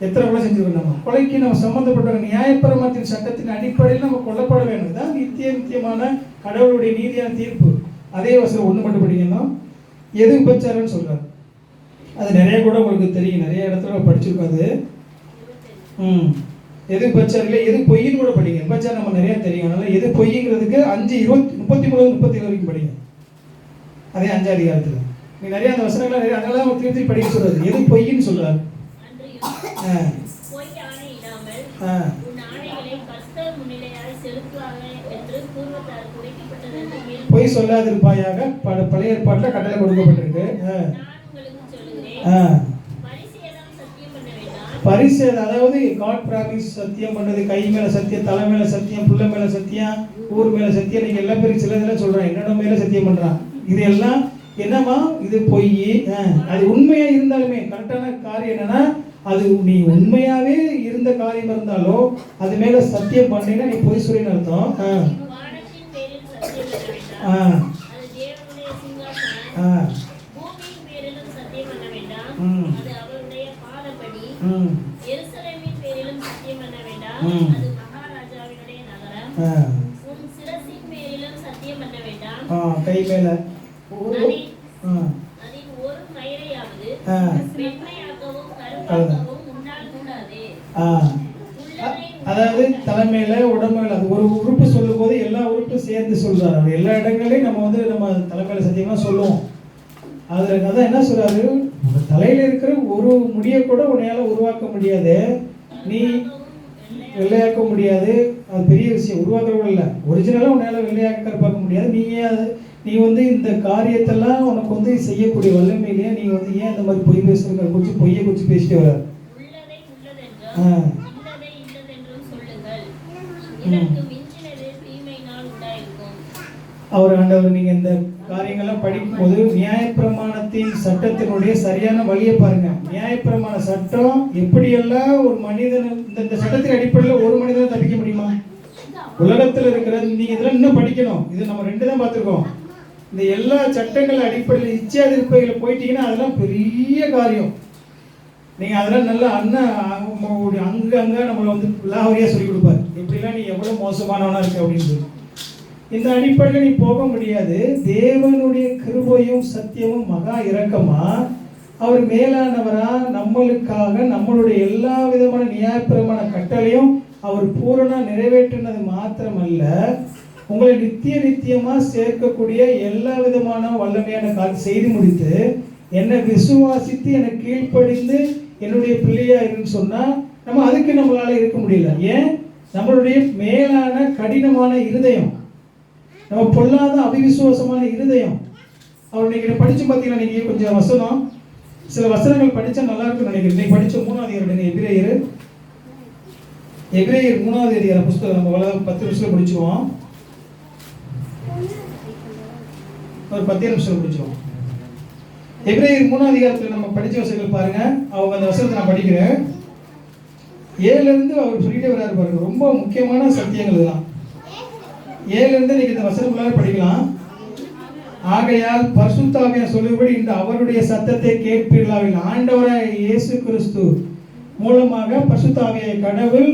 எத்தனை கொலை செஞ்சுருக்கோம் நம்ம? கொலைக்கு நம்ம சம்மந்தப்பட்ட நியாயப்பிரமாணத்தின் சட்டத்தின் அடிப்படையில் நம்ம கொல்லப்பட வேண்டும். இதுதான் நித்தியமான கடவுளுடைய நீதியான தீர்ப்பு. அதே வசனம் 1 மட்டும் படிக்கணும்னா எது விபச்சாரம்னு சொல்றாரு. அது நிறைய கூட உங்களுக்கு தெரியும், நிறைய இடத்துல படிச்சிருக்கோம். அது எது விபச்சாரம் இல்லை, எது பொய்ன்னு கூட படிங்க. விபச்சாரம் நம்ம நிறைய தெரியும், அதனால எது பொய்ங்கிறதுக்கு 5:33 வரைக்கும் படிங்க. அதே 5 அதிகாரத்தில் நீ நிறைய அந்த வசனங்கள் நிறைய, அதனால தான் திருப்பி படிக்க சொல்றது. எது பொய்ன்னு சொல்றாரு. பொய் சொல்லாதிருப்பாயாக பழைய ஏற்பாட்டில் கட்டளை கொடுக்கப்பட்டிருக்கு. பரிசேதம், அதாவது காட் பிராமிஸ், சத்தியம் பண்ணது, கை மேல சத்தியம், தலை மேல சத்தியம், புள்ள மேல சத்தியம், ஊர் மேல சத்தியம், நீங்க எல்லா பேரும் சில இதெல்லாம் சொல்றான், என்னோட மேல சத்தியம் பண்றான். இது எல்லாம் என்னமா, இது பொய். அது உண்மையா இருந்தாலுமே கரெக்டான காரியம் என்னன்னா அது நீ உண்மையாவே இருந்த காரியம் இருந்தாலோ அது மேல சத்தியம் பண்ணீங்கன்னா நீ பொய் சொல்லின்னு அர்த்தம். வானத்தின் பேரில் சத்தியம் பண்ண வேண்டாம், அது தேவனுடைய சிங்காசனம். பூமியின் பேரிலும் சத்தியம் பண்ண வேண்டாம், அது அவருடைய பாதப்படி. எருசலேமின் பேரிலும் சத்தியம் பண்ண வேண்டாம், அது மகாராஜாவினுடைய நகரம். உன் சிரசின் பேரிலும் சத்தியம் பண்ண வேண்டாம், கை மேல அதில் ஒரு மயிரையாவது வெண்மையாகவும் கருப்பாகவும் உண்டால் கூடாது. அதாவது தலைமையில உடம்புல அது ஒரு உறுப்பு சொல்லும் போது எல்லா உறுப்பும் சேர்ந்து சொல்றாரு. அவர் எல்லா இடங்களையும் நம்ம தலைமையில சத்தியமா சொல்லுவோம். அதுல அதான் என்ன சொல்றாரு, உங்க தலையில இருக்கிற ஒரு முடியை கூட உன்னையால உருவாக்க முடியாது, நீ வெள்ளையாக்க முடியாது. அது பெரிய விஷயம். உருவாக்குறவங்க இல்லை, ஒரிஜினலா உன்னால வெள்ளையாக்க பார்க்க முடியாது. நீ இந்த காரியத்தெல்லாம் உனக்கு செய்யக்கூடிய வல்லமையிலேயே நீ ஏன் இந்த மாதிரி பொய் பேசுறத குறித்து பொய்யை குறித்து பேசிட்டு வர. அவர் ஆண்டவர் நீங்க இந்த காரியங்கள்லாம் படிக்கும்போது நியாயப்பிரமாணத்தின் சட்டத்தினுடைய சரியான வழியை பாருங்க. நியாயப்பிரமாண சட்டம் எப்படியெல்லாம் ஒரு மனிதன் இந்த சட்டத்தின் அடிப்படையில் ஒரு மனிதனை தப்பிக்க முடியுமா? உலகத்தில் இருக்கிற நீங்க இதெல்லாம் இன்னும் படிக்கணும். இது நம்ம 2 தான் பார்த்துருக்கோம். இந்த எல்லா சட்டங்கள் அடிப்படையில் இச்சாதிருப்பைகளை போயிட்டீங்கன்னா அதெல்லாம் பெரிய காரியம். நீங்க அதெல்லாம் நல்லா அங்க நம்மளை லாவரியா சொல்லி கொடுப்பாரு, எப்படிலாம் நீ எவ்வளவு மோசமானவனா இருக்க அப்படின்னு சொல்லி. இந்த அடிப்படையில் நீ போக முடியாது. தேவனுடைய கிருபையும் சத்தியமும் மகா இரக்கமா அவர் மேலானவரா நம்மளுக்காக நம்மளுடைய எல்லா விதமான நியாயப்பிரமான கட்டளையும் அவர் பூரணா நிறைவேற்றினது மாத்திரமல்ல, உங்களை நித்தியமா சேர்க்கக்கூடிய எல்லா விதமான வல்லமையான செய்தி முடித்து என்னை விசுவாசித்து எனக்கு கீழ்ப்படிந்து என்னுடைய பிள்ளையா இருக்குன்னு சொன்னா நம்ம அதுக்கு நம்மளால இருக்க முடியல. ஏன்? நம்மளுடைய மேலான கடினமான இருதயம், நம்ம பொல்லாத அவிசுவாசமான இருதயம். அவர் இன்னைக்கு படிச்சு பார்த்தீங்கன்னா நீங்க கொஞ்சம் வசனம் சில வசனங்கள் படிச்சா நல்லா இருக்குன்னு நினைக்கிறேன். இன்னைக்கு படிச்ச 3ஆவது அதிகாரம் எபிரேயர் 3ஆவது அதிகாரம் புத்தகம் நம்ம 10 நிமிஷத்துல படிச்சுவோம். ஒரு 10 நிமிஷம் படிச்சுவோம். எபிரேயர் 3ஆவது அதிகாரத்துல நம்ம படிச்ச வசனங்கள் பாருங்க. அவங்க அந்த வசனத்தை நான் படிக்கிறேன். 7ல இருந்து அவர் சொல்லிட்டே வராரு பாருங்க. ரொம்ப முக்கியமான சத்தியங்கள் இதெல்லாம். 7ல இருந்து நீங்க இந்த வசனங்களால படிக்கலாம். ஆகையால் பரிசுத்த ஆவியானவர் சொல்லும்படி இந்த அவருடைய சத்தத்தை கேட்பீர்களாவில். ஆண்டவராய் இயேசு கிறிஸ்து மூலமாக பரிசுத்த ஆவியானவர் கடவுள்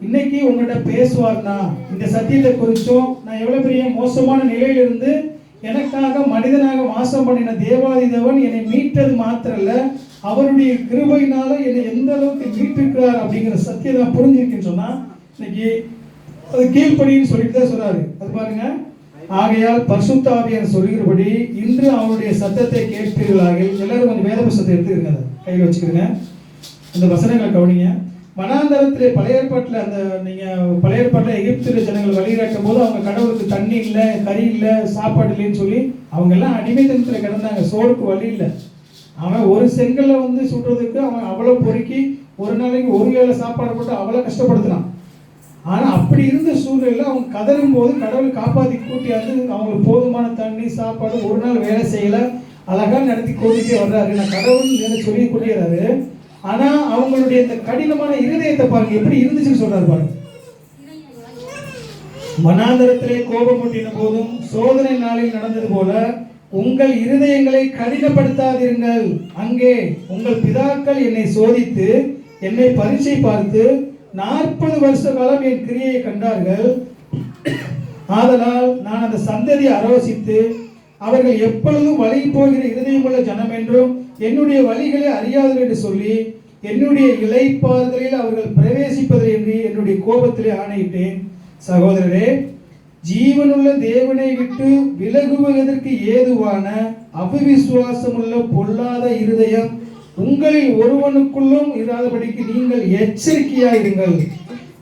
இன்னைக்கு உங்கள்கிட்ட பேசுவார்னா இந்த சத்தியத்தை குறித்தும் நான் எவ்வளவு பெரிய மோசமான நிலையிலிருந்து எனக்காக மனிதனாக வாசம் பண்ணின தேவாதி தேவன் என்னை மீட்டது மாத்திரல்ல, அவருடைய கிருபையினால என்னை எந்த அளவுக்கு மீட்டிருக்கிறார் அப்படிங்கிற சத்தியத்தை நான் புரிஞ்சிருக்கேன்னு சொன்னா இன்னைக்கு அது கீழ்ப்படின்னு சொல்லிட்டு தான் சொல்றாரு. அது பாருங்க. ஆகையால் பரிசுத்த ஆவியானவர் சொல்லுகிறபடி இன்று அவருடைய சத்தத்தை கேட்பீர்களாக. எல்லாரும் கொஞ்சம் வேத புத்தகத்தை எடுத்துக்கிறங்க, அதை கையில் வச்சுக்கிறங்க. இந்த வசனங்களை கவனிங்க. வனாந்தரத்திலே பழைய ஏற்பாட்டில் எகிப்திய ஜனங்கள் வழிகாட்டும் போது அவங்க கடவுளுக்கு தண்ணி இல்லை, கறி இல்லை, சாப்பாடு இல்லைன்னு சொல்லி அவங்க எல்லாம் அடிமைத்தனத்தில் கிடந்தாங்க. சோறுக்கு வழி இல்லை. அவன் ஒரு செங்கல்ல சுடுறதுக்கு அவன் அவ்வளோ பொறுக்கி ஒரு நாளைக்கு ஒரு வேளை சாப்பாடு போட்டு அவ்வளோ கஷ்டப்படுத்தினான். ஆனால் அப்படி இருந்த சூழ்நிலையில் அவங்க கதறும் போது கடவுள் காப்பாற்றி கூட்டியாந்து அவங்களுக்கு போதுமான தண்ணி சாப்பாடு ஒரு நாள் வேலை செய்யலை, அழகாக நடத்தி கொண்டுட்டே வர்றாரு. நான் கடவுள் சொல்லி கொண்டிருக்கிறாரு. ஆனா அவங்களுடைய இந்த கடினமான இருதயத்தை பாருங்க எப்படி இருந்துச்சுன்னு சொல்றாரு பாருங்க. வனாந்தரத்திலே கோபம் ஊட்டின போதும் சோதனை நாளில் நடந்தது போல உங்கள் இருதயங்களை கடினப்படுத்தாதீர்கள். அங்கே உங்கள் பிதாக்கள் என்னை சோதித்து என்னை பரீட்சை பார்த்து 40 வருஷ காலம் என் கிரியையை கண்டார்கள். ஆதலால் நான் அந்த சந்ததியை ஆலோசித்து அவர்கள் எப்பொழுதும் வழி போகிற இருதயமுள்ள ஜனம் என்றும் என்னுடைய வழிகளை அறியாதவர் என்று சொல்லி என்னுடைய இளைப்பாறுதலில் அவர்கள் பிரவேசிப்பதில்லை என்னுடைய கோபத்திலே ஆணையிட்டேன். சகோதரரே, ஜீவனுள்ள தேவனை விட்டு விலகுவதற்கு ஏதுவான அவிசுவாசமுள்ள பொல்லாத இருதயம் உங்களில் ஒருவனுக்குள்ளும் இராதபடிக்கு நீங்கள் எச்சரிக்கையாயிருங்கள்.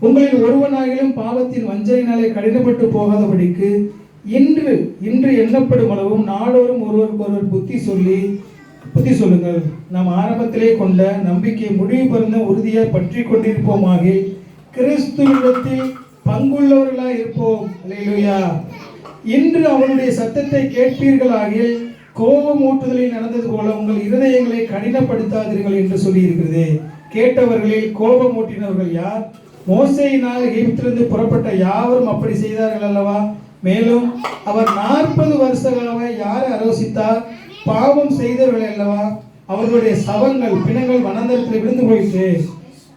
உங்களில் ஒருவனாகிலும் பாவத்தின் வஞ்சனையினாலே கடினப்பட்டு போகாதபடிக்கு இன்று எண்ணப்படும் அளவும் நாடோறும் ஒருவருக்கொருவர் புத்தி சொல்லுங்கள். நாம் ஆரம்பத்திலே கொண்ட நம்பிக்கை முடிவு பெறுந்த உறுதியை பற்றி கொண்டிருப்போமாக கிறிஸ்துவிடத்தில் பங்குள்ளவர்களாய் இருப்போம். அல்லேலூயா. இன்று அவருடைய சத்தத்தை கேட்பீர்களாகில் கோபம் ஊட்டுதலில் நடந்தது போல உங்கள் இருதயங்களை கடினப்படுத்தாதீர்கள் என்று சொல்லி இருக்கிறது. கேட்டவர்களில் கோபம் ஊட்டினவர்கள் யார்? மோசேயினால் எகிப்திலிருந்து புறப்பட்ட யாவரும் அப்படி செய்தார்கள் அல்லவா? மேலும் அவர் 40 வருஷங்களாக யாரை ஆலோசித்தார்? பாவம் செய்தவர்கள் அல்லவா? அவர்களுடைய சவங்கள் பிணங்கள் வனாந்தரத்தில் விழுந்து போயிற்று.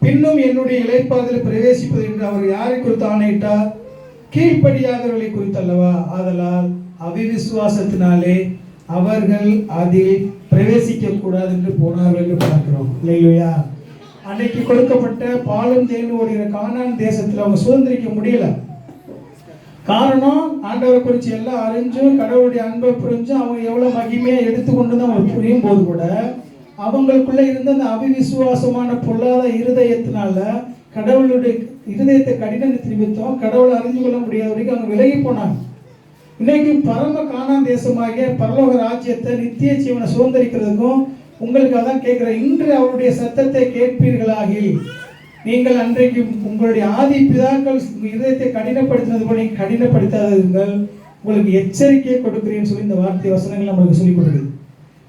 பின்னும் என்னுடைய இளைப்பாறுதலில் பிரவேசிப்பது என்று அவர் யாரை குறித்து ஆணையிட்டார்? கீழ்ப்படியாதவர்களை குறித்து அல்லவா? ஆதலால் அவிவிசுவாசத்தினாலே அவர்கள் அதில் பிரவேசிக்க கூடாது என்று போனார்கள் என்று பார்க்கிறோம். இல்லையா? அன்னைக்கு கொடுக்கப்பட்ட பாலும் தேனும் ஓடுகிற கானான் தேசத்தில் அவங்க சுதந்திரிக்க முடியல. காரணம், ஆண்டவரை குறித்து எல்லாம் அறிஞ்சும் கடவுளுடைய அன்பை புரிஞ்சும் அவங்க எவ்வளவு மகிமையை எடுத்துக்கொண்டு தான் அவங்க புரியும் போது கூட அவங்களுக்குள்ள இருந்த அந்த அவிவிசுவாசமான பொல்லாத இருதயத்தினால கடவுளுடைய இருதயத்தை கடினத்தை நிமித்தம் கடவுளை அறிஞ்சு கொள்ள முடியாத வரைக்கும் அவங்க விலகி போனாங்க. இன்னைக்கு பரம கானான் தேசமாகிய பரலோக ராஜ்யத்தை நித்திய ஜீவனை சுதந்திரிக்கிறதுக்கும் உங்களுக்கு அதான் கேட்கிறேன். இன்று அவருடைய சத்தத்தை கேட்பீர்களாகில் நீங்கள் அன்றைக்கு உங்களுடைய ஆதி பிதாக்கள் இதயத்தை கடினப்படுத்தினது போல நீங்கள் கடினப்படுத்தாதீர்கள், உங்களுக்கு எச்சரிக்கையை கொடுக்கிறேன்னு சொல்லி இந்த வார்த்தை வசனங்கள் நம்மளுக்கு சொல்லிக் கொடுக்குது.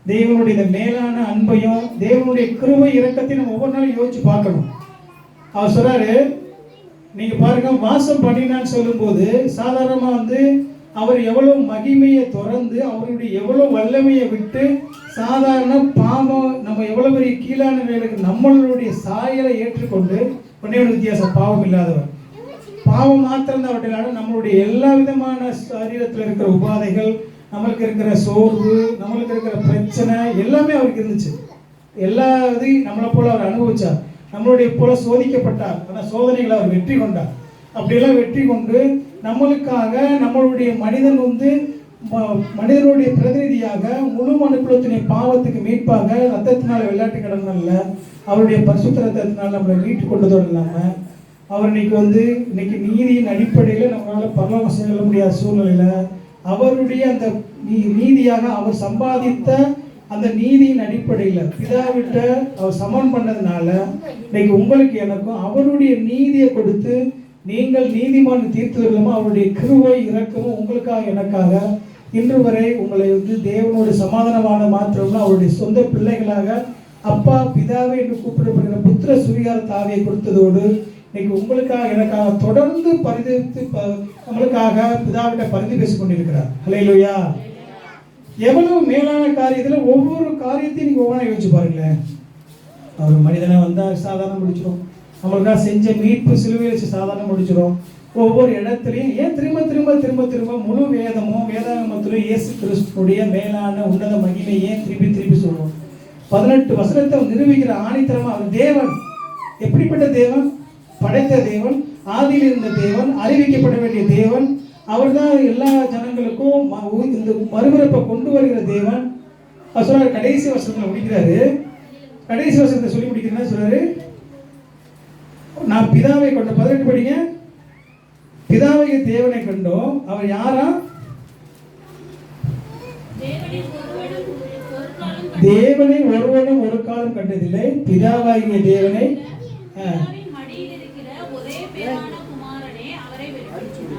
தேவனுடைய இந்த மேலான அன்பையும் தேவனுடைய கிருபை இரக்கத்தையும் நம்ம ஒவ்வொரு நாளும் யோசிச்சு பார்க்கணும். அவர் சொல்றாரு, நீங்க பாருங்க, வாசம் பண்ணினான்னு சொல்லும்போது சாதாரணமா அவர் எவ்வளவு மகிமையை திறந்து அவருடைய எவ்வளவு வல்லமையை விட்டு சாதாரண பாவம் நம்ம எவ்வளவு பெரிய கீழான நிலைக்கு நம்மளுடைய சாயலை ஏற்றுக்கொண்டு ஒன்னே ஒரு வித்தியாசம், பாவம் இல்லாதவர். பாவம் மாத்திரம் தான் அவற்றினால நம்மளுடைய எல்லா விதமான சரீரத்தில் இருக்கிற உபாதைகள், நம்மளுக்கு இருக்கிற சோர்வு, நம்மளுக்கு இருக்கிற பிரச்சனை எல்லாமே அவருக்கு இருந்துச்சு. எல்லா இதையும் நம்மளை போல அவர் அனுபவிச்சார். நம்மளுடைய போல சோதிக்கப்பட்டார். ஆனால் சோதனைகளை அவர் வெற்றி கொண்டார். அப்படியெல்லாம் வெற்றி கொண்டு நம்மளுக்காக நம்மளுடைய மனிதனுடைய பிரதிநிதியாக முழு மனுக்குலத்தினை பாவத்துக்கு மீட்பாக ரத்தத்தினால விளையாட்டு கடனல்ல அவருடைய பரிசுத்த ரத்தத்தினால் நம்மளை மீட்டு கொண்டதோடு இல்லாமல் அவர் இன்னைக்கு நீதியின் அடிப்படையில் நம்மளால பரலோகம் செல்ல முடியாத சூழ்நிலையில் அவருடைய அந்த நீதியாக அவர் சம்பாதித்த அந்த நீதியின் அடிப்படையில் பிதாவிட்ட அவர் சமன் பண்ணதுனால இன்னைக்கு உங்களுக்கு எனக்கும் அவருடைய நீதியை கொடுத்து நீங்கள் நீதிமான் தீர்த்தவர்களும் அவருடைய கிருபை இரக்கமும் உங்களுக்காக எனக்காக இன்று வரை உங்களை தேவனோட சமாதானமான மாத்திரம்னா அவருடைய சொந்த பிள்ளைகளாக அப்பா பிதாவை என்று கூப்பிடப்படுகிற புத்திர சுவிகார தாவியை கொடுத்ததோடு இன்னைக்கு உங்களுக்காக எனக்காக தொடர்ந்து பரிந்துரைத்து நம்மளுக்காக பிதாவிட்ட பரிந்து பேசிக் கொண்டிருக்கிறார். ஹல்லேலூயா. எவ்வளவு மேலான காரியத்தில் ஒவ்வொரு காரியத்தையும் நீங்க ஒவ்வொன்றா யோசிச்சு பாருங்களேன். அவர் மனிதனை வந்தால் சாதாரணம் முடிச்சிடும், நம்மளுக்காக செஞ்ச மீட்பு சிலுவையில் வச்சு சாதாரணம் முடிச்சிடும். ஒவ்வொரு இடத்துலையும் ஏன் திரும்ப திரும்ப திரும்ப திரும்ப முழு வேதமும் வேதாகமத்திலும் இயேசு கிறிஸ்துடைய மேலான உன்னத மகிமை ஏன் திருப்பி திருப்பி சொல்லுவோம்? 18 வசனத்தை நிரூபிக்கிற ஆணித்தரமா அவர் தேவன். எப்படிப்பட்ட தேவன்? படைத்த தேவன், ஆதியில் இருந்த தேவன், அறிவிக்கப்பட வேண்டிய தேவன். அவர் தான் எல்லா ஜனங்களுக்கும் இந்த மறுபிறப்பை கொண்டு வருகிற தேவன். அவர் சொல்றாரு, கடைசி வசனத்தில் முடிக்கிறாரு. கடைசி வசனத்தை சொல்லி முடிக்கிறேன்னா சொல்றாரு, நான் பிதாவை கொண்ட 18 படிங்க. பிதாவை தேவனை கண்டோம். அவர் யாரா? தேவனை ஒருவனும் ஒரு காலம் கண்டதில்லை. பிதாவாகிய தேவனை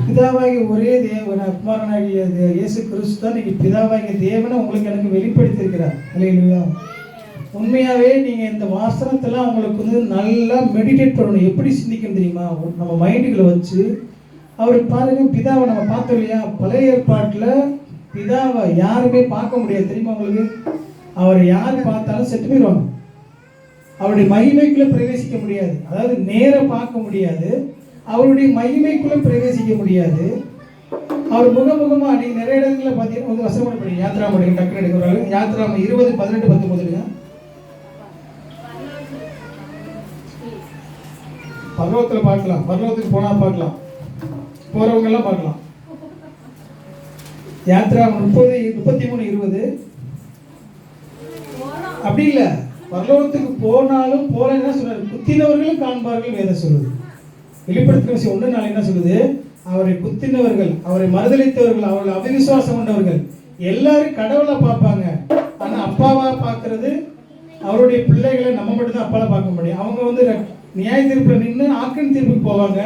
பிதாவாகிய ஒரே தேவன குமாரனாகிய இயேசு கிறிஸ்து தான் இன்னைக்கு பிதாவாகிய தேவனை உங்களுக்கு எனக்கு வெளிப்படுத்தியிருக்கிறார். ஹல்லேலூயா. உண்மையாகவே நீங்கள் இந்த வாசனத்தெல்லாம் உங்களுக்கு நல்லா மெடிடேட் பண்ணணும். எப்படி சிந்திக்கணும் தெரியுமா? நம்ம மைண்டுகளை வச்சு அவர் பாருங்க, பிதாவை நம்ம பார்த்தோம் இல்லையா? பழைய ஏற்பாட்டில் பிதாவை யாருமே பார்க்க முடியாது தெரியுமா உங்களுக்கு? அவரை யார் பார்த்தாலும் செத்து போயிடுவாங்க. அவருடைய மகிமைக்குள்ள பிரவேசிக்க முடியாது. அதாவது நேர பார்க்க முடியாது, அவருடைய மகிமைக்குள்ள பிரவேசிக்க முடியாது. அவர் முகமுகமா நீங்க நிறைய இடத்துல பார்த்தீங்கன்னா வசனம் பண்ணி யாத்ரா பண்ணி டக்குனு எடுக்கிறாங்க. யாத்ரா 20:18-19 பர்வத்தில் பார்க்கலாம். பர்வத்துக்கு போனா பார்க்கலாம், போறவங்க எல்லாம் பார்க்கலாம். யாத்ரா 30:33-20 அப்படி இல்லை. பரலோகத்துக்கு போனாலும் போலன்னா சொல்றாரு, குத்தினவர்களும் காண்பார்கள் வேதம் சொல்லுது. வெளிப்படுத்துகிற விஷயம் 1:4 என்ன சொல்லுது? அவரை குத்தினவர்கள், அவரை மறுதலித்தவர்கள், அவர்கள் அவிசுவாசம் கொண்டவர்கள் எல்லாரும் கடவுளை பார்ப்பாங்க. ஆனா அப்பாவா பார்க்கறது அவருடைய பிள்ளைகளை நம்ம மட்டும் தான் அப்பாவை பார்க்க முடியும். அவங்க நியாய தீர்ப்புல நின்று ஆக்கின் தீர்ப்புக்கு போவாங்க.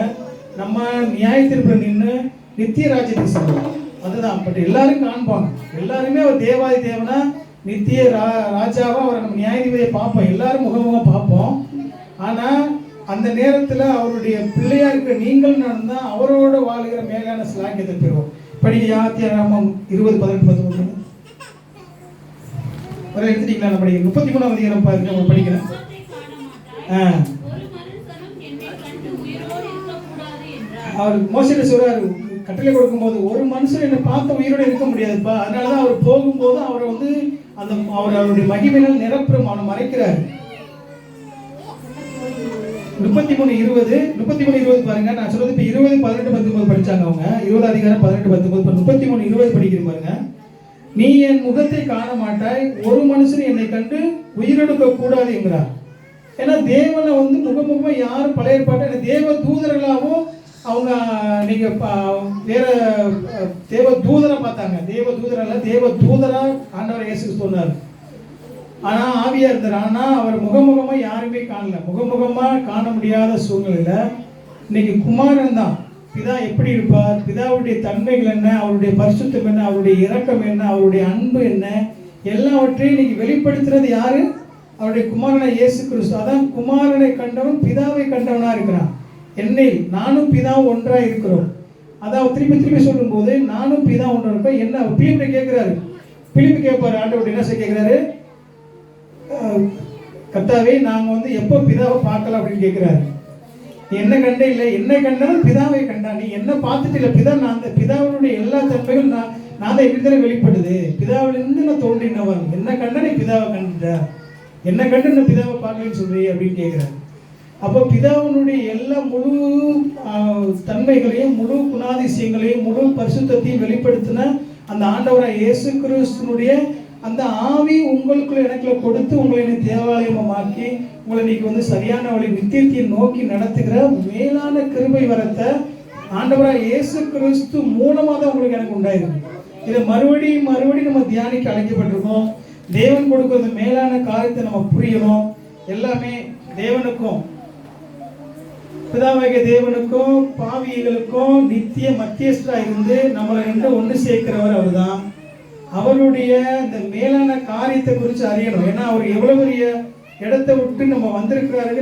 நம்ம நியாய தீர்ப்புல நின்று நித்திய ராஜ்யத்துக்கு செல்வோம். அதுதான். பட் எல்லாரும் காண்பாங்க. எல்லாருமே அவர் தேவாதி தேவனா நித்திய ராஜாவா அவரை நம்ம நியாயாதிபதியை பார்ப்போம். எல்லாரும் முகமுகம் பார்ப்போம். ஆனா அந்த நேரத்துல அவருடைய பிள்ளையா இருக்கிற நீங்கள் நான் தான் அவரோட வாழுகிற மேலான சிலாக்கியத்தை பெறுவோம். படிக்க யாத்தியாகமம் 20:18-19 ஒரு எடுத்துட்டீங்களா? நம்ம படிக்க 33ஆம் அதிகாரம் பாருங்க, படிக்கிறேன். அவர் மோசேட்ட சொல்றாரு, கட்டளை கொடுக்கும்போது ஒரு மனுஷன் என்னை பார்த்த உயிரோடு இருக்க முடியாதுப்பா, அதனாலதான் அவர் போகும்போது அவரை வந்து அந்த அவருடைய மகிமையினால் நிரப்புறம் அவனை மறைக்கிறாரு. 33:20 பாருங்க. நான் சொல்றது இப்ப 20:18-19 படிச்சாங்க அவங்க. 20 அதிகாரம் 18-19 33:20 படிக்கிறேன் பாருங்க. நீ என் முகத்தை காண மாட்டாய், ஒரு மனுஷன் என்னை கண்டு உயிரெடுக்க கூடாது என்கிறார். ஏன்னா தேவனை வந்து முகமுகமா யாரும் பழைய ஏற்பாட்டை தேவ தூதர்களாகவும் அவங்க நீங்க வேற தேவ தூதரை பார்த்தாங்க. தேவ தூதரல்ல, தேவ தூதரா ஆண்டவர் இயேசு சொன்னார். ஆனா ஆவியா இருந்தார். ஆனா அவர் முகமுகமா யாருமே காணல. முகமுகமா காண முடியாத சூழ்நிலையில இன்னைக்கு குமாரன் தான். பிதா எப்படி இருப்பார், பிதாவுடைய தன்மைகள் என்ன, அவருடைய பரிசுத்தம் என்ன, அவருடைய இரக்கம் என்ன, அவருடைய அன்பு என்ன, எல்லாவற்றையும் இன்னைக்கு வெளிப்படுத்துறது யாரு? அவருடைய குமாரனை இயேசு கிறிஸ்து. அதான் குமாரனை கண்டவன் பிதாவை கண்டவனா இருக்கிறான். என்னை நானும் பிதாவும் ஒன்றா இருக்கிறோம். அதான் திருப்பி திருப்பி சொல்லும் போது நானும் பிதா ஒன்றா இருக்கோம். என்ன பிலிப்பு கேட்கிறாரு, பிலிப்பு கேட்பாரு, ஆண்டவர் என்ன செய்ய கேட்கிறாரு, கர்த்தாவே நாங்க வந்து எப்போ பிதாவை பார்க்கல அப்படின்னு கேட்கிறாரு. நீ என்ன கண்டே இல்லை, என்ன கண்டாலும் பிதாவை கண்டா. நீ என்ன பார்த்துட்டு இல்லை, பிதா நான் அந்த பிதாவினுடைய எல்லா தன்மைகளும் நான் தான் எப்படி வெளிப்படுது, பிதாவிலிருந்து நான் தோன்றினவன். என்ன கண்டா நீ பிதாவை கண்டுட்ட, என்ன கண்டு நான் பிதாவை பார்க்கலன்னு சொல்றீ அப்படின்னு கேட்கிறாரு. அப்போ பிதாவினுடைய எல்லா முழு தன்மைகளையும் முழு குணாதிசயங்களையும் முழு பரிசுத்தத்தையும் வெளிப்படுத்தின அந்த ஆண்டவராய் இயேசு கிறிஸ்துனுடைய அந்த ஆவி உங்களுக்குள்ள எனக்குள்ள கொடுத்து உங்களை தேவாலயமாக்கி உங்களை இன்னைக்கு வந்து சரியான வழி நித்தியத்தை நோக்கி நடத்துகிற மேலான கிருபை வரத்தை ஆண்டவராய் இயேசு கிறிஸ்து மூலமாக தான் உங்களுக்கு எனக்கு உண்டாயிருக்கு. இதை மறுபடியும் நம்ம தியானிக்க அழைக்கப்பட்டிருக்கோம். தேவன் கொடுக்கிறது மேலான காரியத்தை நம்ம புரியணும். எல்லாமே தேவனுக்கும் பிதாவாகிய தேவனுக்கும் பாவிகளுக்கும் நித்திய மத்தியஸ்தரா இருந்து நம்மளை ரெண்டு ஒன்று சேர்க்கிறவர் அவர் தான். அவருடைய இந்த மேலான காரியத்தை குறித்து அறியணும். ஏன்னா அவர் எவ்வளவு பெரிய இடத்தை விட்டு நம்ம வந்திருக்கிறாரு.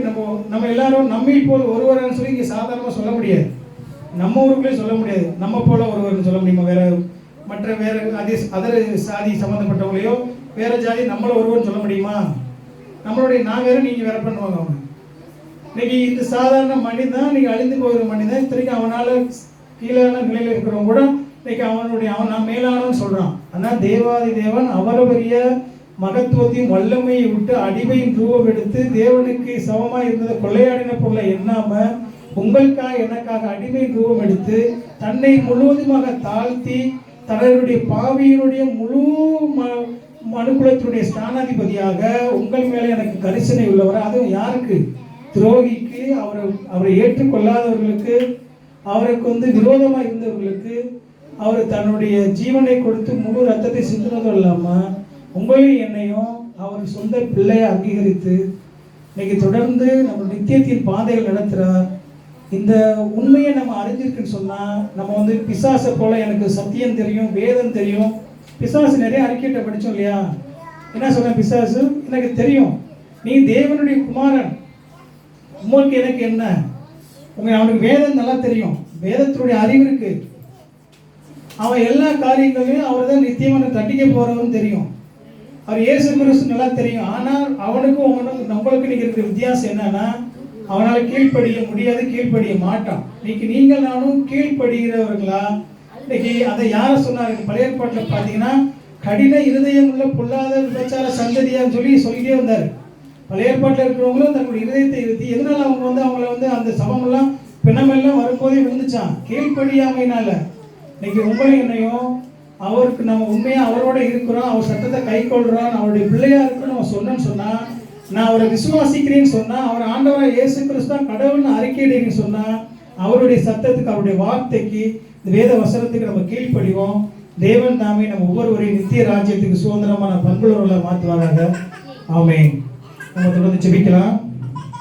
நம்ம எல்லாரும் நம்மில் போல் ஒருவரான்னு சொல்லி இங்கே சாதாரணமாக சொல்ல முடியாது. நம்ம ஊருக்குள்ளே சொல்ல முடியாது. நம்ம போல ஒருவர்னு சொல்ல முடியுமா? வேற அதர் சாதி சம்மந்தப்பட்டவங்களையோ வேற ஜாதி நம்மள ஒருவர்னு சொல்ல முடியுமா? நம்மளுடைய நான் வேற நீங்க வேற பண்ணுவாங்க. அவங்க இன்னைக்கு இந்த சாதாரண மனிதன் நீங்க அழிந்து போகிற மனிதன் இத்தனைக்கு அவனால கீழான நிலையில இருக்கிறவங்க கூட இன்னைக்கு அவன் நான் மேலானவன் சொல்றான். ஆனா தேவாதி தேவன் அவ்வளவு பெரிய மகத்துவத்தையும் வல்லமையை விட்டு அடிமையின் ரூபம் எடுத்து தேவனுக்கு சமமா இருந்ததை கொள்ளையாடின பொருளை எண்ணாம உங்களுக்காக எனக்காக அடிமையின் ரூபம் எடுத்து தன்னை முழுவதுமாக தாழ்த்தி தன்னுடைய பாவியினுடைய முழு மனுக்குலத்தினுடைய ஸ்தானாதிபதியாக உங்கள் மேலே எனக்கு கரிசனை உள்ளவர். அதுவும் யாருக்கு? துரோகிக்கு, அவரை ஏற்றுக்கொள்ளாதவர்களுக்கு, அவருக்கு வந்து விரோதமாக இருந்தவர்களுக்கு அவர் தன்னுடைய ஜீவனை கொடுத்து முழு ரத்தத்தை சிந்தினதும் இல்லாமல் உங்களையும் என்னையும் அவர் சொந்த பிள்ளையை அங்கீகரித்து இன்னைக்கு தொடர்ந்து நம்ம நித்தியத்தின் பாதைகள் நடத்துகிறார். இந்த உண்மையை நம்ம அறிஞ்சிருக்குன்னு சொன்னால் நம்ம வந்து பிசாசை போல எனக்கு சத்தியம் தெரியும், வேதம் தெரியும். பிசாசு நிறைய அறிக்கையிட்ட படித்தோம் இல்லையா? என்ன சொன்ன பிசாசு? எனக்கு தெரியும் நீ தேவனுடைய குமாரன், உங்களுக்கு எனக்கு என்ன, அவனுக்கு வேதம் நல்லா தெரியும், வேதத்தினுடைய அறிவு இருக்கு, அவன் எல்லா காரியங்களையும் அவர் தான் நித்தியமான தட்டிக்க போறவன்னு தெரியும், அவர் இயேசு கிறிஸ்து நல்லா தெரியும். ஆனால் அவனுக்கும் உங்களுக்கு இன்னைக்கு இருக்கிற வித்தியாசம் என்னன்னா அவனால் கீழ்ப்படிய முடியாது, கீழ்ப்படிய மாட்டான். இன்னைக்கு நீங்கள் நானும் கீழ்ப்படுகிறவர்களா? இன்னைக்கு அதை யாரை சொன்னாரு? பழைய ஏற்பாட்டில் பார்த்தீங்கன்னா கடின இருதயம் உள்ள பொல்லாத விபச்சார சந்ததியான்னு சொல்லிட்டே வந்தார். பழைய ஏற்பாட்டில் இருக்கிறவங்களும் தன்னுடைய இருதயத்தை இருத்தி எதனால அவங்க வந்து அவங்கள வந்து அந்த சபமெல்லாம் பிணமெல்லாம் வரும்போதே விழுந்துச்சான், கீழ்ப்படியாமையினால. இன்னைக்கு உங்களை என்னையும் அவருக்கு நம்ம உண்மையாக அவரோட இருக்கிறோம், அவர் சட்டத்தை கை கொள்கிறோம், அவருடைய பிள்ளையா இருக்குன்னு நம்ம சொன்னேன்னு சொன்னால், நான் அவரை விசுவாசிக்கிறேன்னு சொன்னால், அவர் ஆண்டவராக இயேசு கிறிஸ்து தான் கடவுள்னு அறிக்கையிடுன்னு சொன்னால், அவருடைய சத்தத்துக்கு அவருடைய வார்த்தைக்கு இந்த வேத வசனத்துக்கு நம்ம கீழ்ப்படிவோம். தேவன் தாமே நம்ம ஒவ்வொருவரையும் நித்திய ராஜ்யத்துக்கு சுதந்திரமான பண்புள்ளவர்களை மாற்றுவாராக. ஆமென். நம்ம தொடர்ந்து ஜெபிக்கலாம்.